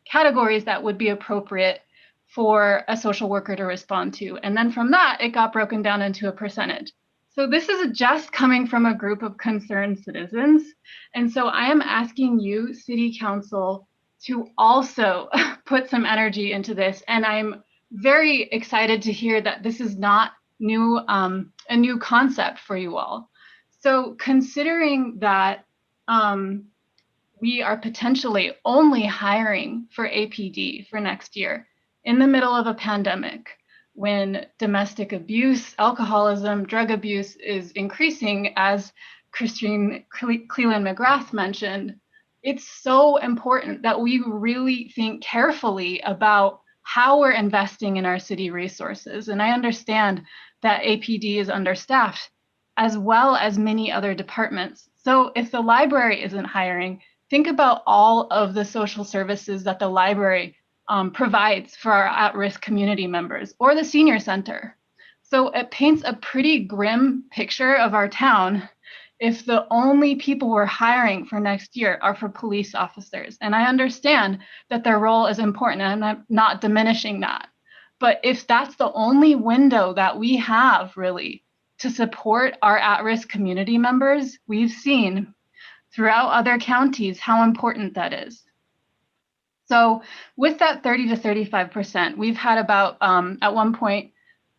categories that would be appropriate for a social worker to respond to. And then from that, it got broken down into a percentage. So this is just coming from a group of concerned citizens. And so I am asking you, City Council, to also put some energy into this. And I'm very excited to hear that this is not a new concept for you all. So considering that we are potentially only hiring for APD for next year in the middle of a pandemic, when domestic abuse, alcoholism, drug abuse is increasing, as Christine Cleland McGrath mentioned, it's so important that we really think carefully about how we're investing in our city resources. And I understand that APD is understaffed, as well as many other departments. So if the library isn't hiring, think about all of the social services that the library provides for our at-risk community members, or the senior center. So it paints a pretty grim picture of our town if the only people we're hiring for next year are for police officers. And I understand that their role is important, and I'm not diminishing that. But if that's the only window that we have really to support our at-risk community members, we've seen throughout other counties how important that is. So with that 30 to 35%, we've had about, at one point,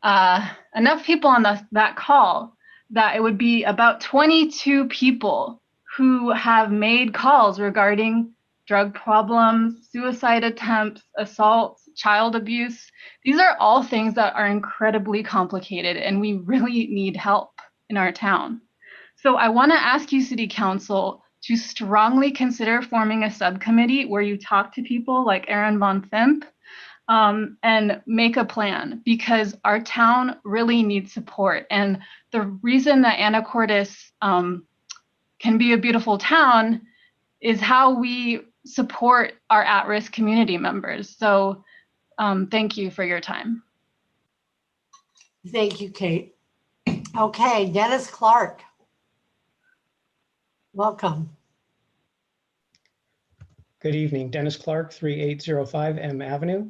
enough people on that call that it would be about 22 people who have made calls regarding drug problems, suicide attempts, assaults, child abuse. These are all things that are incredibly complicated, and we really need help in our town. So I want to ask you, City Council, to strongly consider forming a subcommittee where you talk to people like Aaron Von Thimp and make a plan, because our town really needs support. And the reason that Anacortes can be a beautiful town is how we support our at-risk community members. So thank you for your time. Thank you, Kate. Okay, Dennis Clark. Welcome. Good evening, Dennis Clark, 3805 M Avenue.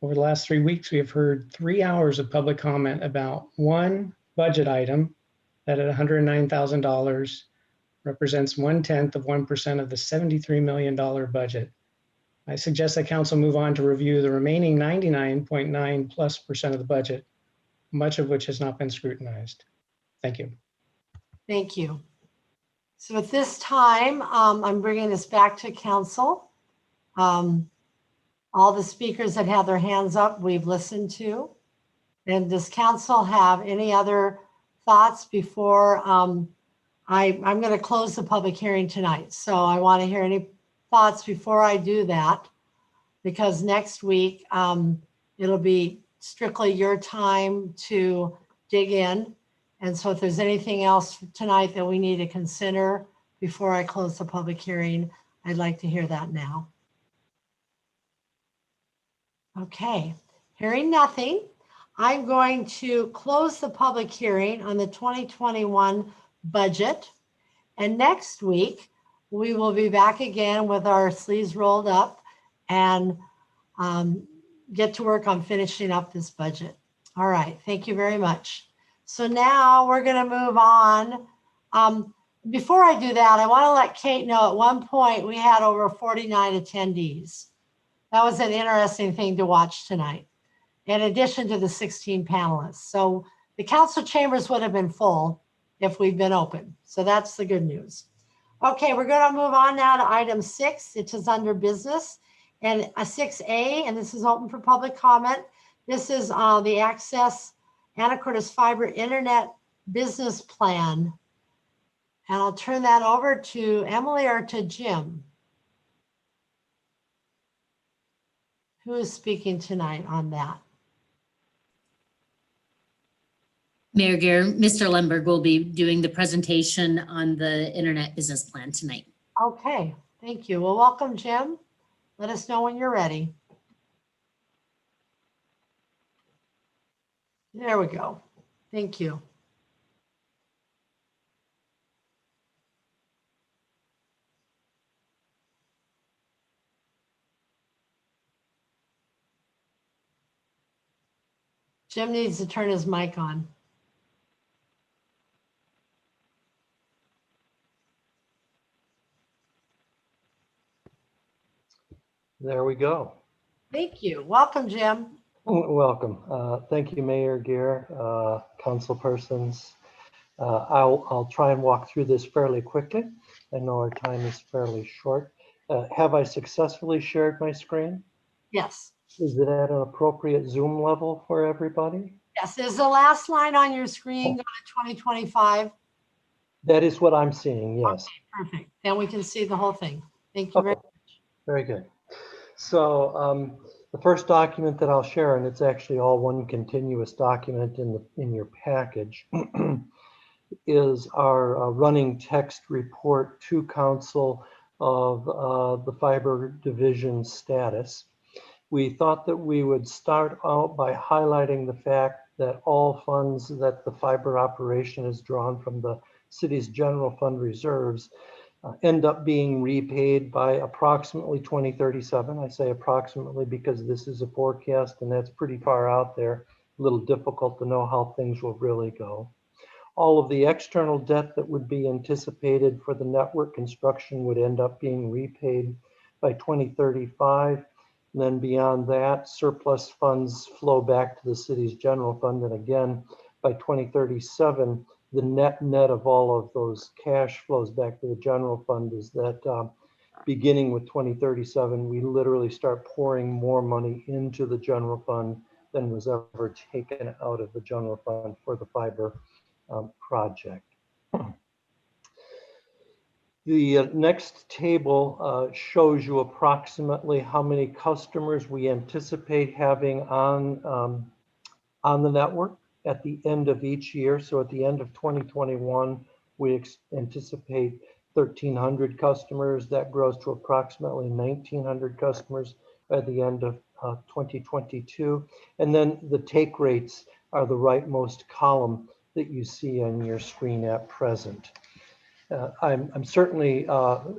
Over the last 3 weeks, we have heard 3 hours of public comment about one budget item that at $109,000 represents 1/10 of 1% of the $73 million budget. I suggest that council move on to review the remaining 99.9+% of the budget, much of which has not been scrutinized. Thank you. Thank you. So at this time, I'm bringing this back to council. All the speakers that have their hands up, we've listened to. And does council have any other thoughts before I'm going to close the public hearing tonight. So I want to hear any thoughts before I do that, because next week it'll be strictly your time to dig in And so if there's anything else tonight that we need to consider before I close the public hearing, I'd like to hear that now. Okay, hearing nothing, I'm going to close the public hearing on the 2021 budget. And next week, we will be back again with our sleeves rolled up and get to work on finishing up this budget. All right, thank you very much. So now we're going to move on. Before I do that, I want to let Kate know at one point we had over 49 attendees. That was an interesting thing to watch tonight, in addition to the 16 panelists. So the council chambers would have been full if we'd been open. So that's the good news. Okay, we're going to move on now to item 6. It is under business, and a 6A, and this is open for public comment. This is the Access Anacortes Fiber Internet Business Plan. And I'll turn that over to Emily or to Jim. Who is speaking tonight on that? Mayor Gear, Mr. Lemberg will be doing the presentation on the Internet Business Plan tonight. Okay, thank you. Well, welcome, Jim. Let us know when you're ready. There we go. Thank you. Jim needs to turn his mic on. There we go. Thank you. Welcome, Jim. Welcome. Thank you, Mayor Gear, council persons. I'll try and walk through this fairly quickly. I know our time is fairly short. Have I successfully shared my screen? Yes. Is it at an appropriate Zoom level for everybody? Yes, is the last line on your screen go to 2025? That is what I'm seeing, yes. Okay, perfect. Then we can see the whole thing. Thank you very much. Very good. So the first document that I'll share, and it's actually all one continuous document in your package, is our running text report to council of the fiber division status. We thought that we would start out by highlighting the fact that all funds that the fiber operation is drawn from the city's general fund reserves end up being repaid by approximately 2037. I say approximately because this is a forecast and that's pretty far out there, a little difficult to know how things will really go. All of the external debt that would be anticipated for the network construction would end up being repaid by 2035. And then beyond that, surplus funds flow back to the city's general fund. And again, by 2037, the net of all of those cash flows back to the general fund is that beginning with 2037, we literally start pouring more money into the general fund than was ever taken out of the general fund for the fiber project. The next table shows you approximately how many customers we anticipate having on the network at the end of each year. So at the end of 2021, we anticipate 1,300 customers. That grows to approximately 1,900 customers by the end of 2022. And then the take rates are the rightmost column that you see on your screen at present. I'm certainly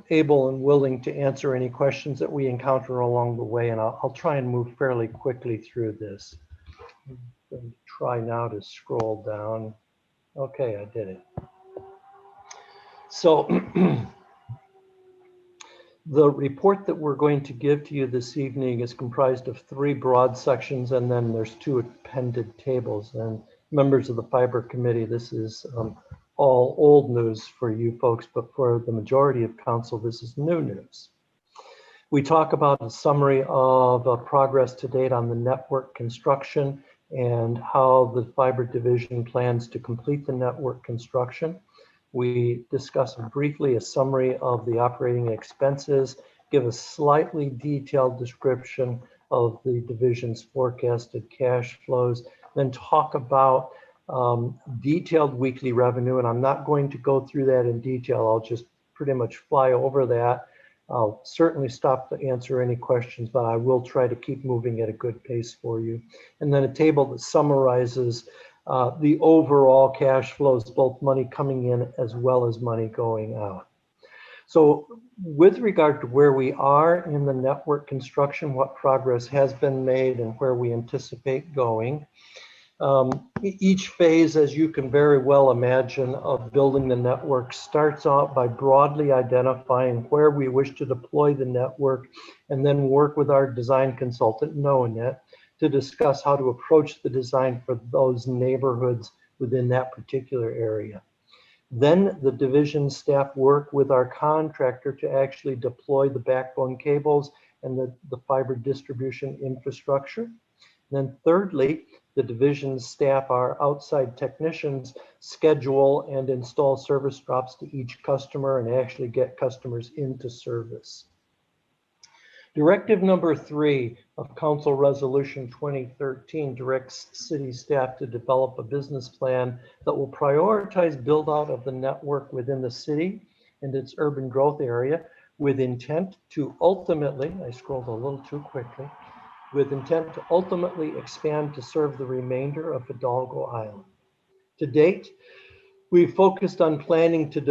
able and willing to answer any questions that we encounter along the way, and I'll try and move fairly quickly through this. I'm going to try now to scroll down. Okay, I did it. So the report that we're going to give to you this evening is comprised of 3 broad sections, and then there's 2 appended tables. And members of the Fiber Committee, this is all old news for you folks, but for the majority of council, this is new news. We talk about a summary of progress to date on the network construction and how the fiber division plans to complete the network construction. We discuss briefly a summary of the operating expenses, give a slightly detailed description of the division's forecasted cash flows, then talk about detailed weekly revenue, and I'm not going to go through that in detail. I'll just pretty much fly over that. I'll certainly stop to answer any questions, but I will try to keep moving at a good pace for you. And then a table that summarizes the overall cash flows, both money coming in as well as money going out. So with regard to where we are in the network construction, what progress has been made and where we anticipate going. Each phase, as you can very well imagine, of building the network starts out by broadly identifying where we wish to deploy the network and then work with our design consultant, KnowInit, to discuss how to approach the design for those neighborhoods within that particular area. Then the division staff work with our contractor to actually deploy the backbone cables and the fiber distribution infrastructure. Then thirdly, the division staff, our outside technicians, schedule and install service drops to each customer and actually get customers into service. Directive number 3 of Council Resolution 2013 directs city staff to develop a business plan that will prioritize build out of the network within the city and its urban growth area with intent to ultimately, I scrolled a little too quickly, with intent to ultimately expand to serve the remainder of Hidalgo Island. To date, we've focused on planning to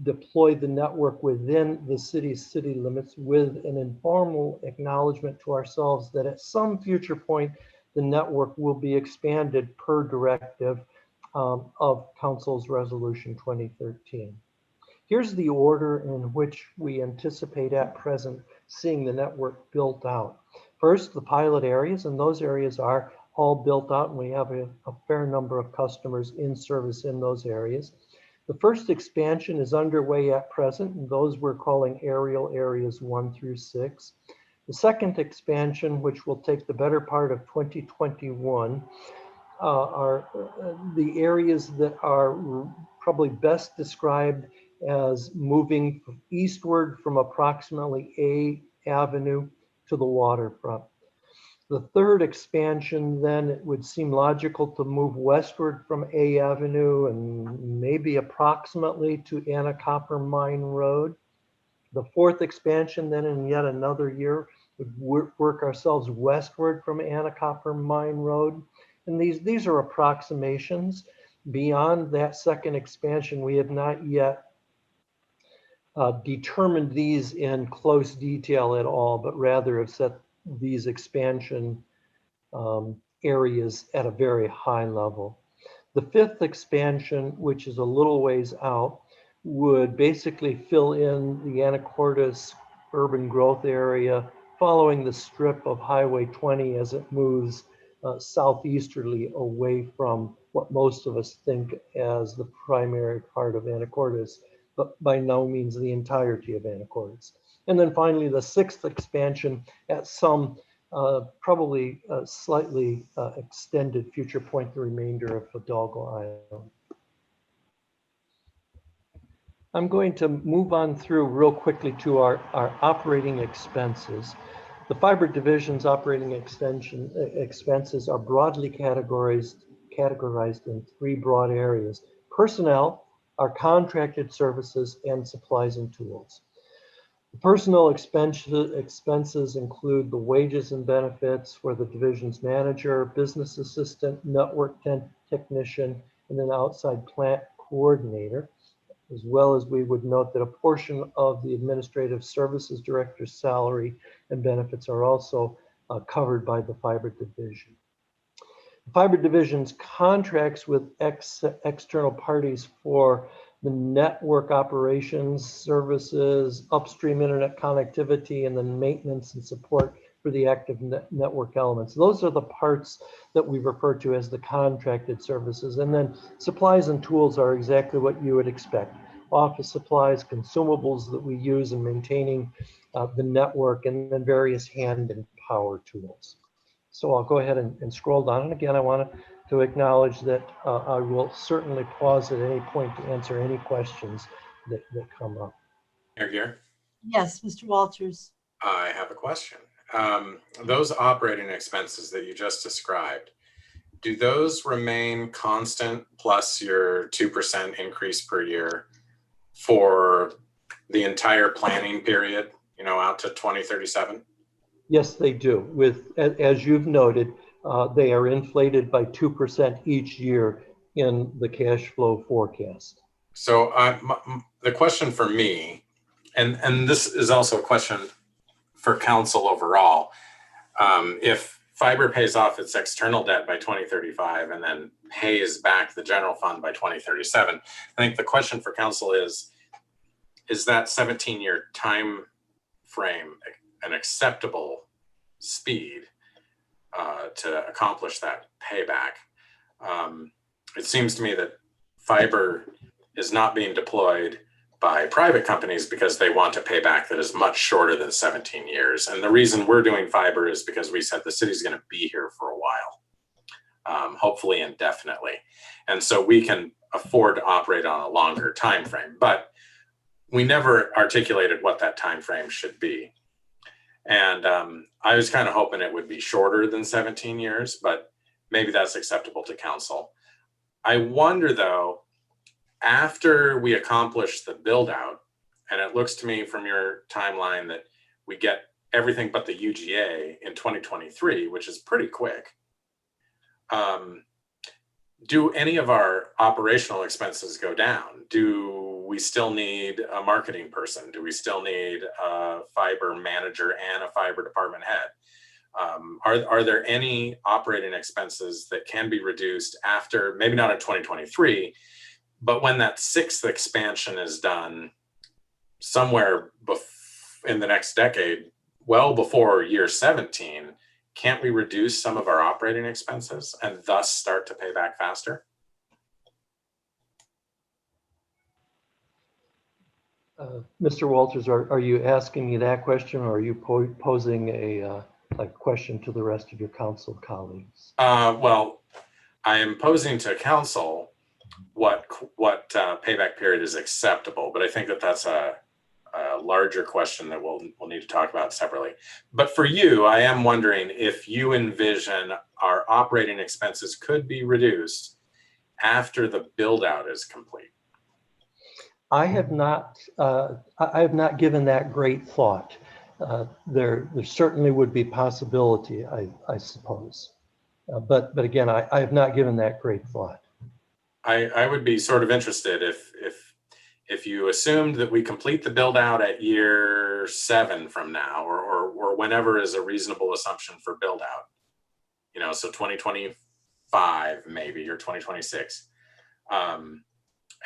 deploy the network within the city's city limits with an informal acknowledgement to ourselves that at some future point, the network will be expanded per directive of Council's Resolution 2013. Here's the order in which we anticipate at present seeing the network built out. First, the pilot areas, and those areas are all built out, and we have a fair number of customers in service in those areas. The first expansion is underway at present, and those we're calling aerial areas 1 through 6. The second expansion, which will take the better part of 2021, are the areas that are probably best described as moving eastward from approximately A Avenue to the waterfront. The third expansion, then, it would seem logical to move westward from A Avenue and maybe approximately to Anacortes Mine Road. The fourth expansion, then, in yet another year, would work ourselves westward from Anacortes Mine Road. And these are approximations. Beyond that second expansion, we have not yet determined these in close detail at all, but rather have set these expansion areas at a very high level. The fifth expansion, which is a little ways out, would basically fill in the Anacortes urban growth area following the strip of Highway 20 as it moves southeasterly away from what most of us think as the primary part of Anacortes, but by no means the entirety of Anacortes. And then finally, the sixth expansion at some probably slightly extended future point, the remainder of Hidalgo Island. I'm going to move on through real quickly to our operating expenses. The fiber division's operating expenses are broadly categorized in 3 broad areas: personnel, our contracted services, and supplies and tools. The personnel expenses include the wages and benefits for the division's manager, business assistant, network technician, and an outside plant coordinator, as well as we would note that a portion of the administrative services director's salary and benefits are also covered by the fiber division. The fiber division's contracts with external parties for the network operations, services, upstream internet connectivity, and then maintenance and support for the active network elements. Those are the parts that we refer to as the contracted services. And then supplies and tools are exactly what you would expect: office supplies, consumables that we use in maintaining the network, and then various hand and power tools. So I'll go ahead and scroll down. And again, I want to acknowledge that I will certainly pause at any point to answer any questions that come up. Mayor Gear? Yes, Mr. Walters. I have a question. Those operating expenses that you just described, do those remain constant plus your 2% increase per year for the entire planning period, out to 2037? Yes, they do. As you've noted, they are inflated by 2% each year in the cash flow forecast. So the question for me, and this is also a question for council overall, if fiber pays off its external debt by 2035 and then pays back the general fund by 2037, I think the question for council is that 17-year time frame an acceptable speed to accomplish that payback? It seems to me that fiber is not being deployed by private companies because they want to pay back that is much shorter than 17 years. And the reason we're doing fiber is because we said the city's going to be here for a while, hopefully indefinitely. And so we can afford to operate on a longer time frame, but we never articulated what that time frame should be. And I was kind of hoping it would be shorter than 17 years, but maybe that's acceptable to council. I wonder though, after we accomplish the build out, and it looks to me from your timeline that we get everything but the UGA in 2023, which is pretty quick. Do any of our operational expenses go down? Do we still need a marketing person? Do we still need a fiber manager and a fiber department head? Are there any operating expenses that can be reduced after, maybe not in 2023, but when that 6th expansion is done somewhere in the next decade, well before year 17, can't we reduce some of our operating expenses and thus start to pay back faster? Mr. Walters, are you asking me that question, or are you posing a question to the rest of your council colleagues? Well, I am posing to council what payback period is acceptable, but I think that that's a larger question that we'll need to talk about separately. But for you, I am wondering if you envision our operating expenses could be reduced after the build out is complete. I have not given that great thought. There certainly would be possibility, I suppose. But again, I have not given that great thought. I would be sort of interested if you assumed that we complete the build out at year 7 from now, or whenever is a reasonable assumption for build out, so 2025 maybe, or 2026.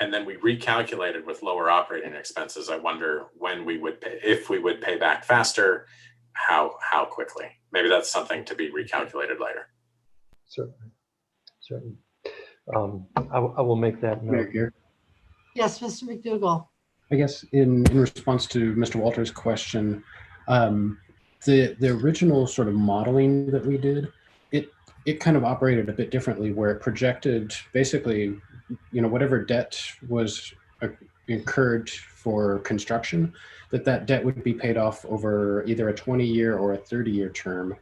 And then we recalculated with lower operating expenses. I wonder when we would pay, if we would pay back faster, how quickly. Maybe that's something to be recalculated later. Certainly. I will make that note. Yes, Mr. McDougall. I guess in response to Mr. Walters' question, the original sort of modeling that we did, it kind of operated a bit differently, where it projected basically, whatever debt was incurred for construction, that debt would be paid off over either a 20-year or a 30-year term.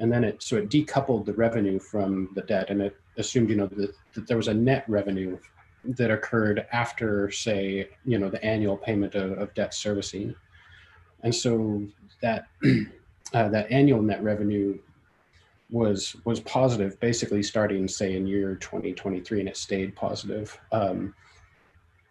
And then it decoupled the revenue from the debt, and it assumed, that there was a net revenue that occurred after, say, the annual payment of debt servicing. And so that that annual net revenue was positive, basically starting, say, in year 2023, and it stayed positive.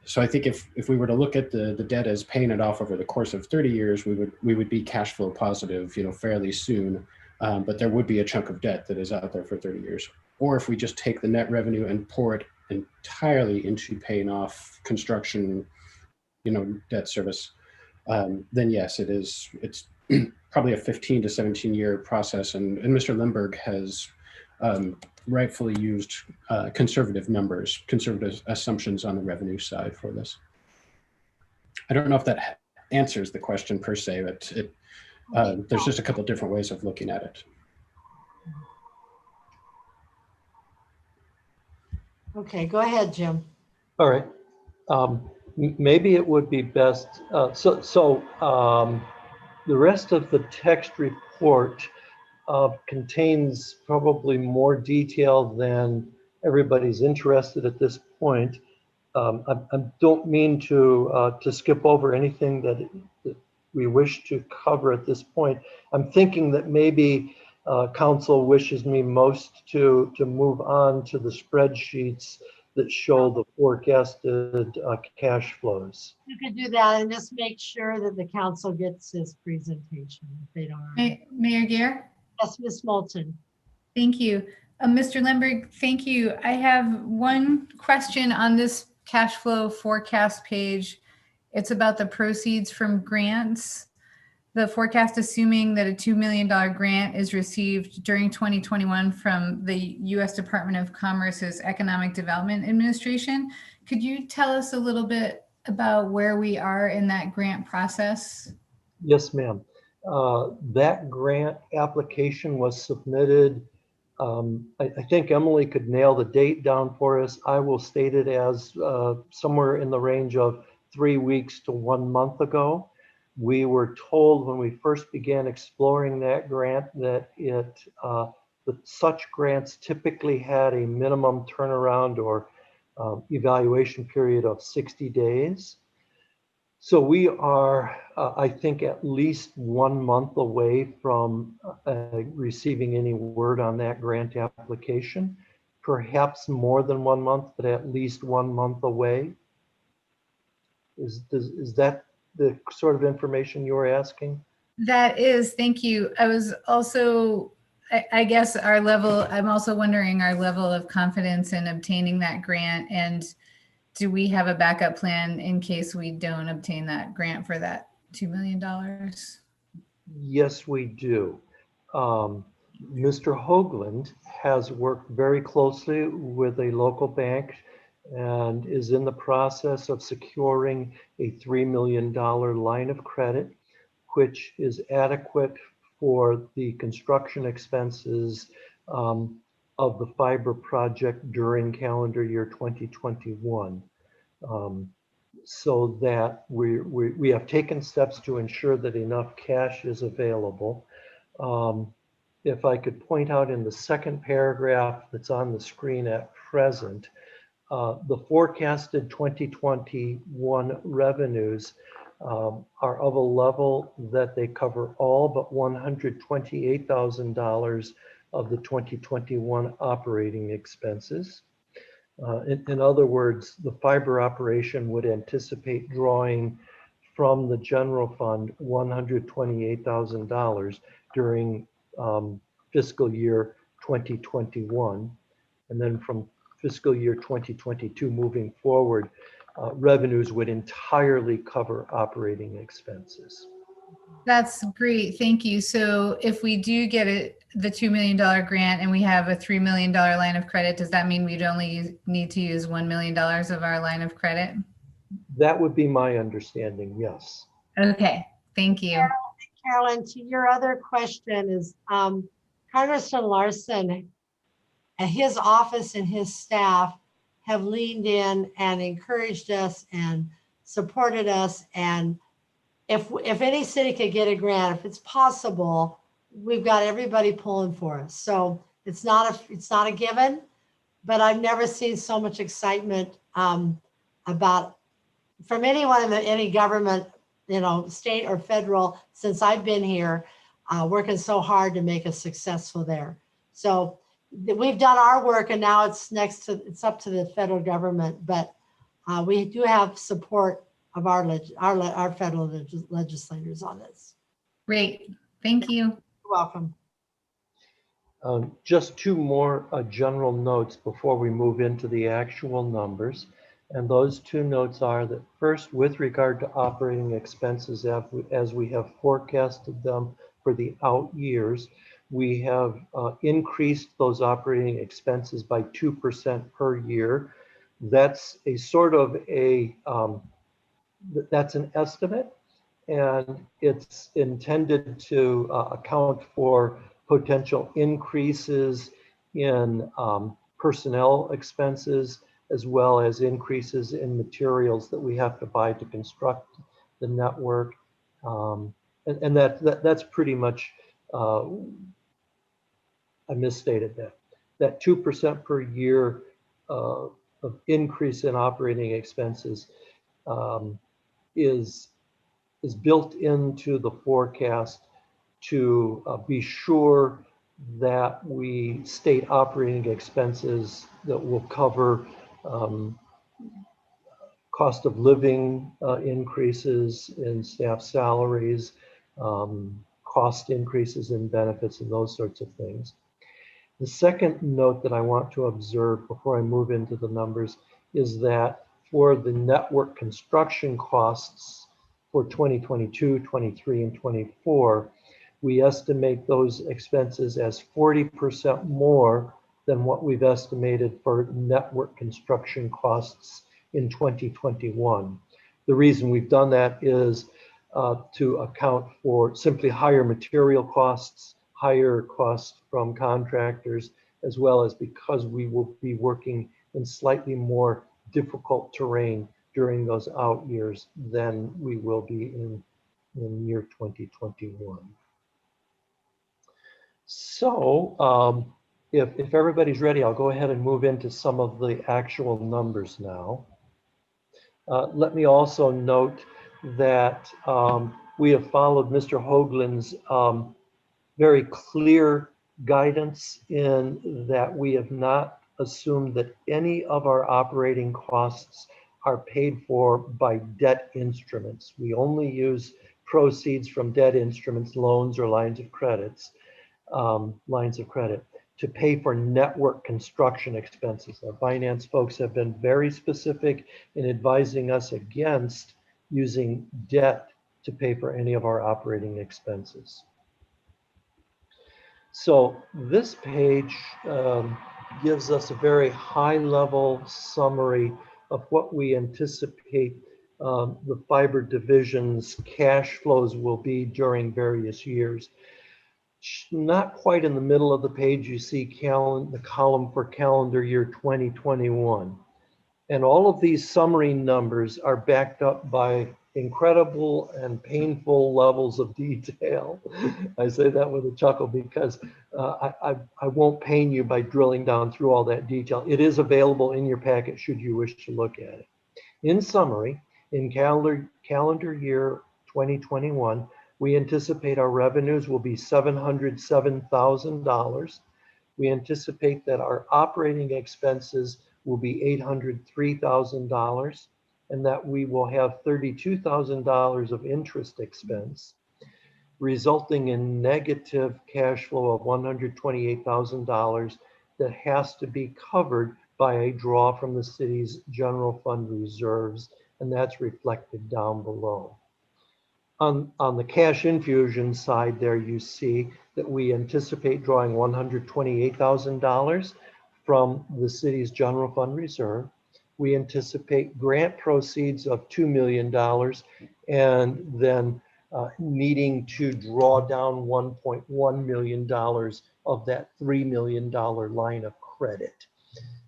So I think if we were to look at the debt as paying it off over the course of 30 years, we would be cash flow positive, fairly soon. But there would be a chunk of debt that is out there for 30 years. Or if we just take the net revenue and pour it entirely into paying off construction, debt service, then yes, it's probably a 15 to 17 year process. And Mr. Limburg has rightfully used conservative assumptions on the revenue side for this. I don't know if that answers the question per se, but there's just a couple different ways of looking at it. Okay, go ahead, Jim. All right. Maybe it would be best. The rest of the text report contains probably more detail than everybody's interested at this point. I don't mean to skip over anything that we wish to cover at this point. I'm thinking that maybe council wishes me most to move on to the spreadsheets that show the forecasted cash flows. You could do that and just make sure that the council gets this presentation if they don't already. Mayor Gear? Yes, Ms. Moulton. Thank you. Mr. Lemberg, thank you. I have one question on this cash flow forecast page. It's about the proceeds from grants. The forecast assuming that a $2 million grant is received during 2021 from the U.S. Department of Commerce's Economic Development Administration. Could you tell us a little bit about where we are in that grant process? Yes, ma'am. That grant application was submitted. I think Emily could nail the date down for us. I will state it as somewhere in the range of 3 weeks to 1 month ago. We were told when we first began exploring that grant that that such grants typically had a minimum turnaround or evaluation period of 60 days. So we are, I think, at least 1 month away from receiving any word on that grant application. Perhaps more than 1 month, but at least 1 month away. Is that the sort of information you were asking? That is, thank you. I was also, I guess I'm also wondering our level of confidence in obtaining that grant, and do we have a backup plan in case we don't obtain that grant for that $2 million? Yes, we do. Mr. Hoagland has worked very closely with a local bank and is in the process of securing a $3 million line of credit, which is adequate for the construction expenses of the fiber project during calendar year 2021. So that we have taken steps to ensure that enough cash is available. If I could point out in the second paragraph that's on the screen at present, the forecasted 2021 revenues are of a level that they cover all but $128,000 of the 2021 operating expenses. In other words, the fiber operation would anticipate drawing from the general fund $128,000 during fiscal year 2021. And then from fiscal year 2022 moving forward, revenues would entirely cover operating expenses. That's great, thank you. So if we do get the $2 million grant and we have a $3 million line of credit, does that mean we'd only need to use $1 million of our line of credit? That would be my understanding, yes. Okay, thank you. Carolyn, to your other question is, Congressman Larson and his office and his staff have leaned in and encouraged us and supported us. And if any city could get a grant, if it's possible, we've got everybody pulling for us. So it's not a given, but I've never seen so much excitement about from anyone in any government, state or federal, since I've been here, working so hard to make us successful there. So we've done our work, and now it's up to the federal government. But we do have support of our federal legislators on this. Great, thank you. You're welcome. Just two more general notes before we move into the actual numbers. And those two notes are that first, with regard to operating expenses, as we have forecasted them for the out years, we have increased those operating expenses by 2% per year. That's a sort of that's an estimate, and it's intended to account for potential increases in personnel expenses, as well as increases in materials that we have to buy to construct the network. And that's pretty much I misstated that. That 2% per year of increase in operating expenses is built into the forecast to be sure that we state operating expenses that will cover cost of living increases in staff salaries, cost increases in benefits, and those sorts of things. The second note that I want to observe before I move into the numbers is that for the network construction costs for 2022, 23, and 24, we estimate those expenses as 40% more than what we've estimated for network construction costs in 2021. The reason we've done that is to account for simply higher material costs, higher costs from contractors, as well as because we will be working in slightly more difficult terrain during those out years than we will be in year 2021. So if everybody's ready, I'll go ahead and move into some of the actual numbers now. Let me also note that we have followed Mr. Hoagland's very clear guidance in that we have not assumed that any of our operating costs are paid for by debt instruments. We only use proceeds from debt instruments, loans or lines of credit, to pay for network construction expenses. Our finance folks have been very specific in advising us against using debt to pay for any of our operating expenses. So this page gives us a very high-level summary of what we anticipate the fiber division's cash flows will be during various years. Not quite in the middle of the page, you see the column for calendar year 2021. And all of these summary numbers are backed up by incredible and painful levels of detail. I say that with a chuckle because I won't pain you by drilling down through all that detail. It is available in your packet should you wish to look at it. In summary, in calendar year 2021, we anticipate our revenues will be $707,000. We anticipate that our operating expenses will be $803,000 and that we will have $32,000 of interest expense, resulting in negative cash flow of $128,000 that has to be covered by a draw from the city's general fund reserves, and that's reflected down below. On the cash infusion side there, you see that we anticipate drawing $128,000 from the city's general fund reserve. We anticipate grant proceeds of $2 million and then needing to draw down $1.1 million of that $3 million line of credit.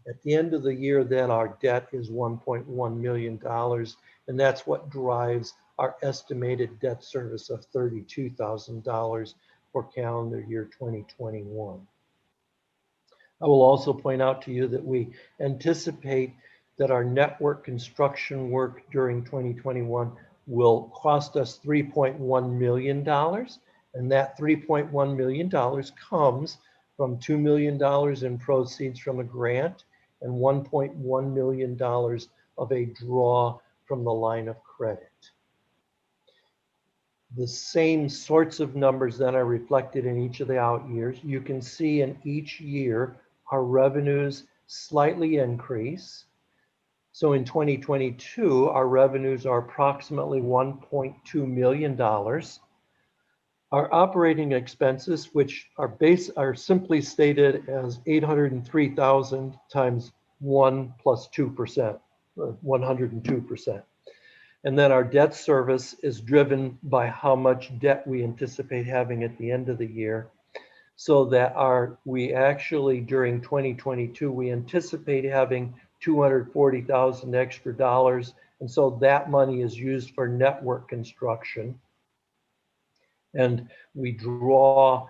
At the end of the year, then our debt is $1.1 million, and that's what drives our estimated debt service of $32,000 for calendar year 2021. I will also point out to you that we anticipate that our network construction work during 2021 will cost us $3.1 million, and that $3.1 million comes from $2 million in proceeds from a grant and $1.1 million of a draw from the line of credit. The same sorts of numbers then are reflected in each of the out years. You can see in each year our revenues slightly increase. So in 2022, our revenues are approximately $1.2 million. Our operating expenses, which are simply stated as 803,000 times 1 plus 2%, 102%. And then our debt service is driven by how much debt we anticipate having at the end of the year. So that we actually, during 2022, we anticipate having $240,000 extra dollars. And so that money is used for network construction. And we draw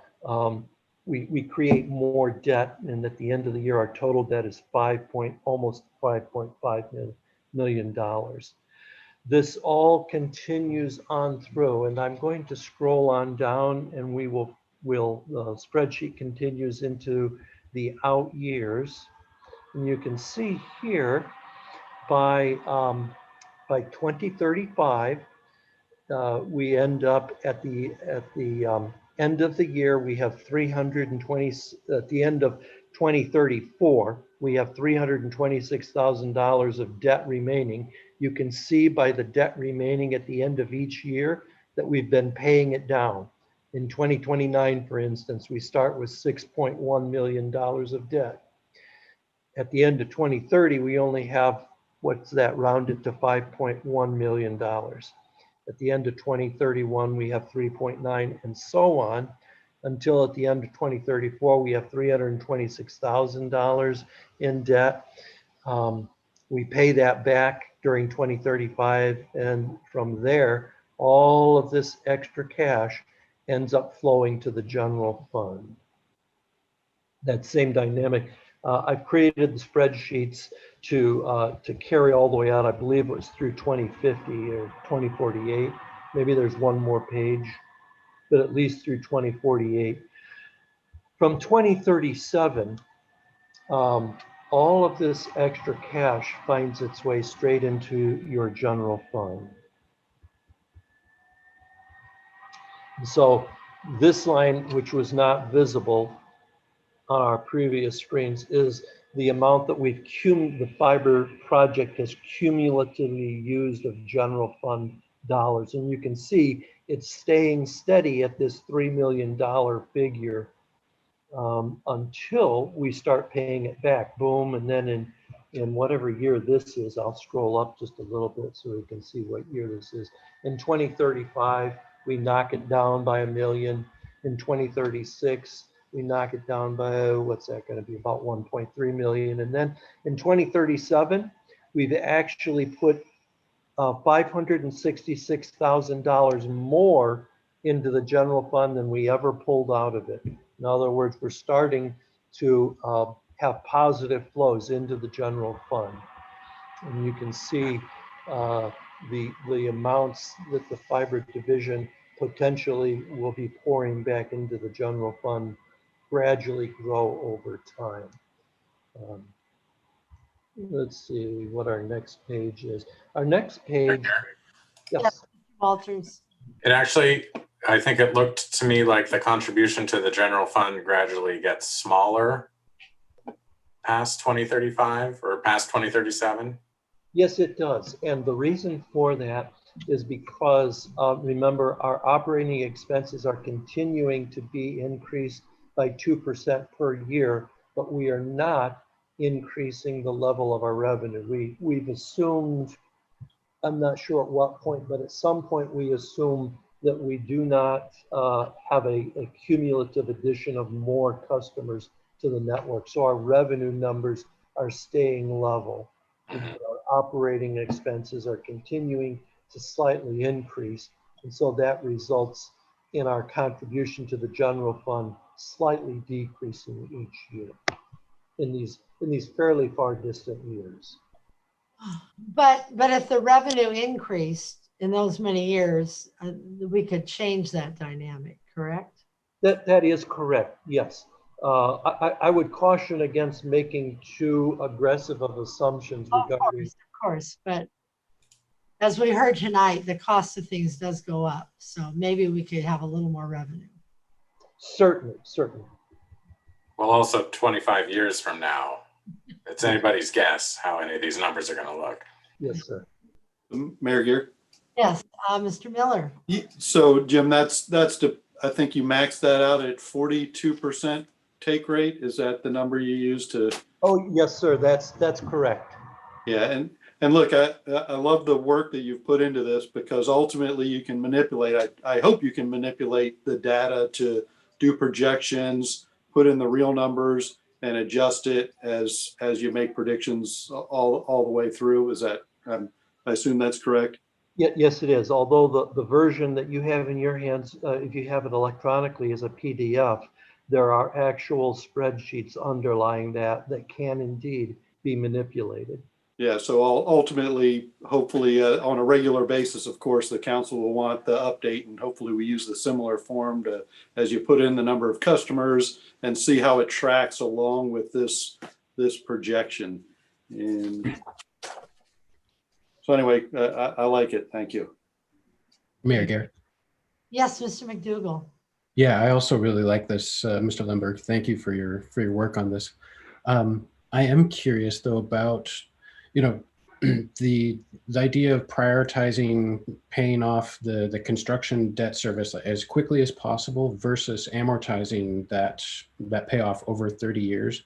we create more debt, and at the end of the year, our total debt is almost $5.5 million. This all continues on through, and I'm going to scroll on down, and the spreadsheet continues into the out years. And you can see here by 2035, we end up at the end of the year, we have 320, at the end of 2034, we have $326,000 of debt remaining. You can see by the debt remaining at the end of each year that we've been paying it down. In 2029, for instance, we start with $6.1 million of debt. At the end of 2030, we only have, what's that, rounded to $5.1 million. At the end of 2031, we have 3.9, and so on, until at the end of 2034, we have $326,000 in debt. We pay that back during 2035, and from there, all of this extra cash ends up flowing to the general fund. That same dynamic. I've created the spreadsheets to carry all the way out. I believe it was through 2050 or 2048. Maybe there's one more page, but at least through 2048. From 2037, all of this extra cash finds its way straight into your general fund. So this line, which was not visible on our previous screens, is the amount that the fiber project has cumulatively used of general fund dollars. And you can see it's staying steady at this $3 million figure until we start paying it back. Boom. And then in whatever year this is, I'll scroll up just a little bit so we can see what year this is. In 2035, we knock it down by $1 million. In 2036, we knock it down by, what's that going to be, about 1.3 million. And then in 2037, we've actually put $566,000 more into the general fund than we ever pulled out of it. In other words, we're starting to have positive flows into the general fund. And you can see the amounts that the fiber division potentially will be pouring back into the general fund gradually grow over time. Let's see what our next page is. Our next page, yes. Walters. It actually, I think it looked to me like the contribution to the general fund gradually gets smaller past 2035 or past 2037. Yes, it does. And the reason for that is because, remember, our operating expenses are continuing to be increased by 2% per year, but we are not increasing the level of our revenue. We've assumed, I'm not sure at what point, but at some point we assume that we do not have a cumulative addition of more customers to the network. So our revenue numbers are staying level. Our operating expenses are continuing to slightly increase. And so that results in our contribution to the general fund slightly decreasing each year in these fairly far distant years. But if the revenue increased in those many years, we could change that dynamic, correct? That is correct, yes. I would caution against making too aggressive of assumptions regarding. Of course, but as we heard tonight, the cost of things does go up. So maybe we could have a little more revenue. Certainly. Well, also 25 years from now, it's anybody's guess how any of these numbers are going to look. Yes, sir. Mayor Gear? Yes, Mr. Miller. So Jim, that's I think you maxed that out at 42% take rate. Is that the number you use to? Oh, yes, sir. That's correct. Yeah, and look, I love the work that you've put into this, because ultimately you can manipulate. I hope you can manipulate the data to do projections, put in the real numbers, and adjust it as you make predictions all the way through. Is that? I assume that's correct. Yes, it is. Although the version that you have in your hands, if you have it electronically, is a PDF. there are actual spreadsheets underlying that can indeed be manipulated. Yeah, so ultimately, hopefully, on a regular basis, of course, the council will want the update, and hopefully we use the similar form to, as you put in the number of customers and see how it tracks along with this projection. And so anyway, I like it. Thank you. Mayor Garrett. Yes, Mr. McDougall. Yeah, I also really like this, Mr. Lemberg. Thank you for your work on this. I am curious though about, the idea of prioritizing paying off the construction debt service as quickly as possible versus amortizing that payoff over 30 years,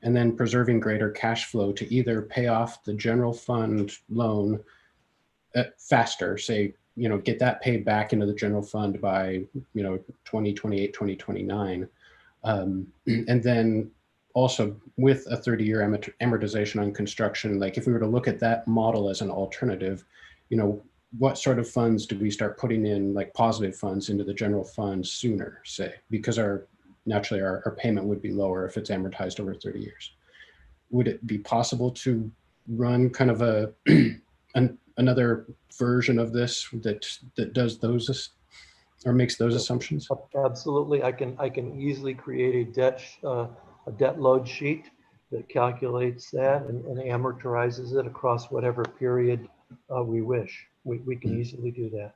and then preserving greater cash flow to either pay off the general fund loan faster, say, get that paid back into the general fund by, 2028, 2029. And then also with a 30-year amortization on construction, like if we were to look at that model as an alternative, what sort of funds do we start putting in, like positive funds into the general fund sooner, say, because naturally our payment would be lower if it's amortized over 30 years. Would it be possible to run kind of another version of this that does those or makes those assumptions? Absolutely, I can easily create a debt load sheet that calculates that and amortizes it across whatever period we wish. We can easily do that.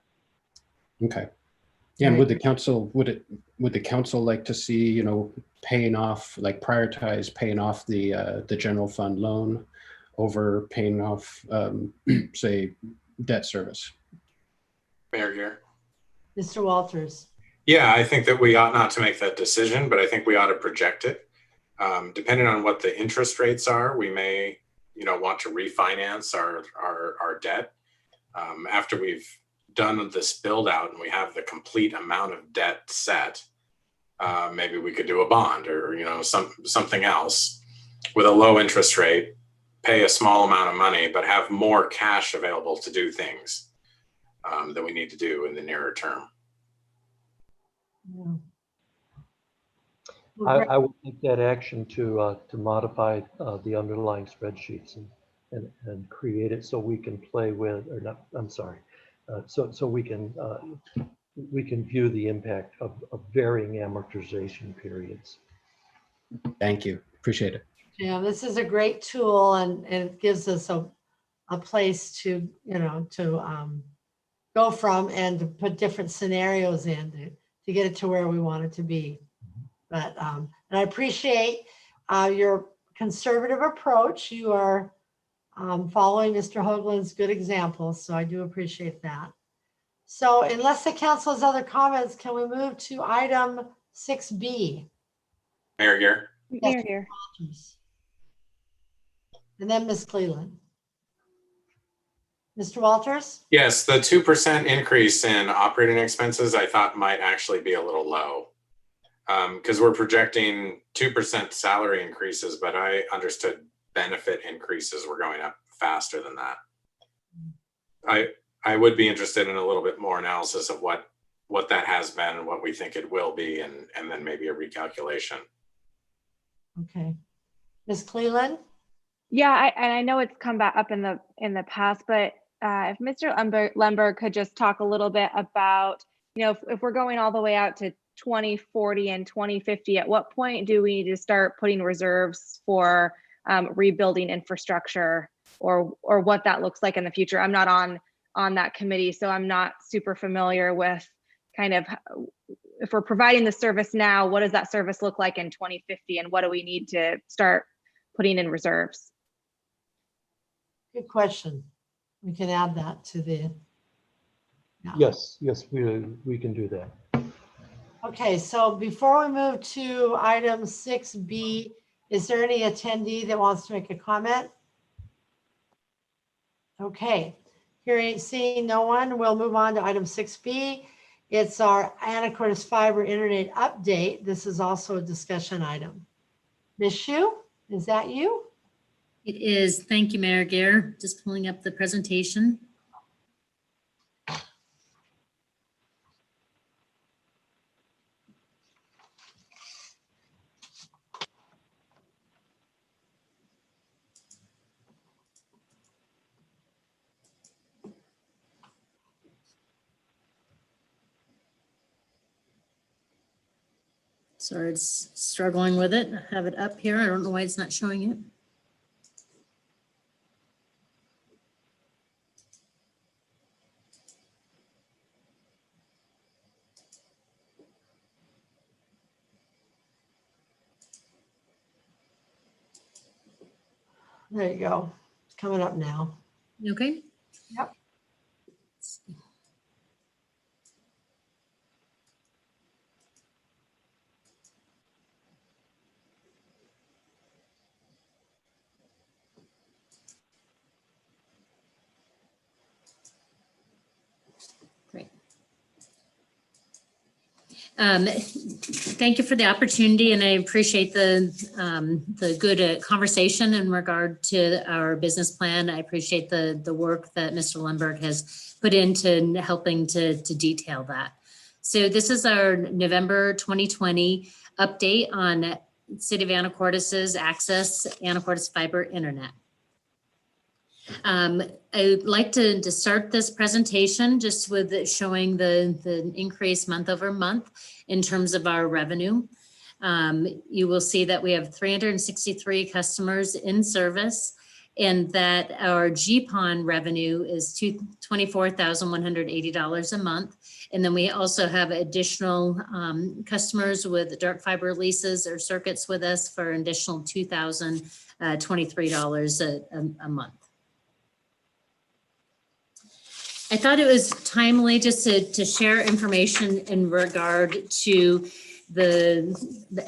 Okay. Yeah, and would the council like to see, paying off, like prioritize paying off the general fund loan over paying off, say, debt service? Mayor here. Mr. Walters. Yeah, I think that we ought not to make that decision, but I think we ought to project it. Depending on what the interest rates are, we may, want to refinance our debt after we've done this build out and we have the complete amount of debt set. Maybe we could do a bond or something else with a low interest rate, pay a small amount of money, but have more cash available to do things that we need to do in the nearer term. Yeah. I will take that action to modify the underlying spreadsheets and create it so we can play with, or not, I'm sorry, so we can view the impact of varying amortization periods. Thank you. Appreciate it. Yeah, this is a great tool, and it gives us a place to go from and to put different scenarios in to get it to where we want it to be. But and I appreciate your conservative approach. You are following Mr. Hoagland's good example, so I do appreciate that. So unless the council has other comments, can we move to item 6B? Mayor Gear. Yes, here. And then Ms. Cleland. Mr. Walters? Yes, the 2% increase in operating expenses I thought might actually be a little low because we're projecting 2% salary increases, but I understood benefit increases were going up faster than that. I would be interested in a little bit more analysis of what that has been, what we think it will be, and then maybe a recalculation. Okay. Ms. Cleland? Yeah, I know it's come back up in the past, but if Mr. Lemberg could just talk a little bit about, if we're going all the way out to 2040 and 2050, at what point do we need to start putting reserves for rebuilding infrastructure, or what that looks like in the future? I'm not on that committee, so I'm not super familiar with kind of, if we're providing the service now, what does that service look like in 2050, and what do we need to start putting in reserves? Good question. We can add that to the. Yeah. Yes, we can do that. Okay, so before we move to item 6B, is there any attendee that wants to make a comment? Okay, seeing no one, we'll move on to item 6B. It's our Anacortes Fiber Internet update. This is also a discussion item. Ms. Shu, is that you? It is. Thank you, Mayor Gear. Just pulling up the presentation. Sorry, it's struggling with it. I have it up here. I don't know why it's not showing it. There you go. It's coming up now. Okay. Yep. Great. Thank you for the opportunity, and I appreciate the good conversation in regard to our business plan. I appreciate the work that Mr. Lundberg has put into helping to detail that. So this is our November 2020 update on City of Anacortes' access Anacortes fiber internet. I'd like to start this presentation just with showing the increase month over month in terms of our revenue. You will see that we have 363 customers in service, and that our GPON revenue is $24,180 a month. And then we also have additional customers with dark fiber leases or circuits with us for an additional $2,023 a month. I thought it was timely just to share information in regard to the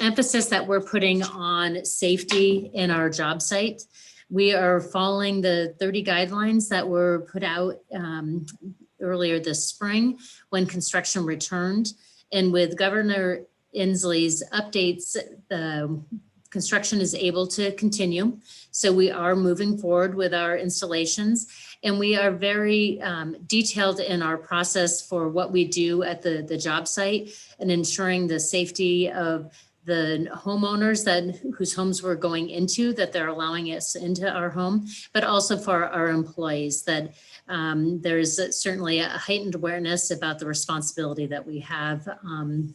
emphasis that we're putting on safety in our job site. We are following the 30 guidelines that were put out earlier this spring when construction returned. And with Governor Inslee's updates, the construction is able to continue. So we are moving forward with our installations, and we are very detailed in our process for what we do at the job site and ensuring the safety of the homeowners whose homes we're going into, that they're allowing us into our home, but also for our employees, that there's certainly a heightened awareness about the responsibility that we have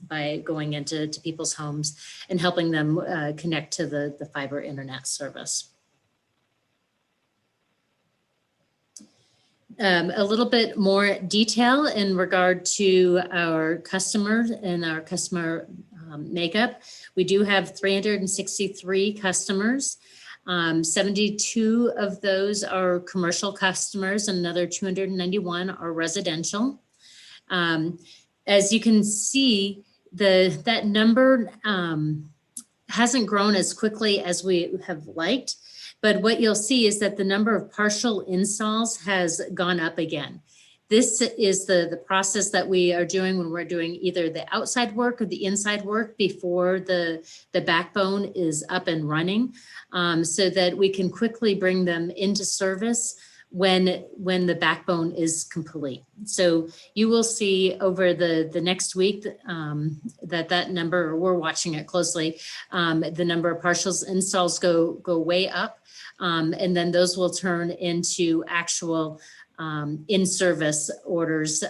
by going into people's homes and helping them connect to the fiber internet service. A little bit more detail in regard to our customers and our customer makeup. We do have 363 customers. 72 of those are commercial customers, and another 291 are residential. As you can see, that number hasn't grown as quickly as we have liked. But what you'll see is that the number of partial installs has gone up again. This is the process that we are doing when we're doing either the outside work or the inside work before the backbone is up and running, so that we can quickly bring them into service when the backbone is complete. So you will see over the next week that number, we're watching it closely, the number of partials installs go way up. And then those will turn into actual in-service orders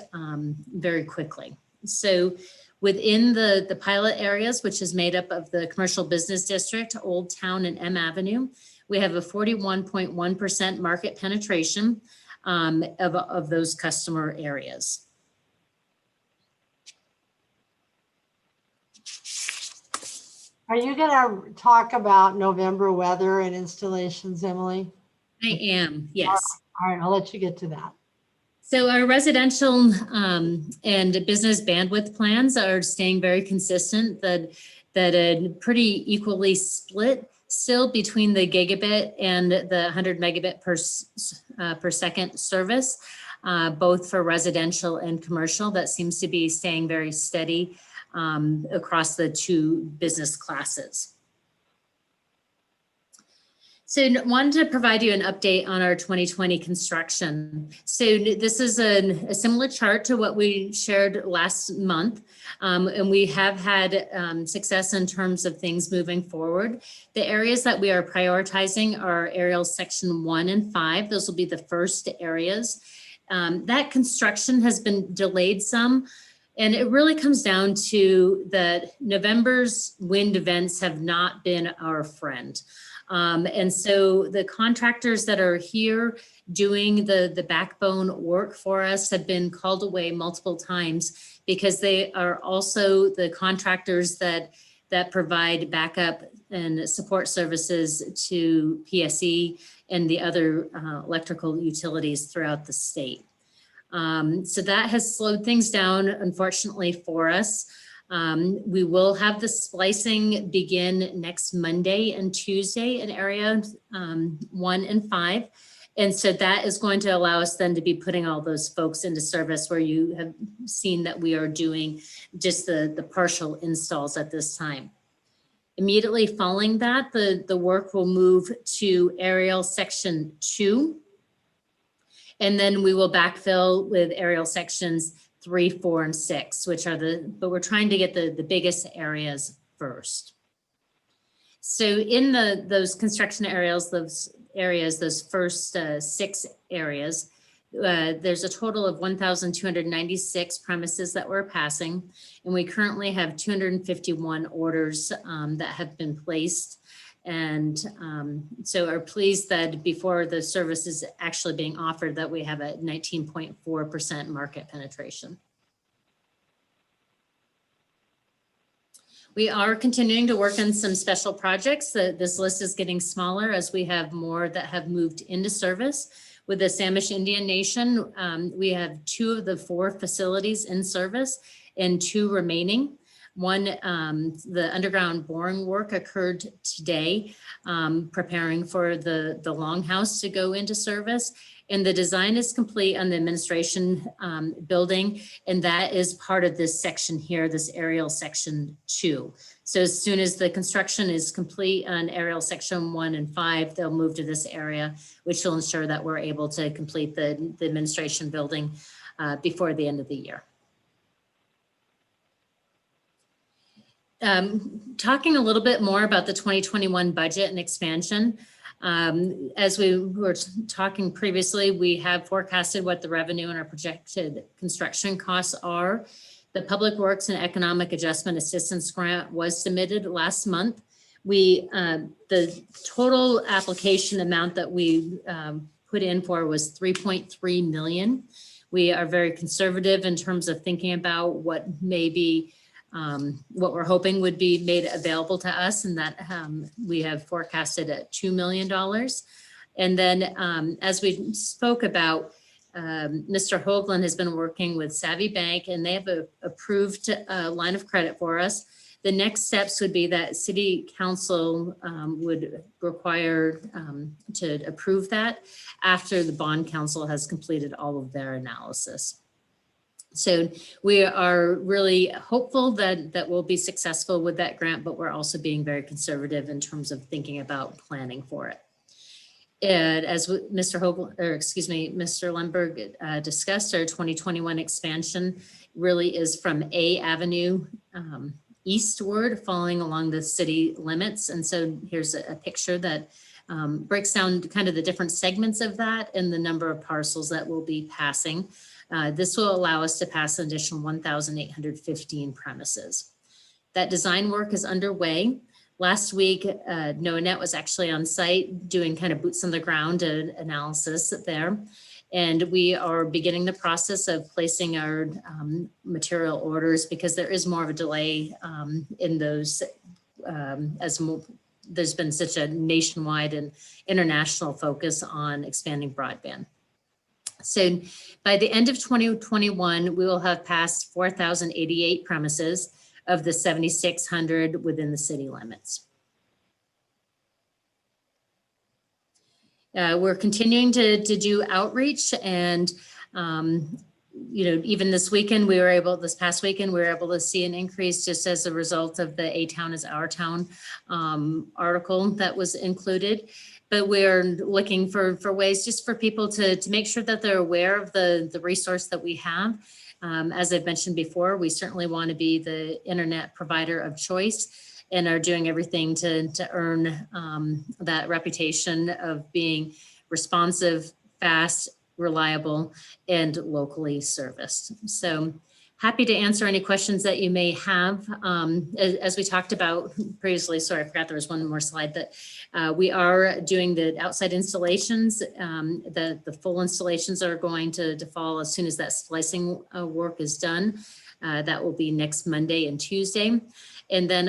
very quickly. So within the pilot areas, which is made up of the commercial business district, Old Town, and M Avenue, we have a 41.1% market penetration of those customer areas. Are you going to talk about November weather and installations, Emily? I am, yes. All right, I'll let you get to that. So our residential and business bandwidth plans are staying very consistent, that are pretty equally split still between the gigabit and the 100 megabit per second service, both for residential and commercial. That seems to be staying very steady across the two business classes. So I wanted to provide you an update on our 2020 construction. So this is a similar chart to what we shared last month. And we have had success in terms of things moving forward. The areas that we are prioritizing are aerials section 1 and 5. Those will be the first areas. That construction has been delayed some And it really comes down to that November's wind events have not been our friend. And so the contractors that are here doing the backbone work for us have been called away multiple times because they are also the contractors that provide backup and support services to PSE and the other electrical utilities throughout the state. So that has slowed things down, unfortunately, for us. We will have the splicing begin next Monday and Tuesday in area 1 and 5. And so that is going to allow us then to be putting all those folks into service where you have seen that we are doing just the partial installs at this time. Immediately following that, the work will move to aerial section 2. And then we will backfill with aerial sections 3, 4, and 6, which are but we're trying to get the biggest areas first. So in those construction areas, those first 6 areas, there's a total of 1,296 premises that we're passing, and we currently have 251 orders that have been placed. And so are pleased that before the service is actually being offered that we have a 19.4% market penetration. We are continuing to work on some special projects. This list is getting smaller as we have more that have moved into service. With the Samish Indian Nation, we have 2 of the 4 facilities in service and 2 remaining. One, the underground boring work occurred today, preparing for the longhouse to go into service. And the design is complete on the administration building. And that is part of this section here, this aerial section 2. So as soon as the construction is complete on aerial section 1 and 5, they'll move to this area, which will ensure that we're able to complete the administration building before the end of the year. Talking a little bit more about the 2021 budget and expansion. As we were talking previously, we have forecasted what the revenue and our projected construction costs are. The Public Works and Economic Adjustment Assistance Grant was submitted last month. The total application amount that we put in for was $3.3 million. We are very conservative in terms of thinking about what may be what we're hoping would be made available to us, and that we have forecasted at $2 million. And then as we spoke about, Mr. Hoagland has been working with Savvy Bank, and they have approved a line of credit for us. The next steps would be that City Council would require to approve that after the Bond Council has completed all of their analysis. So we are really hopeful that we'll be successful with that grant, but we're also being very conservative in terms of thinking about planning for it. And as Mr. Lemberg discussed, our 2021 expansion really is from A Avenue eastward, following along the city limits. And so here's a picture that breaks down kind of the different segments of that and the number of parcels that will be passing. This will allow us to pass an additional 1,815 premises. That design work is underway. Last week, NOAANET was actually on site doing kind of boots on the ground analysis there. And we are beginning the process of placing our material orders because there is more of a delay in those there's been such a nationwide and international focus on expanding broadband. So by the end of 2021, we will have passed 4,088 premises of the 7,600 within the city limits. We're continuing to do outreach, and even this weekend, this past weekend, we were able to see an increase just as a result of the A Town is Our Town article that was included. But we're looking for ways just for people to make sure that they're aware of the resource that we have. As I've mentioned before, we certainly want to be the internet provider of choice and are doing everything to earn that reputation of being responsive, fast, reliable, and locally serviced. So Happy to answer any questions that you may have. As we talked about previously, sorry, I forgot there was one more slide, that we are doing the outside installations. The full installations are going to fall as soon as that splicing work is done. That will be next Monday and Tuesday. And then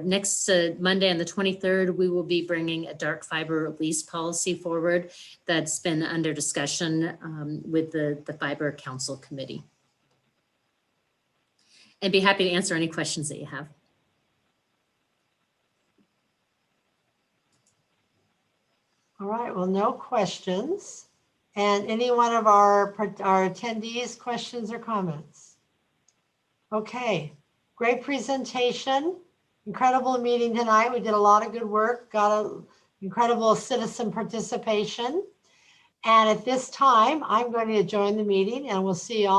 next Monday on the 23rd, we will be bringing a dark fiber lease policy forward that's been under discussion with the Fiber Council Committee. And be happy to answer any questions that you have. All right, well, no questions. And any one of our attendees, questions or comments? Okay, great presentation. Incredible meeting tonight. We did a lot of good work, got incredible citizen participation. And at this time, I'm going to join the meeting and we'll see you all